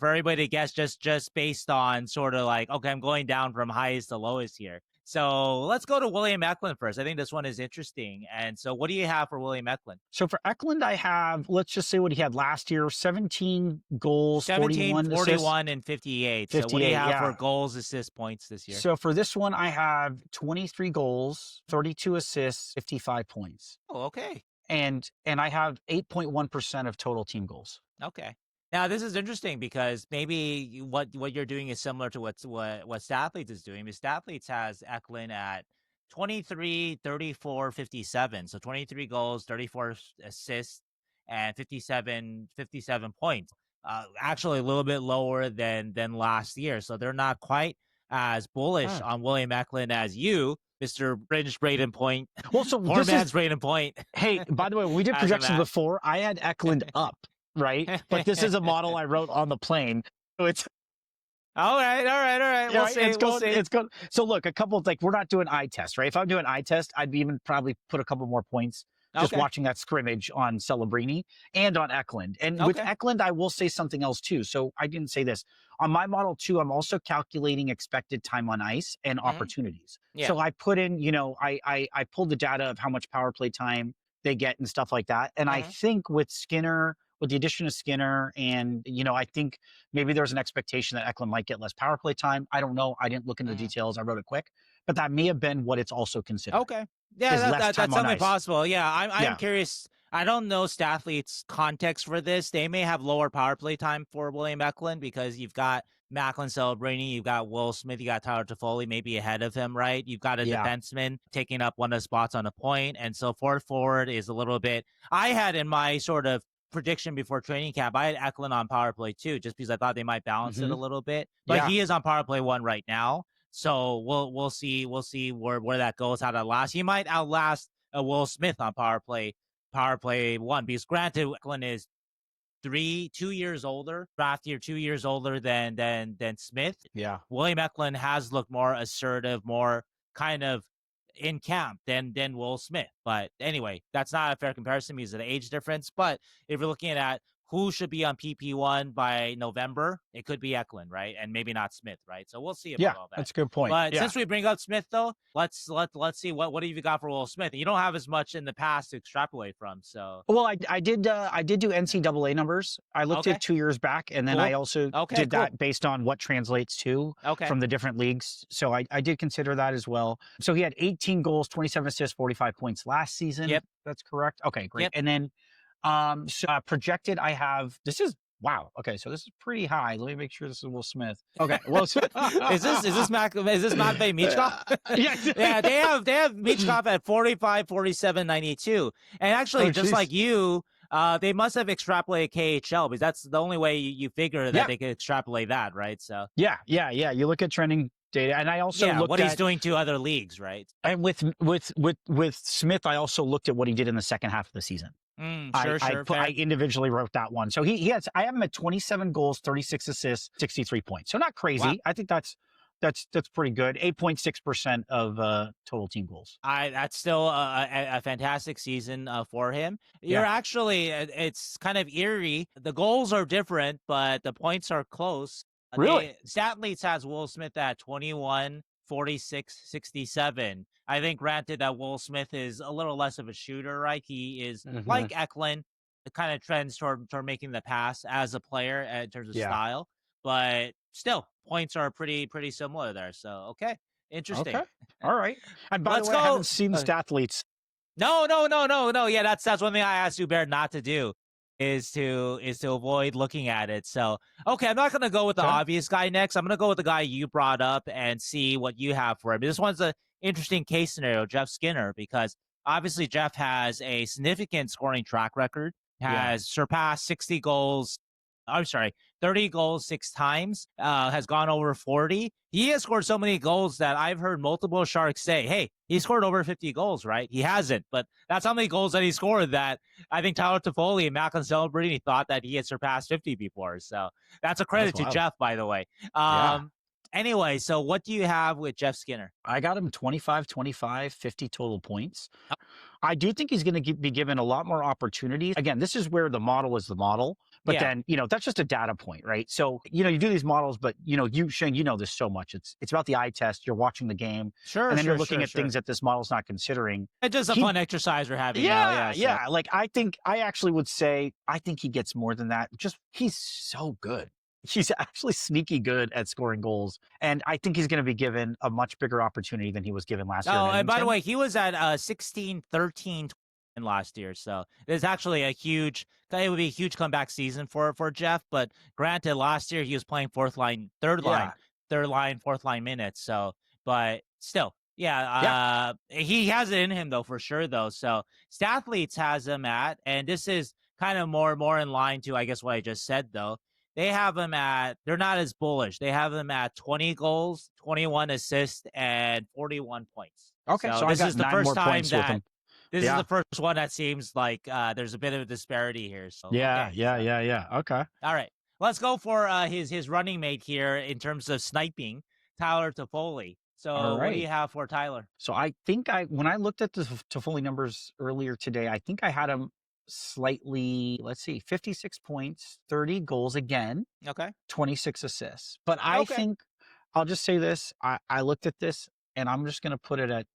everybody to guess just based on sort of like, okay, I'm going down from highest to lowest here. So let's go to William Eklund first. I think this one is interesting. And so what do you have for William Eklund? So for Eklund, I have, let's just say what he had last year, 17 goals, 17, 41 41, assists. and 58. So what do you have for goals, assists, points this year? So for this one, I have 23 goals, 32 assists, 55 points. Oh, okay. And I have 8.1% of total team goals. Okay. Now this is interesting because maybe what you're doing is similar to what Stathletes is doing. Because Stathletes has Eklund at 23, 34, 57. So 23 goals, 34 assists, and 57 points. Actually a little bit lower than last year. So they're not quite as bullish on William Eklund as you, Mr. British Braden Point. Well, so poor man's Braden Point. Hey, by the way, when we did projections before, I had Eklund up. Right, but this is a model I wrote on the plane, so it's all right. We'll see. It's good. So look, a couple of we're not doing eye test, right? If I'm doing eye test, I'd even probably put a couple more points just watching that scrimmage on Celebrini and on Eklund. And with Eklund, I will say something else too. So I didn't say this on my model too. I'm also calculating expected time on ice and opportunities. Yeah. So I put in, I pulled the data of how much power play time they get and stuff like that. And I think with the addition of Skinner, and, I think maybe there's an expectation that Eklund might get less power play time. I don't know. I didn't look into the details. I wrote it quick. But that may have been what it's also considered. Okay. Yeah, that's something possible. Yeah, I'm curious. I don't know Stathletes' context for this. They may have lower power play time for William Eklund because you've got Macklin Celebrini, you've got Will Smith, you got Tyler Toffoli maybe ahead of him, right? You've got a defenseman taking up one of the spots on a point. And so forward is a little bit. I had in my sort of prediction before training camp, I had Eklund on power play too, just because I thought they might balance it a little bit. But he is on power play 1 right now. So we'll see where that goes, how that lasts. He might outlast Will Smith on power play 1, because granted Eklund is 2 years older, draft year 2 years older than Smith. Yeah. William Eklund has looked more assertive, more kind of in camp than Will Smith. But anyway, that's not a fair comparison because of the age difference. But if you're looking at who should be on PP1 by November, it could be Eklund, right? And maybe not Smith, right? So we'll see about all that. That's a good point. But since we bring up Smith, though, let's see what have you got for Will Smith. You don't have as much in the past to extrapolate from. So I did do NCAA numbers. I looked at 2 years back, and then I also did that based on what translates to from the different leagues. So I did consider that as well. So he had 18 goals, 27 assists, 45 points last season. Yep, that's correct. Okay, great. Yep. And then projected, I have, this is, wow. Okay. So this is pretty high. Let me make sure this is Will Smith. Okay. Well, is this Matvei Michkov? Yeah. They have Michkov at 45, 47, 92. And actually, just like you, they must have extrapolated KHL because that's the only way you figure that they could extrapolate that, right? So yeah. You look at trending data, and I also looked what he's doing to other leagues, right? And with Smith, I also looked at what he did in the second half of the season. I individually wrote that one. So I have him at 27 goals, 36 assists, 63 points. So not crazy. Wow. I think that's pretty good. 8.6% of total team goals. That's still a fantastic season for him. You're actually, it's kind of eerie. The goals are different, but the points are close. Really? Stathletes has Will Smith at 21, 46, 67. I think granted that Will Smith is a little less of a shooter, right? He is like Eklund, the kind of trends toward making the pass as a player in terms of style, but still points are pretty similar there. So, interesting. Okay. All right. And by the way, I haven't seen Stathletes. No. Yeah, that's one thing I asked Zubair not to do. Is to avoid looking at it. So, I'm not going to go with the obvious guy next. I'm going to go with the guy you brought up and see what you have for him. This one's an interesting case scenario, Jeff Skinner, because obviously Jeff has a significant scoring track record, has surpassed 30 goals 6 times, has gone over 40. He has scored so many goals that I've heard multiple Sharks say, hey, he scored over 50 goals, right? He hasn't, but that's how many goals that he scored that I think Tyler Toffoli and Macklin Celebrini thought that he had surpassed 50 before. So that's a credit to Jeff, by the way. Anyway, so what do you have with Jeff Skinner? I got him 25, 25, 50 total points. I do think he's going to be given a lot more opportunities. Again, this is where the model is the model, but then, that's just a data point, right? So, you do these models, but Sheng, you know this so much. It's about the eye test. You're watching the game. Sure. And then you're looking at things that this model's not considering. It's just a fun exercise we're having now. Yeah. Like, I actually would say, I think he gets more than that. He's so good. He's actually sneaky good at scoring goals. And I think he's going to be given a much bigger opportunity than he was given last year. Oh, and by the way, he was at 16, 13 last year. So it's actually it would be a huge comeback season for Jeff. But granted, last year he was playing third line, fourth line minutes. So, but still, he has it in him though, for sure though. So Stathletes has him at, and this is kind of more in line to, I guess, what I just said though. They have him they're not as bullish. They have him at 20 goals, 21 assists, and 41 points. Okay, so this is the first time that this is the first one that seems like there's a bit of a disparity here. So yeah. Okay. All right, let's go for his running mate here in terms of sniping, Tyler Toffoli. So what do you have for Tyler? So I think when I looked at the Toffoli numbers earlier today, I think I had him slightly, 56 points, 30 goals again. Okay. 26 assists. But I think, I'll just say this, I looked at this and I'm just going to put it at,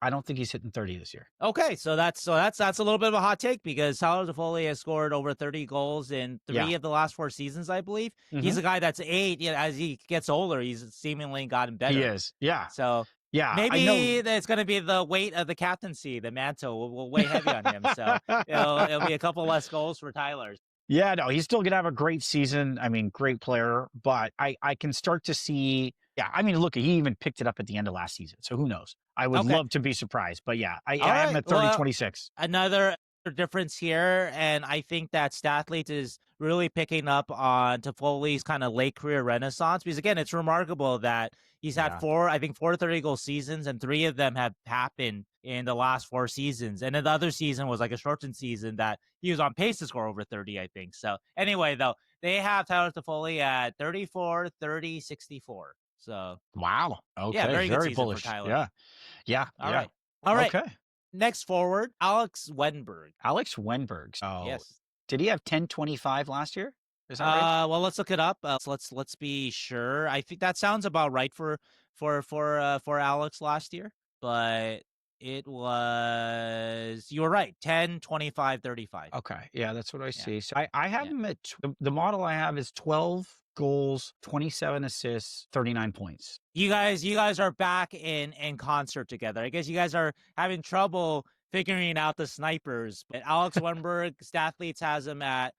I don't think he's hitting 30 this year. Okay, so that's a little bit of a hot take because Tyler Toffoli has scored over 30 goals in 3 of the last 4 seasons, I believe. Mm-hmm. He's a guy that's 8. As he gets older, he's seemingly gotten better. He is, yeah. So maybe it's going to be the weight of the captaincy, the mantle will weigh heavy on him. So it'll be a couple less goals for Tyler. Yeah, no, he's still going to have a great season. I mean, great player, but I can start to see. Yeah, I mean, look, he even picked it up at the end of last season. So who knows? I would love to be surprised. But yeah, I am at 30-26. Another difference here, and I think that Stathletes is really picking up on Toffoli's kind of late career renaissance, because again, it's remarkable that he's had 4 30-goal seasons, and 3 of them have happened in the last 4 seasons. And then the other season was like a shortened season that he was on pace to score over 30, I think. So anyway, though, they have Tyler Toffoli at 34, 30, 64. So wow. Okay. Yeah, very bullish. For Tyler. Yeah. All right. Okay. Next forward, Alex Wenberg. So yes. Did he have 10-25 last year? Is that right? Well, let's look it up. Let's be sure. I think that sounds about right for Alex last year, but it was, you were right, 10, 25, 35. Okay. Yeah, that's what I see. So I have him at the model I have is 12 goals, 27 assists, 39 points. You guys are back in concert together. I guess you guys are having trouble figuring out the snipers. But Alex Wenberg, Stathletes has him at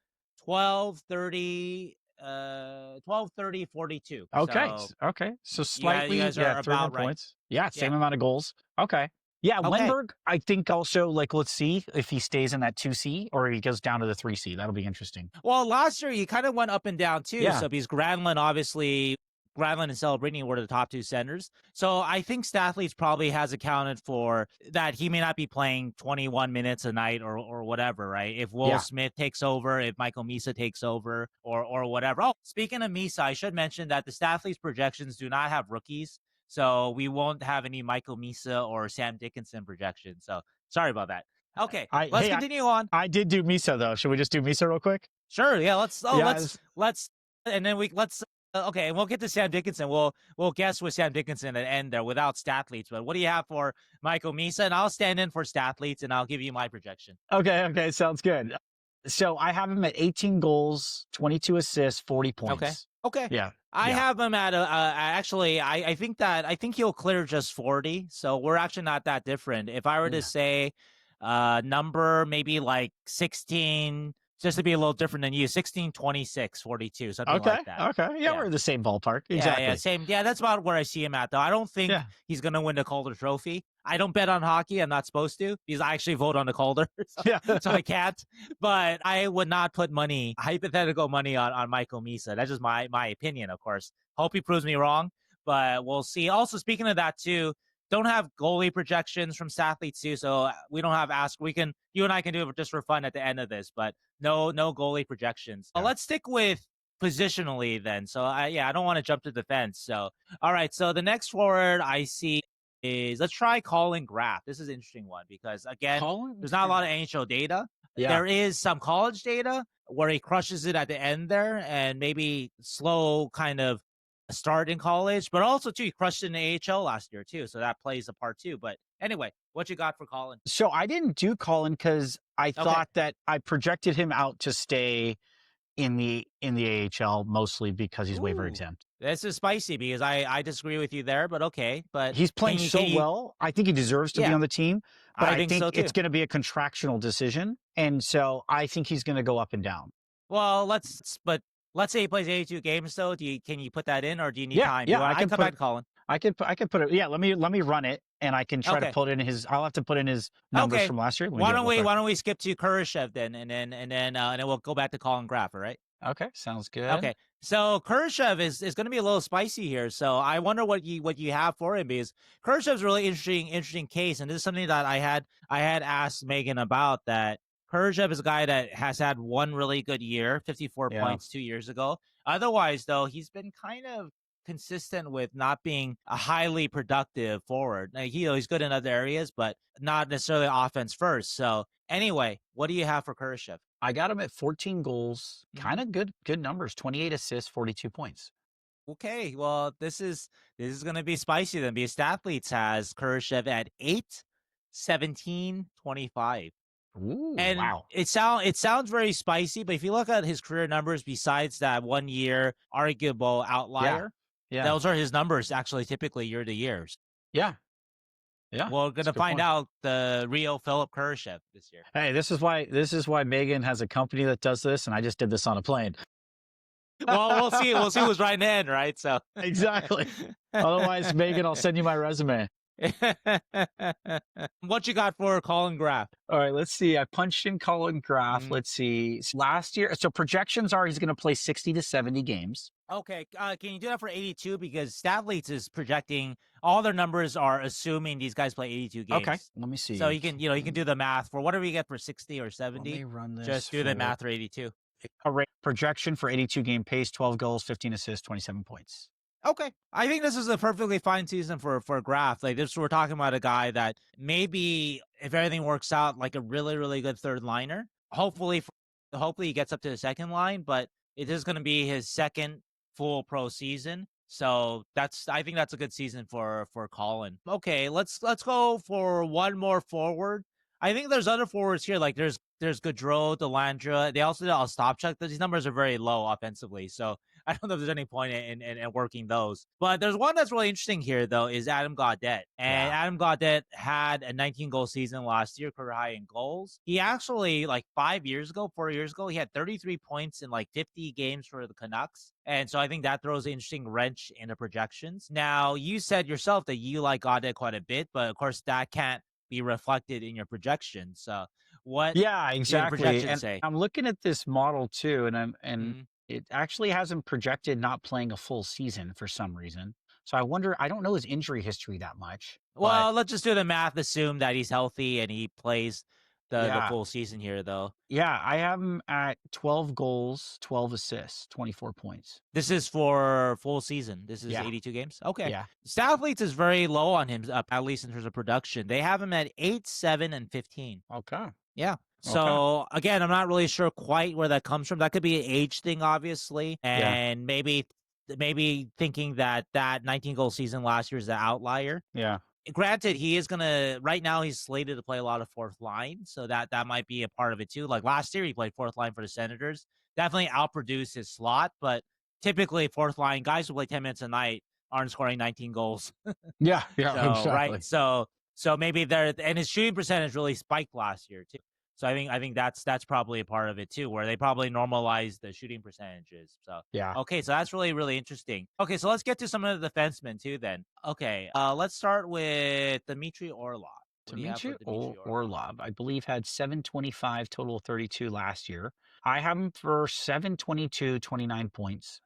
12, 30, 42. Okay. So slightly, you guys are about right. Points. Yeah, same amount of goals. Okay. Yeah, Wenberg, I think also, let's see if he stays in that 2C or he goes down to the 3C. That'll be interesting. Well, last year he kind of went up and down too. Yeah. So because Granlund and Celebrini were the top 2 centers. So I think Stathletes probably has accounted for that. He may not be playing 21 minutes a night or whatever, right? If Will Smith takes over, if Michael Misa takes over or whatever. Oh, speaking of Misa, I should mention that the Stathletes projections do not have rookies. So we won't have any Michael Misa or Sam Dickinson projections. So sorry about that. Okay, let's continue on. I did do Misa though. Should we just do Misa real quick? Sure. Yeah. Let's and then okay, and we'll get to Sam Dickinson. We'll guess with Sam Dickinson at end there without Stathletes. But what do you have for Michael Misa? And I'll stand in for Stathletes and I'll give you my projection. Okay, sounds good. So I have him at 18 goals, 22 assists, 40 points. Okay. Yeah. I have him at actually, I think he'll clear just 40. So we're actually not that different. If I were to say number maybe like 16, just to be a little different than you, 16, 26, 42, something like that. Okay. Yeah, we're in the same ballpark. Exactly. Yeah, same. Yeah, that's about where I see him at, though. I don't think he's going to win the Calder Trophy. I don't bet on hockey. I'm not supposed to because I actually vote on the Calder. So I can't. But I would not put hypothetical money on Michael Misa. That's just my opinion, of course. Hope he proves me wrong, but we'll see. Also, speaking of that, too, don't have goalie projections from Stathletes, too. So we don't have you and I can do it just for fun at the end of this, but no goalie projections. Let's stick with positionally then. So I don't want to jump to the fence. So all right. So the next forward I see is, let's try Colin Graff. This is an interesting one because again, there's not a lot of NHL data. Yeah. There is some college data where he crushes it at the end there, and maybe slow kind of start in college, but also too he crushed it in the AHL last year too, so that plays a part too. But anyway, what you got for Colin? So I didn't do Colin because I thought that I projected him out to stay in the AHL mostly because he's waiver exempt. This is spicy because I disagree with you there, but okay. But He's playing well. I think he deserves to be on the team, but I think so it's going to be a contractual decision, and so I think he's going to go up and down. Well, let's say he plays 82 games though. Can you put that in, or do you need time? Yeah, I can come back to Colin. I could put it. Yeah, let me run it, and I can try to put it in his. I'll have to put in his numbers from last year. Why don't we skip to Kurashev then, and then we'll go back to Colin Graff, all right? Okay, sounds good. Okay, so Kurashev is going to be a little spicy here. So I wonder what you have for him, because Kurashev's a really interesting case, and this is something that I had asked Megan about. That Kurashev is a guy that has had one really good year, 54 points 2 years ago. Otherwise, though, he's been kind of consistent with not being a highly productive forward. Now, he's good in other areas, but not necessarily offense first. So anyway, what do you have for Kurashev? I got him at 14 goals, kind of good numbers, 28 assists, 42 points. Okay, well, this is going to be spicy then, because Stathletes has Kurashev at 8, 17, 25. Ooh, and wow. It sounds very spicy, but if you look at his career numbers, besides that 1 year arguable outlier, those are his numbers actually typically year to years. Yeah. We're going to find out the real Philip Kurashev this year. Hey, this is why Megan has a company that does this, and I just did this on a plane. Well, we'll see. We'll see who's right in, right? So exactly. Otherwise, Megan, I'll send you my resume. What you got for Colin Graff? All right, let's see. I punched in Colin Graff. Let's see. Last year, so projections are he's going to play 60 to 70 games. Okay, can you do that for 82? Because Stathletes is projecting, all their numbers are assuming these guys play 82 games. Okay, let me see. So you can do the math for whatever you get for 60 or 70. Let me run this. Just do the math for 82. A projection for 82 game pace, 12 goals, 15 assists, 27 points. Okay, I think this is a perfectly fine season for Graff. Like this, we're talking about a guy that maybe, if everything works out, like a really, really good third liner. Hopefully he gets up to the second line, but it is going to be his second full pro season. So I think that's a good season for Colin. Okay, let's go for one more forward. I think there's other forwards here, like there's Gaudreau, Delandra. They also did a stop check. These numbers are very low offensively, so I don't know if there's any point in working those. But there's one that's really interesting here, though, is Adam Gaudette. And Adam Gaudette had a 19-goal season last year, career high in goals. He actually, like 4 years ago, he had 33 points in like 50 games for the Canucks. And so I think that throws an interesting wrench into projections. Now, you said yourself that you like Gaudette quite a bit, but of course that can't be reflected in your projections. So what exactly. projections say? I'm looking at this model too, and it actually hasn't projected not playing a full season for some reason. So I don't know his injury history that much. Well, let's just do the math, assume that he's healthy and he plays the full season here, though. Yeah, I have him at 12 goals, 12 assists, 24 points. This is for full season. This is 82 games? Okay. Yeah. Stathletes is very low on him, at least in terms of production. They have him at 8, 7, and 15. Okay. Yeah. So, again, I'm not really sure quite where that comes from. That could be an age thing, obviously. And maybe thinking that 19-goal season last year is the outlier. Yeah. Granted, he is right now he's slated to play a lot of fourth line, so that might be a part of it too. Like last year, he played fourth line for the Senators. Definitely outproduced his slot, but typically fourth line guys who play 10 minutes a night aren't scoring 19 goals. Yeah, so, exactly. Right. So maybe and his shooting percentage really spiked last year too. So I think that's probably a part of it too, where they probably normalize the shooting percentages. So okay, so that's really, really interesting. Okay, so let's get to some of the defensemen too then. Okay, let's start with Dmitry Orlov. Dmitry Orlov, I believe, had 725 total 32 last year. I have him for 722, 29 points,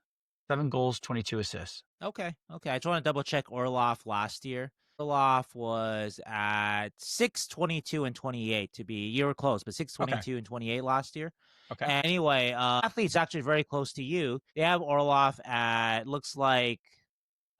7 goals, 22 assists. Okay. I just want to double check Orlov last year. Orlov was at 622 and 28 to be. You were close, but 622 and 28 last year. Okay. And anyway, athletes actually very close to you. They have Orlov at looks like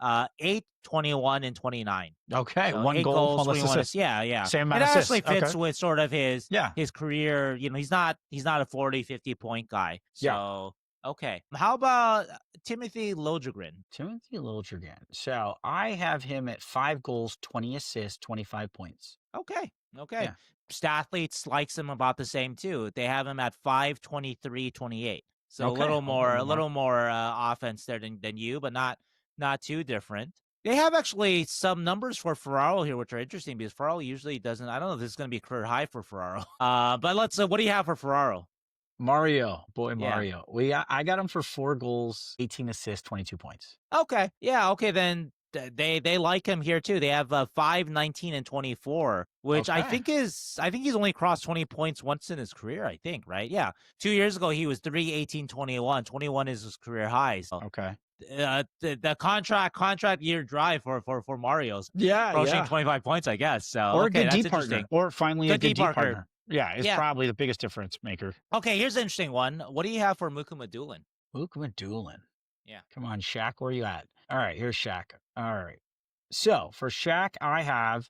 8, 21, and 29. Okay, So 1 8 goal, goals, 1 21 assist. assists. Yeah. Same It amount of assists. actually fits Okay. with sort of his Yeah. career. He's not a 40, 50 point guy. Yeah. So okay. How about Timothy Lojegren? Timothy Lojegren. So I have him at 5 goals, 20 assists, 25 points. Okay. Yeah. Stathletes likes him about the same too. They have him at 5, 23, 28. So Okay, a little a little more offense there than you, but not too different. They have actually some numbers for Ferraro here, which are interesting because Ferraro usually doesn't. I don't know if this is going to be a career high for Ferraro. But let's. What do you have for Ferraro? Mario. Yeah. Mario. I got him for 4 goals, 18 assists, 22 points. Okay. Yeah. Okay. Then they like him here too. They have 5, 19, and 24, which I think he's only crossed 20 points once in his career. I think, right? Yeah. 2 years ago he was 3, 18, 21. 21 is his career high. So. Okay. The contract year drive for Mario's approaching 25 points, I guess. So or okay, a good that's D partner, interesting. or finally a good D partner. Yeah, it's Yeah. probably the biggest difference maker. Okay, here's an interesting one. What do you have for Mukuma Doolin? Mukuma Doolin. Yeah. Come on, Shaq, where you at? All right, here's Shaq. All right. So for Shaq, I have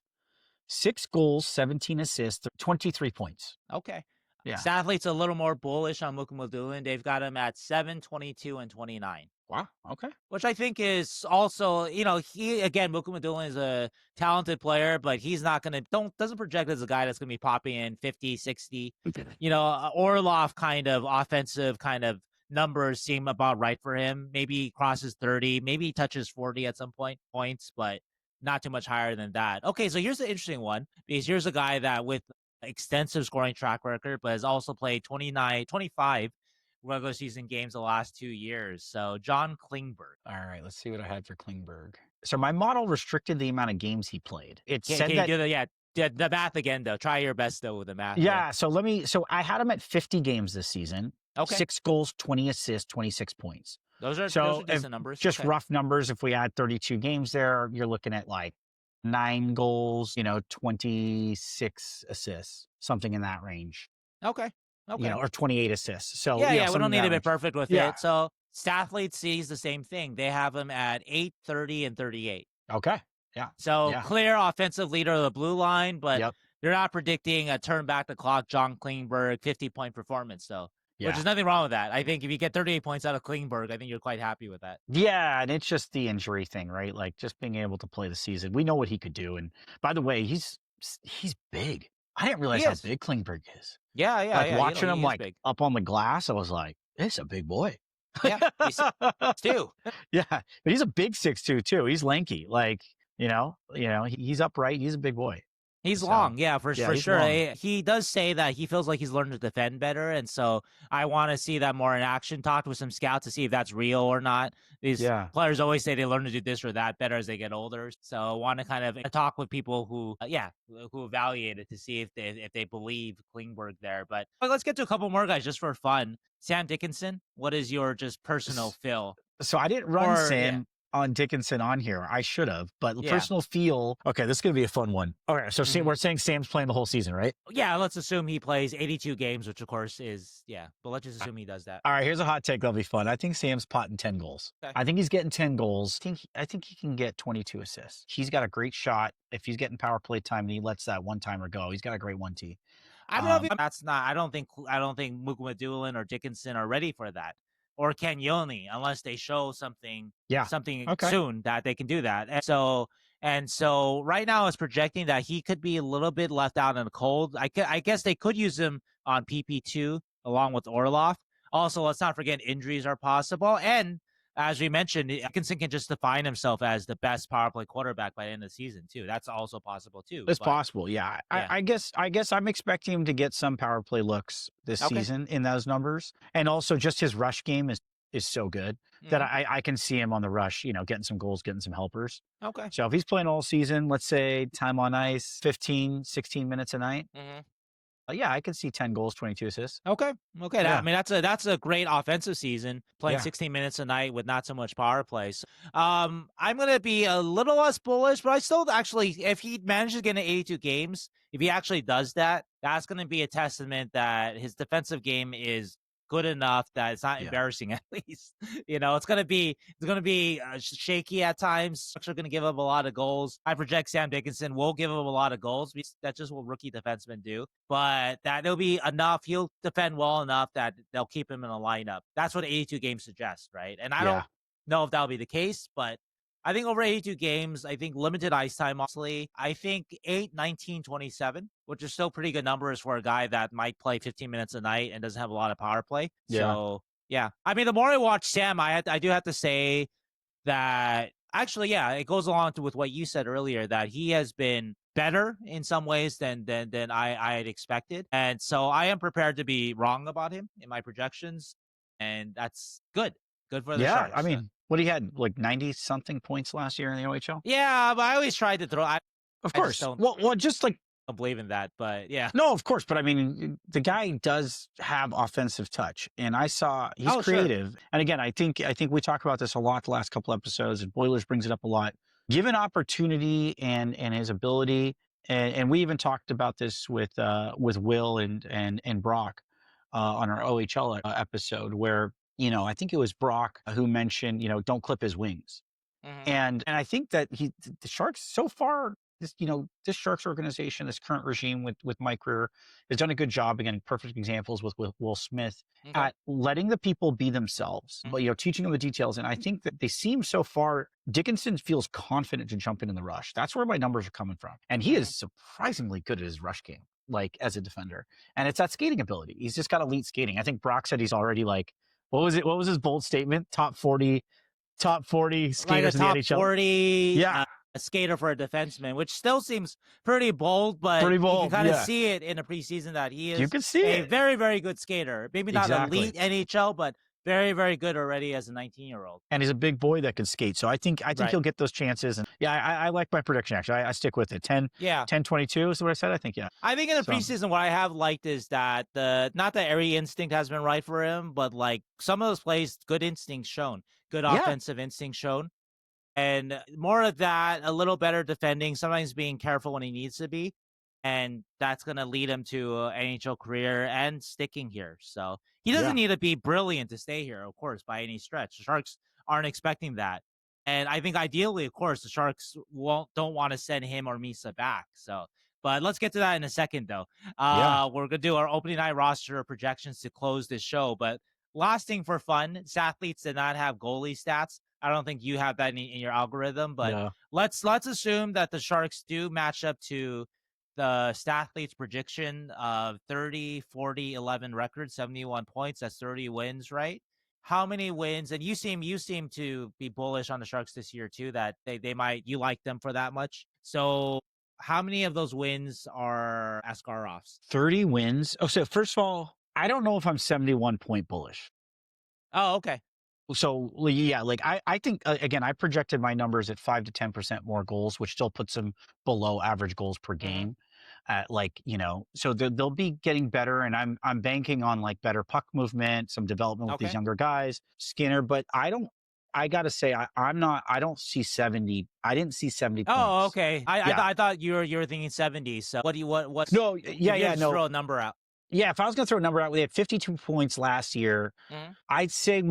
6 goals, 17 assists, 23 points. Okay. Yeah. Stathletes a little more bullish on Mukuma Doolin. They've got him at 7, 22, and 29. Wow. Okay. Which I think is also, Mukuma Doolin is a talented player, but he's not going to, doesn't project as a guy that's going to be popping in 50, 60. Orlov kind of offensive kind of numbers seem about right for him. Maybe he crosses 30, maybe he touches 40 at some points, but not too much higher than that. Okay, so here's the interesting one, because here's a guy that with extensive scoring track record, but has also played 25 regular season games the last 2 years. So John Klingberg. All right, let's see what I had for Klingberg. So my model restricted the amount of games he played. It Can said you that do the math again though. Try your best though with the math. Yeah, so I had him at 50 games this season. Okay. 6 goals, 20 assists, 26 points. Those are decent numbers. Just rough numbers. If we add 32 games there, you're looking at like 9 goals, 26 assists, something in that range. Okay. Or 28 assists. So yeah, we don't need to be perfect with Yeah. it. So Stathletes sees the same thing. They have him at 8, 30, and 38. Okay. Yeah. So Yeah. clear offensive leader of the blue line, but Yep. they're not predicting a turn back the clock John Klingberg 50-point performance. So. Yeah. Which is nothing wrong with that. I think if you get 38 points out of Klingberg, I think you're quite happy with that. Yeah, and it's just the injury thing, right? Like just being able to play the season. We know what he could do. And by the way, he's big. I didn't realize how big Klingberg is. Yeah. Like watching him big. up on the glass, I was like, "This is a big boy." Yeah, he's 6'2". Yeah, but he's a big 6'2" too. He's lanky. Like he's upright. He's a big boy. He's long, for he's sure. long. He does say that he feels like he's learned to defend better, and so I want to see that more in action. Talked with some scouts to see if that's real or not. These players always say they learn to do this or that better as they get older. So I want to kind of talk with people who evaluate it to see if they believe Klingberg there. But let's get to a couple more guys just for fun. Sam Dickinson, what is your just personal feel? So I didn't run Sam on Dickinson on here. I should have, but personal feel. Okay, this is going to be a fun one. Okay, so we're saying Sam's playing the whole season, right? Yeah, let's assume he plays 82 games, which of course is, but let's just assume he does that. All right, here's a hot take that'll be fun. I think Sam's potting 10 goals. Okay. I think he's getting 10 goals. I think he can get 22 assists. He's got a great shot. If he's getting power play time and he lets that one-timer go, he's got a great 1T. I don't know if that's not. I don't think Mukuma Doolin or Dickinson are ready for that, or Cagnoni, unless they show something soon that they can do that. And so right now it's projecting that he could be a little bit left out in the cold. I guess they could use him on PP2 along with Orlov. Also, let's not forget injuries are possible, and as we mentioned, Dickinson can just define himself as the best power play quarterback by the end of the season too. That's also possible too. It's possible, yeah. I guess I'm expecting him to get some power play looks this season in those numbers, and also just his rush game is so good that I can see him on the rush, getting some goals, getting some helpers. Okay. So if he's playing all season, let's say time on ice, 15, 16 minutes a night, Yeah, I could see 10 goals, 22 assists. Okay. Yeah. I mean, that's a great offensive season, playing Yeah. 16 minutes a night with not so much power play. So, I'm gonna be a little less bullish, but I still actually, if he manages to get into 82 games, if he actually does that, that's gonna be a testament that his defensive game is good enough that it's not Yeah. embarrassing. At least, it's gonna be shaky at times. Bucks are gonna give up a lot of goals. I project Sam Dickinson will give up a lot of goals because that's just what rookie defensemen do. But that it'll be enough. He'll defend well enough that they'll keep him in a lineup. That's what 82 games suggest, right? And I don't know if that'll be the case, but I think over 82 games, I think limited ice time, honestly. I think 8, 19, 27, which is still pretty good numbers for a guy that might play 15 minutes a night and doesn't have a lot of power play. Yeah. So, yeah. I mean, the more I watch Sam, I do have to say that actually, yeah, it goes along with what you said earlier, that he has been better in some ways than I had expected. And so I am prepared to be wrong about him in my projections. And that's good. Good for the Sharks. I mean, what he had, like 90 something points last year in the OHL? Yeah, but I always tried to throw. Of course. Well, just like, I don't believe in that, but yeah. no, of course. But I mean, the guy does have offensive touch, and I saw he's creative. Sure. And again, I think we talk about this a lot the last couple episodes, and Boilers brings it up a lot. Given opportunity and his ability, and we even talked about this with Will and Brock on our OHL episode, where I think it was Brock who mentioned don't clip his wings, and I think that the Sharks so far. This Sharks organization, this current regime with Mike Grier has done a good job. Again, perfect examples with Will Smith at letting the people be themselves, but teaching them the details. And I think that they seem so far, Dickinson feels confident to jump in the rush. That's where my numbers are coming from, and he is surprisingly good at his rush game, like as a defender. And it's that skating ability. He's just got elite skating. I think Brock said he's already like, what was it? What was his bold statement? Top 40 skaters like in the NHL. 40. Yeah. A skater for a defenseman, which still seems pretty bold, but you can kind of see it in the preseason that he is a very, very good skater. Maybe not elite NHL, but very, very good already as a 19-year-old. And he's a big boy that can skate. So I think he'll get those chances. And I like my prediction, actually. I stick with it. 10-22 is what I said, I think, yeah. I think in the preseason, what I have liked is that not that every instinct has been right for him, but like some of those plays, good instincts shown, good offensive instincts shown. And more of that, a little better defending, sometimes being careful when he needs to be. And that's going to lead him to an NHL career and sticking here. So he doesn't need to be brilliant to stay here, of course, by any stretch. The Sharks aren't expecting that. And I think ideally, of course, the Sharks don't want to send him or Misa back. So, but let's get to that in a second, though. We're going to do our opening night roster projections to close this show. But last thing for fun, Stathletes did not have goalie stats. I don't think you have that in your algorithm, but let's assume that the Sharks do match up to the Stathletes prediction of 30, 40, 11 record, 71 points. That's 30 wins, right? How many wins? And you seem to be bullish on the Sharks this year too, that you like them for that much. So how many of those wins are Askarovs? 30 wins. Oh, so first of all, I don't know if I'm 71 point bullish. Oh, okay. So yeah, like I think again, I projected my numbers at 5 to 10% more goals, which still puts them below average goals per game. So they'll be getting better, and I'm banking on like better puck movement, some development with these younger guys, Skinner. But I gotta say, I don't see 70. I didn't see 70 points. Oh, okay. I thought you were thinking 70. So what's no? Throw a number out. Yeah, if I was going to throw a number out, we had 52 points last year. I'd say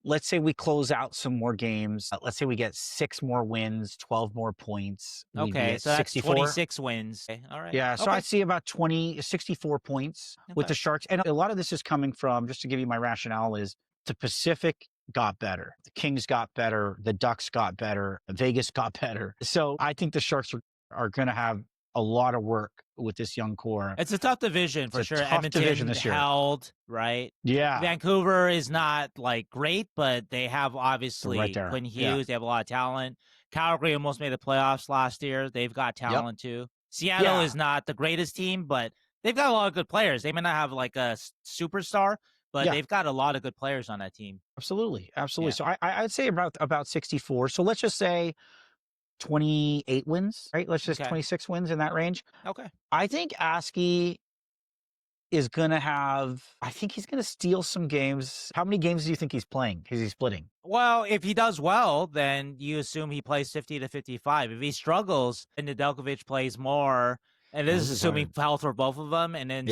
let's say we close out some more games. Let's say we get 6 more wins, 12 more points. Okay, so that's 26 wins. Okay, all right. Yeah, so I see about 64 points with the Sharks. And a lot of this is coming from, just to give you my rationale, is the Pacific got better. The Kings got better. The Ducks got better. Vegas got better. So I think the Sharks are going to have a lot of work with this young core. It's a tough division for sure. Edmonton this year. Held, right? Yeah. Vancouver is not like great, but they have obviously Quinn Hughes. Yeah. They have a lot of talent. Calgary almost made the playoffs last year. They've got talent too. Seattle is not the greatest team, but they've got a lot of good players. They may not have like a superstar, but they've got a lot of good players on that team. Absolutely. Yeah. So I'd say about 64. So let's just say 28 wins, right? Let's just 26 wins in that range. Okay. I think Askey is going to I think he's going to steal some games. How many games do you think he's playing? Is he splitting? Well, if he does well, then you assume he plays 50 to 55. If he struggles, then Nedeljkovic plays more. And this is assuming health for both of them, and then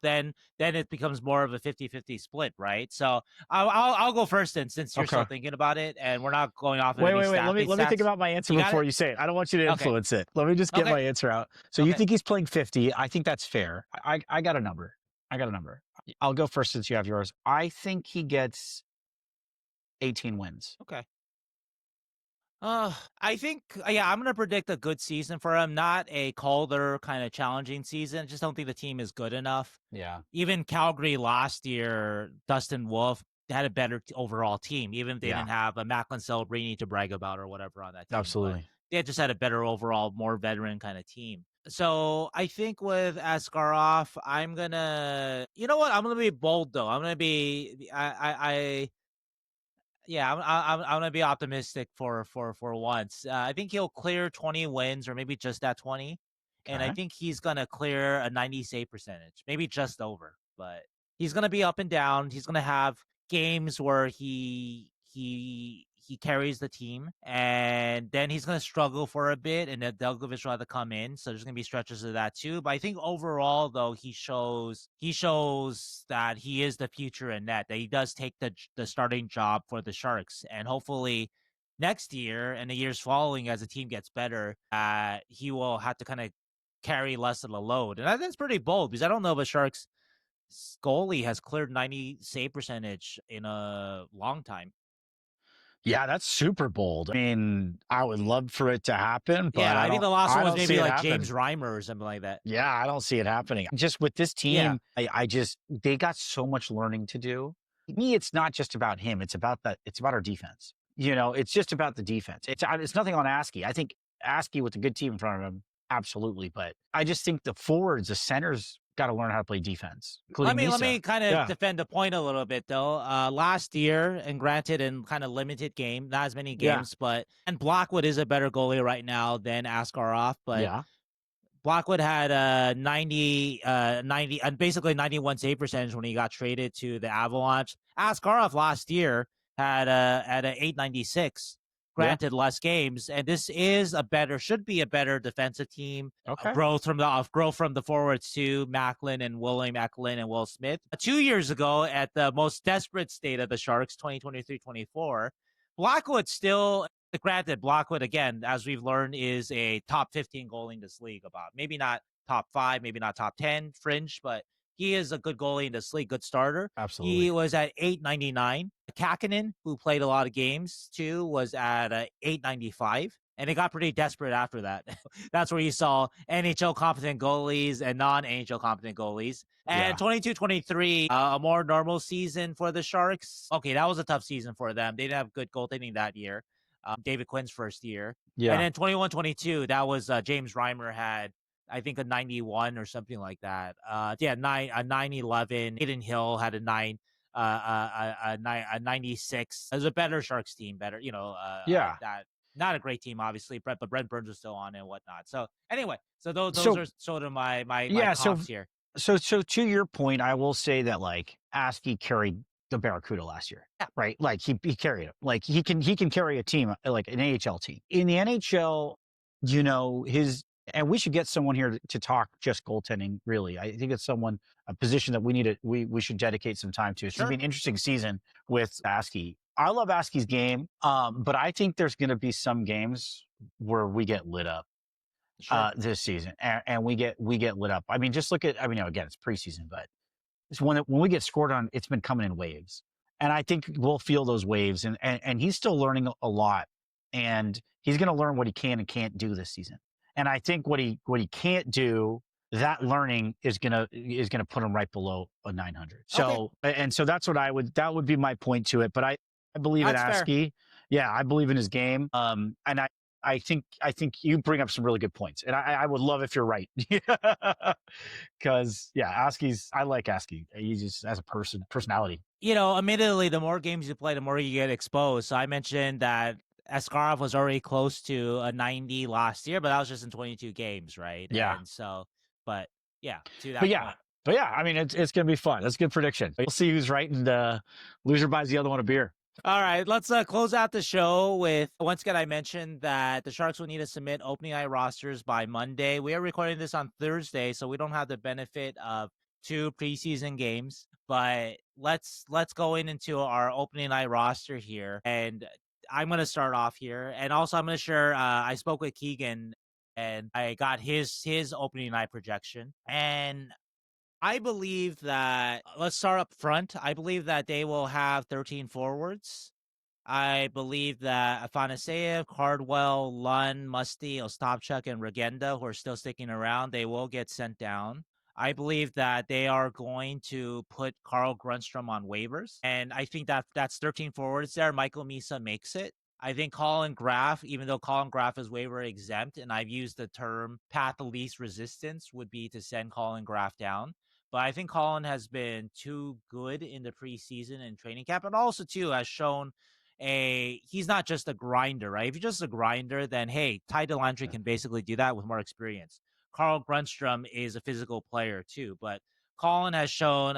then it becomes more of a 50-50 split, right? So I'll go first, then, since you're still thinking about it, and we're not going off. Wait. Let me think about my answer before you say it. I don't want you to influence it. Let me just get my answer out. So you think he's playing 50? I think that's fair. I got a number. I'll go first since you have yours. I think he gets 18 wins. Okay. I think, I'm going to predict a good season for him. Not a colder kind of challenging season. I just don't think the team is good enough. Yeah. Even Calgary last year, Dustin Wolf had a better overall team, even if they didn't have a Macklin Celebrini to brag about or whatever on that team. Absolutely. But they just had a better overall, more veteran kind of team. So I think with Askarov, I'm going to, you know what? I'm going to be bold, though. I'm going to be, I'm gonna be optimistic for once. I think he'll clear 20 wins, or maybe just at 20, and I think he's gonna clear a 90 save percentage, maybe just over. But he's gonna be up and down. He's gonna have games where he carries the team, and then he's gonna struggle for a bit, and then Nedeljkovic will have to come in. So there's gonna be stretches of that too. But I think overall, though, he shows that he is the future in net. That he does take the starting job for the Sharks, and hopefully next year and the years following, as the team gets better, he will have to kind of carry less of the load. And that's pretty bold, because I don't know if a Sharks goalie has cleared 90 save percentage in a long time. Yeah, that's super bold. I mean, I would love for it to happen, but I think the last one was maybe like happen. James Reimer or something like that. Yeah, I don't see it happening. Just with this team, they got so much learning to do. To me, it's not just about him. It's about our defense. It's just about the defense. It's nothing on Askey. I think Askey with a good team in front of him, absolutely. But I just think the forwards, the centers, got to learn how to play defense. Let me kind of defend the point a little bit, though. Last year, and granted in kind of limited game, not as many games, and Blackwood is a better goalie right now than Askarov, but Blackwood had 90, basically 91 save percentage when he got traded to the Avalanche. Askarov last year had a 896. Granted, less games, and this is should be a better defensive team. Okay. Growth from the forwards to Macklin and William Eklund and Will Smith. 2 years ago, at the most desperate state of the Sharks, 2023-24, Blackwood still. Granted, Blackwood, again, as we've learned, is a top 15 goalie in this league. About maybe not top 5, maybe not top 10, fringe, but he is a good goalie in this league, good starter. Absolutely. He was at 899. Kakinen, who played a lot of games too, was at 895. And it got pretty desperate after that. That's where you saw NHL competent goalies and non-NHL competent goalies. And 22-23, a more normal season for the Sharks. Okay, that was a tough season for them. They didn't have good goaltending that year. David Quinn's first year. Yeah. And then 21-22, that was James Reimer had, I think, a 91 or something like that. A 911. Aiden Hill had a 96. It was a better Sharks team, better, that not a great team, obviously, but Brent Burns was still on and whatnot. So anyway, so those are sort of my comps here. So to your point, I will say that Askey carried the Barracuda last year, right? Like he carried it. Like he can carry a team, like an AHL team. In the NHL, and we should get someone here to talk just goaltending, really. I think it's a position that we should dedicate some time to. It's going to be an interesting season with Askey. I love Askey's game, but I think there's going to be some games where we get lit up this season, and we get lit up. I mean, just look at, again, it's preseason, but it's when we get scored on, it's been coming in waves. And I think we'll feel those waves, and he's still learning a lot, and he's going to learn what he can and can't do this season. And I think what he can't do, that learning is gonna put him right below a 900. So so that's what that would be my point to it. But I believe in Askey. Yeah, I believe in his game. And I think you bring up some really good points. And I would love if you're right. Because I like Askey. He just, as a personality. Admittedly, the more games you play, the more you get exposed. So I mentioned that Askarov was already close to a 90 last year, but that was just in 22 games, right? Yeah. And so, to that point. But yeah, I mean, it's going to be fun. That's a good prediction. We'll see who's right, and loser buys the other one a beer. All right, let's close out the show with, once again, I mentioned that the Sharks will need to submit opening night rosters by Monday. We are recording this on Thursday, so we don't have the benefit of 2 preseason games. But let's go into our opening night roster here, and I'm going to start off here. And also, I'm going to share, I spoke with Keegan, and I got his opening night projection. And I believe that, let's start up front. I believe that they will have 13 forwards. I believe that Afanaseyev, Cardwell, Lund, Musty, Ostapchuk, and Regenda, who are still sticking around, they will get sent down. I believe that they are going to put Carl Grundstrom on waivers. And I think that that's 13 forwards there. Michael Misa makes it. I think Colin Graff, even though Colin Graff is waiver exempt, and I've used the term path of least resistance, would be to send Colin Graff down. But I think Colin has been too good in the preseason and training camp, and also too has shown he's not just a grinder, right? If you're just a grinder, then hey, Ty Dellandre can basically do that with more experience. Carl Grundstrom is a physical player too, but Colin has shown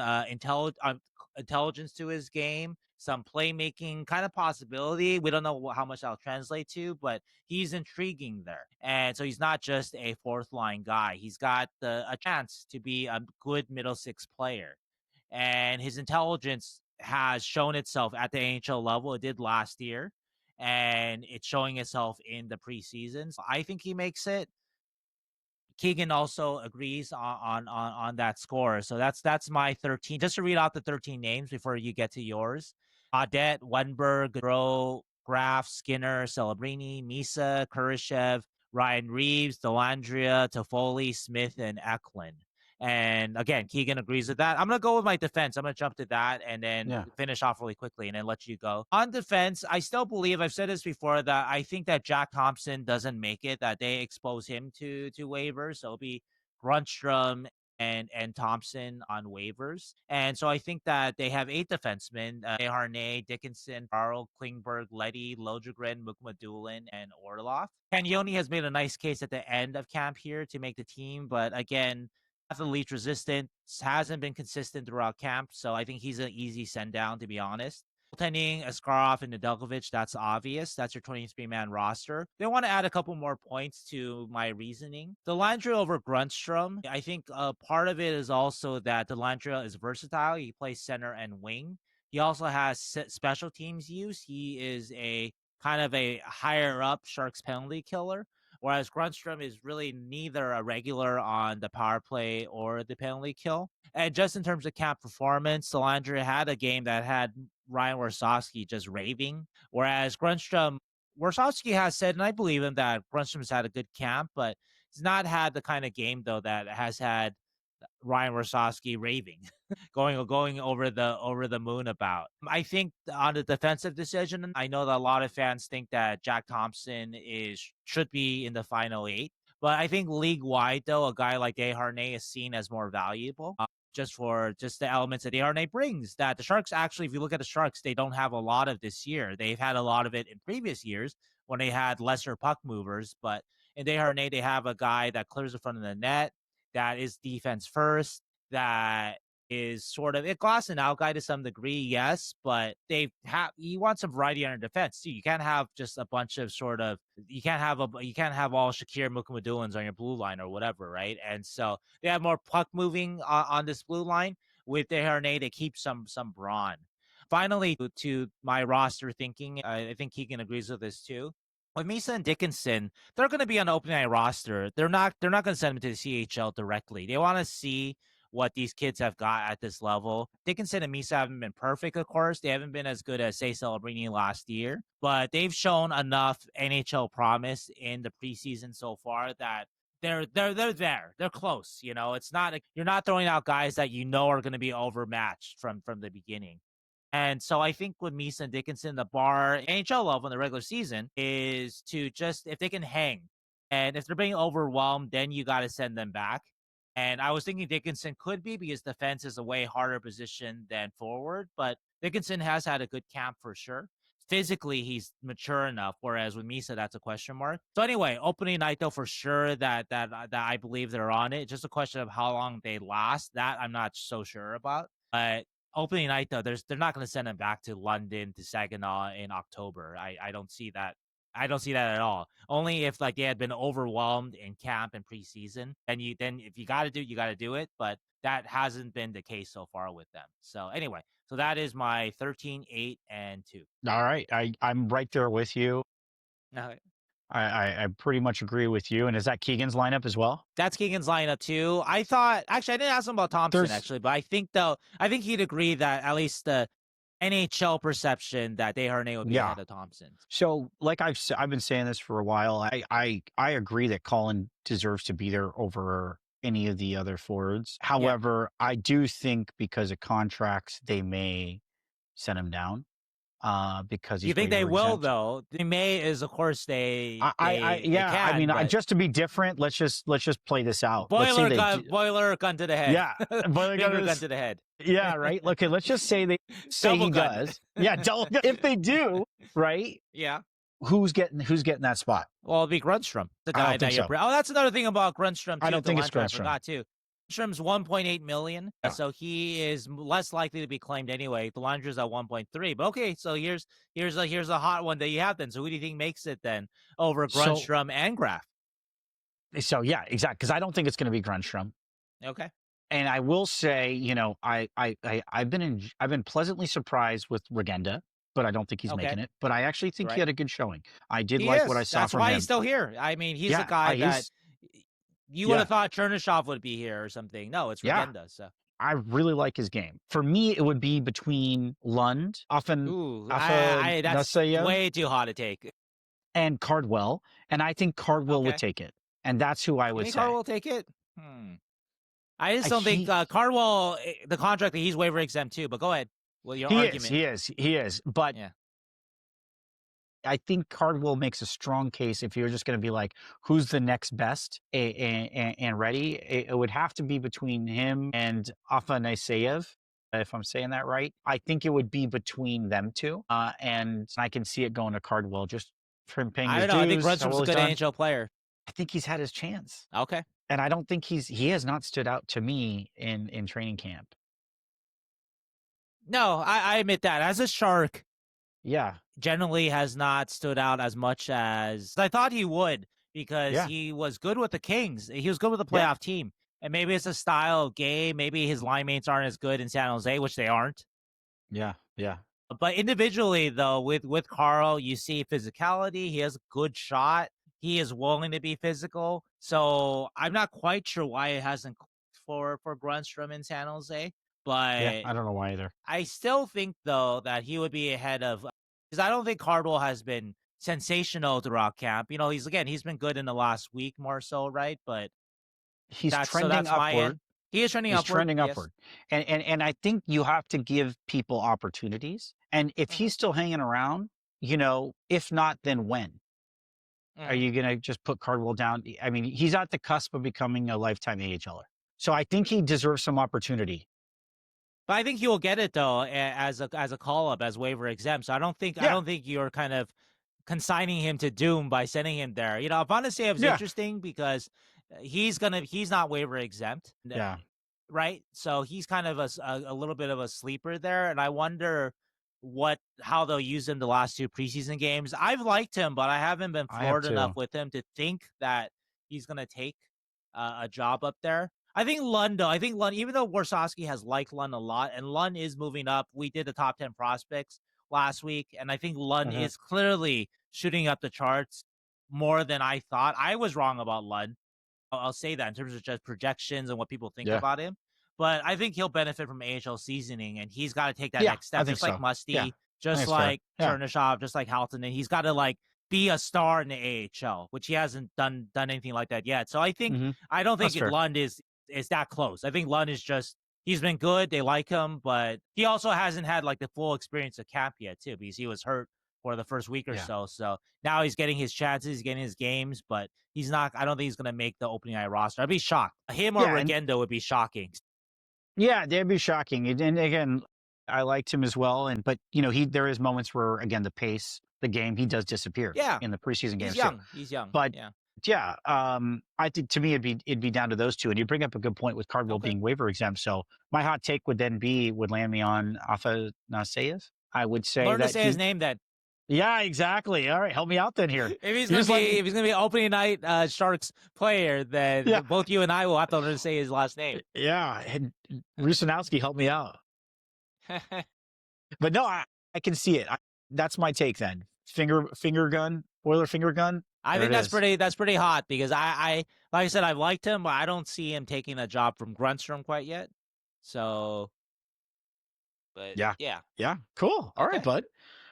intelligence to his game, some playmaking kind of possibility. We don't know how much that'll translate to, but he's intriguing there. And so he's not just a fourth line guy. He's got a chance to be a good middle six player. And his intelligence has shown itself at the NHL level. It did last year, and it's showing itself in the preseason. So I think he makes it. Keegan also agrees on that score. So that's my 13. Just to read out the 13 names before you get to yours. Audette, Wenberg, Gaudreau, Graf, Skinner, Celebrini, Misa, Kurashev, Ryan Reeves, Delandria, Toffoli, Smith, and Eklund. And again, Keegan agrees with that. I'm going to go with my defense. I'm going to jump to that and then finish off really quickly and then let you go. On defense, I still believe, I've said this before, that I think that Jack Thompson doesn't make it, that they expose him to waivers. So it'll be Grundstrom and Thompson on waivers. And so I think that they have 8 defensemen, Harney, Dickinson, Barl, Klingberg, Letty, Lojegren, Mukmadulin, and Orlov. Cagnoni has made a nice case at the end of camp here to make the team, but again, athlete resistant, hasn't been consistent throughout camp, so I think he's an easy send down, to be honest. Goaltending, Askarov and Nedeljkovic, that's obvious. That's your 23-man roster. They want to add a couple more points to my reasoning. Dellandrea over Grundstrom, I think part of it is also that Dellandrea is versatile. He plays center and wing. He also has special teams use. He is a kind of a higher up Sharks penalty killer, whereas Grundstrom is really neither a regular on the power play or the penalty kill. And just in terms of camp performance, Dellandrea had a game that had Ryan Warsawski just raving, whereas Warsawski has said, and I believe him, that Grundstrom's had a good camp, but he's not had the kind of game, though, that has had Ryan Warsawski raving, going over the moon about. I think on the defensive decision, I know that a lot of fans think that Jack Thompson should be in the final 8, but I think league wide, though, a guy like Desharnais is seen as more valuable. Just the elements that Desharnais brings, that the Sharks actually, if you look at the Sharks, they don't have a lot of this year. They've had a lot of it in previous years when they had lesser puck movers, but in Desharnais, they have a guy that clears the front of the net, that is defense first, that is sort of a glass and out guy to some degree, yes, but you want some variety on your defense too. You can't have just a bunch of you can't have all Shakir Mukamadulins on your blue line or whatever, right? And so they have more puck moving on this blue line. With Desharnais, they keep some brawn. Finally, to my roster thinking, I think Keegan agrees with this too. With Misa and Dickinson, they're going to be on the opening night roster. They're not going to send them to the CHL directly. They want to see what these kids have got at this level. Dickinson and Misa haven't been perfect, of course. They haven't been as good as, say, Celebrini last year, but they've shown enough NHL promise in the preseason so far that they're there. They're close. You know, it's not you're not throwing out guys that you know are going to be overmatched from the beginning. And so I think with Misa and Dickinson, the bar NHL level in the regular season is to just, if they can hang, and if they're being overwhelmed, then you got to send them back. And I was thinking Dickinson could be, because defense is a way harder position than forward, but Dickinson has had a good camp for sure. physically he's mature enough. Whereas with Misa, that's a question mark. So anyway, opening night though, for sure that I believe they're on it. Just a question of how long they last. That I'm not so sure about. But opening night though, they're not going to send him back to London to Saginaw in October. I don't see that. I don't see that at all. Only if like they had been overwhelmed in camp and preseason, then if you got to do, you got to do it. But that hasn't been the case so far with them. So anyway, so that is my 13, 8, and 2. All right. I'm right there with you. Okay. I pretty much agree with you. And is that Keegan's lineup as well? That's Keegan's lineup too. I thought actually I didn't ask him about Thompson actually, but I think he'd agree that at least the NHL perception that Desharnais would be ahead of Thompson. So like I've been saying this for a while. I agree that Colin deserves to be there over any of the other forwards. However, I do think because of contracts, they may send him down. Because you think they will though? They may is of course they. I mean, just to be different, let's just play this out. Boiler gun to the head. Yeah, boiler gun to the head. Yeah, right. Okay, let's just say he does. Yeah, if they do, right? Yeah. Who's getting that spot? Well, it'll be Grunstrom, the guy that you're. Oh, that's another thing about Grunstrom. I don't think it's Grunstrom. I forgot too. Grunstrom's 1.8 million, so he is less likely to be claimed anyway. The Langer's at 1.3. But okay, so here's a hot one that you have then. So who do you think makes it then over Grunstrom and Graf? So yeah, exactly. Because I don't think it's going to be Grunstrom. Okay. And I will say, I've been pleasantly surprised with Regenda, but I don't think he's making it. But I actually think he had a good showing. I did like what I saw from him. That's why he's still here. I mean, he's a guy that you would have thought Chernyshov would be here or something. No, it's Regenda. So I really like his game. For me, it would be between Lund, that's way too hot to take, and Cardwell. And I think Cardwell would take it. And that's who I would say. Cardwell take it? I just don't think Cardwell, the contract that he's waiver exempt too, but go ahead. Well, your argument. He is. But I think Cardwell makes a strong case if you're just going to be like, who's the next best and ready? It would have to be between him and Afanasyev, if I'm saying that right. I think it would be between them two. And I can see it going to Cardwell just from paying his dues. I think Grunstrom's a good NHL player. I think he's had his chance. Okay. And I don't think he has not stood out to me in training camp. No, I admit that. As a Shark, generally has not stood out as much as I thought he would because he was good with the Kings. He was good with the playoff team. And maybe it's a style of game. Maybe his line mates aren't as good in San Jose, which they aren't. Yeah. But individually, though, with Carl, you see physicality. He has a good shot. He is willing to be physical. So I'm not quite sure why it hasn't for Grunstrom in San Jose. But I don't know why either. I still think, though, that he would be ahead of because I don't think Cardwell has been sensational throughout camp. He's been good in the last week more so, right? But he's trending upward. He is trending upward. He's trending upward. And I think you have to give people opportunities. And if he's still hanging around, if not, then when? Are you going to just put Cardwell down? I mean, he's at the cusp of becoming a lifetime AHLer. So I think he deserves some opportunity. But I think he will get it though as a call up as waiver exempt. So I don't think you're kind of consigning him to doom by sending him there. Afanasyev is interesting because he's not waiver exempt. Yeah. Right. So he's kind of a little bit of a sleeper there, and I wonder how they'll use him the last 2 preseason games. I've liked him, but I haven't been floored enough with him to think that he's going to take a job up there. I think Lund, even though Warsawski has liked Lund a lot, and Lund is moving up, we did the top 10 prospects last week, and I think Lund is clearly shooting up the charts more than I thought. I was wrong about Lund. I'll say that in terms of just projections and what people think about him. But I think he'll benefit from AHL seasoning, and he's got to take that next step, just like Musty, just like Chernyshov, just like Halton, and he's got to be a star in the AHL, which he hasn't done anything like that yet. So I think I don't think Lund is that close. I think Lund is he's been good. They like him, but he also hasn't had the full experience of camp yet too, because he was hurt for the first week or so. So now he's getting his chances, he's getting his games, but he's not. I don't think he's going to make the opening night roster. I'd be shocked. Him or Regenda would be shocking. Yeah, they'd be shocking. And again, I liked him as well. But there is moments where, again, the pace, the game, he does disappear. Yeah. In the preseason games. He's young. He's young. But yeah. Yeah, I think to me it'd be down to those two. And you bring up a good point with Cardwell Okay. being waiver exempt. So my hot take would then would land me on Afanaseyev. I would say Learn that to say his name then. Yeah, exactly. All right, help me out then here. If he's gonna be opening night Sharks player, then both you and I will have to learn to say his last name. Yeah, and Rusanowski, help me out. But no, I can see it. That's my take then. Finger gun, Oiler finger gun. I think that's pretty hot because I like I said, I've liked him, but I don't see him taking a job from Grunstrom quite yet. So, but yeah, cool. All right, bud.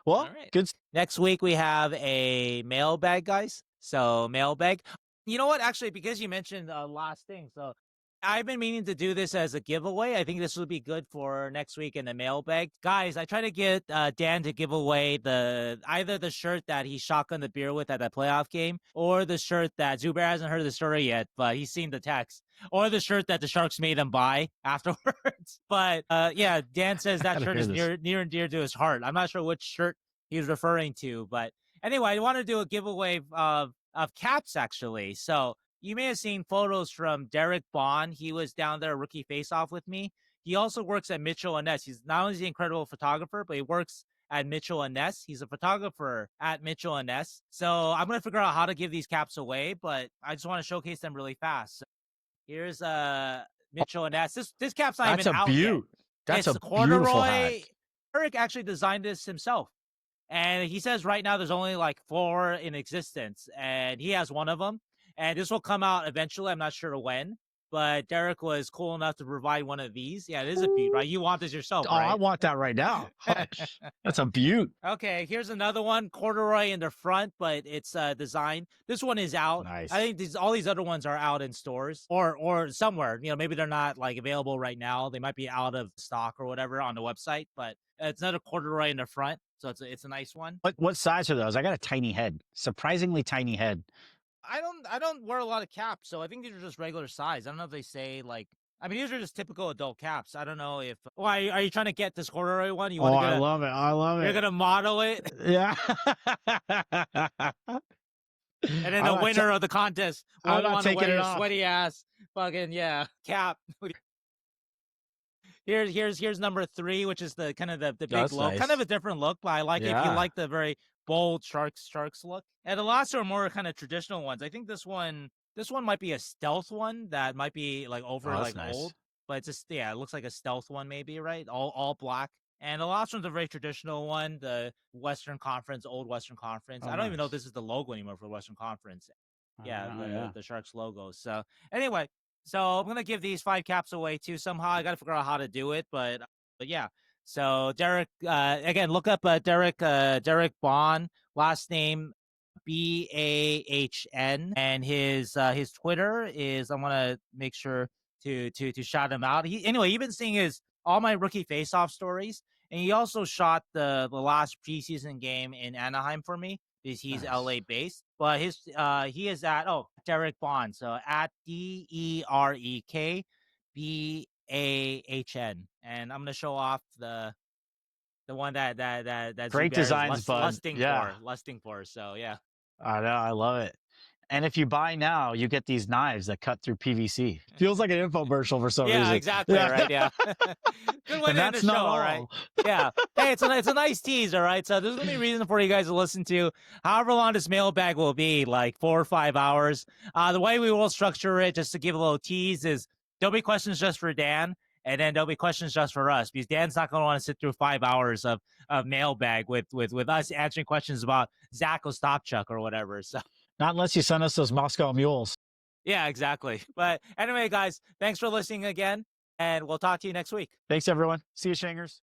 Well, good. Next week we have a mailbag, guys. So mailbag. You know what? Actually, because you mentioned last thing, so I've been meaning to do this as a giveaway. I think this would be good for next week in the mailbag. Guys, I try to get Dan to give away either the shirt that he shotgunned the beer with at that playoff game, or the shirt that Zubair hasn't heard the story yet, but he's seen the text, or the shirt that the Sharks made him buy afterwards. But Dan says that shirt is near and dear to his heart. I'm not sure which shirt he's referring to, but anyway, I want to do a giveaway of caps, actually. So you may have seen photos from Derek Bond. He was down there rookie face-off with me. He also works at Mitchell & Ness. He's not only an incredible photographer, but he works at Mitchell & Ness. He's a photographer at Mitchell & Ness. So I'm going to figure out how to give these caps away, but I just want to showcase them really fast. So here's Mitchell & Ness. This cap's not even out yet. That's it's a beautiful hat. Eric actually designed this himself. And he says right now there's only like 4 in existence, and he has one of them. And this will come out eventually. I'm not sure when, but Derek was cool enough to provide one of these. Yeah, it is a beaut, right? You want this yourself, right? I want that right now. That's a beaut. Okay, here's another one. Corduroy in the front, but it's designed. This one is out. Nice. I think all these other ones are out in stores or somewhere. Maybe they're not like available right now. They might be out of stock or whatever on the website, but it's another corduroy in the front. So it's a nice one. What size are those? I got a tiny head, surprisingly tiny head. I don't wear a lot of caps, so I think these are just regular size. I don't know if they say these are just typical adult caps. I don't know if. Why are you trying to get this corduroy one? I love it. I love it. You're gonna model it. Yeah. And then the winner of the contest will want to wear your sweaty ass fucking cap. Here's number 3, which is the kind of the big look, nice. Kind of a different look, but I like it if you like the very bold sharks look. And the last are more kind of traditional ones. I think this one might be a stealth one that might be like over nice. old, but it's just it looks like a stealth one maybe, right? All black. And the last one's a very traditional one, the Western Conference, old Western Conference. I don't even know if this is the logo anymore for the Western Conference. The Sharks logo. So anyway, so I'm gonna give these 5 caps away too somehow. I gotta figure out how to do it, but yeah. So Derek, again, look up Derek Bond, last name Bahn, and his Twitter is. I want to make sure to shout him out. You've been seeing all my rookie face-off stories, and he also shot the last preseason game in Anaheim for me because he's LA based. But he is at Derek Bond, so at DEREK BAHN, and I'm gonna show off the one that great designs, bud. Lusting for. So yeah, I know, I love it. And if you buy now, you get these knives that cut through PVC. Feels like an infomercial for some reason. Yeah, exactly. Right. Yeah. Good way to end the show. All right. Yeah. Hey, it's a nice tease. All right. So there's gonna be a reason for you guys to listen to. However long this mailbag will be, like 4 or 5 hours. The way we will structure it, just to give a little tease, is there'll be questions just for Dan, and then there'll be questions just for us, because Dan's not going to want to sit through 5 hours of mailbag with us answering questions about Zach Ostapchuk or whatever. So. Not unless you send us those Moscow mules. Yeah, exactly. But anyway, guys, thanks for listening again, and we'll talk to you next week. Thanks, everyone. See you, Shangers.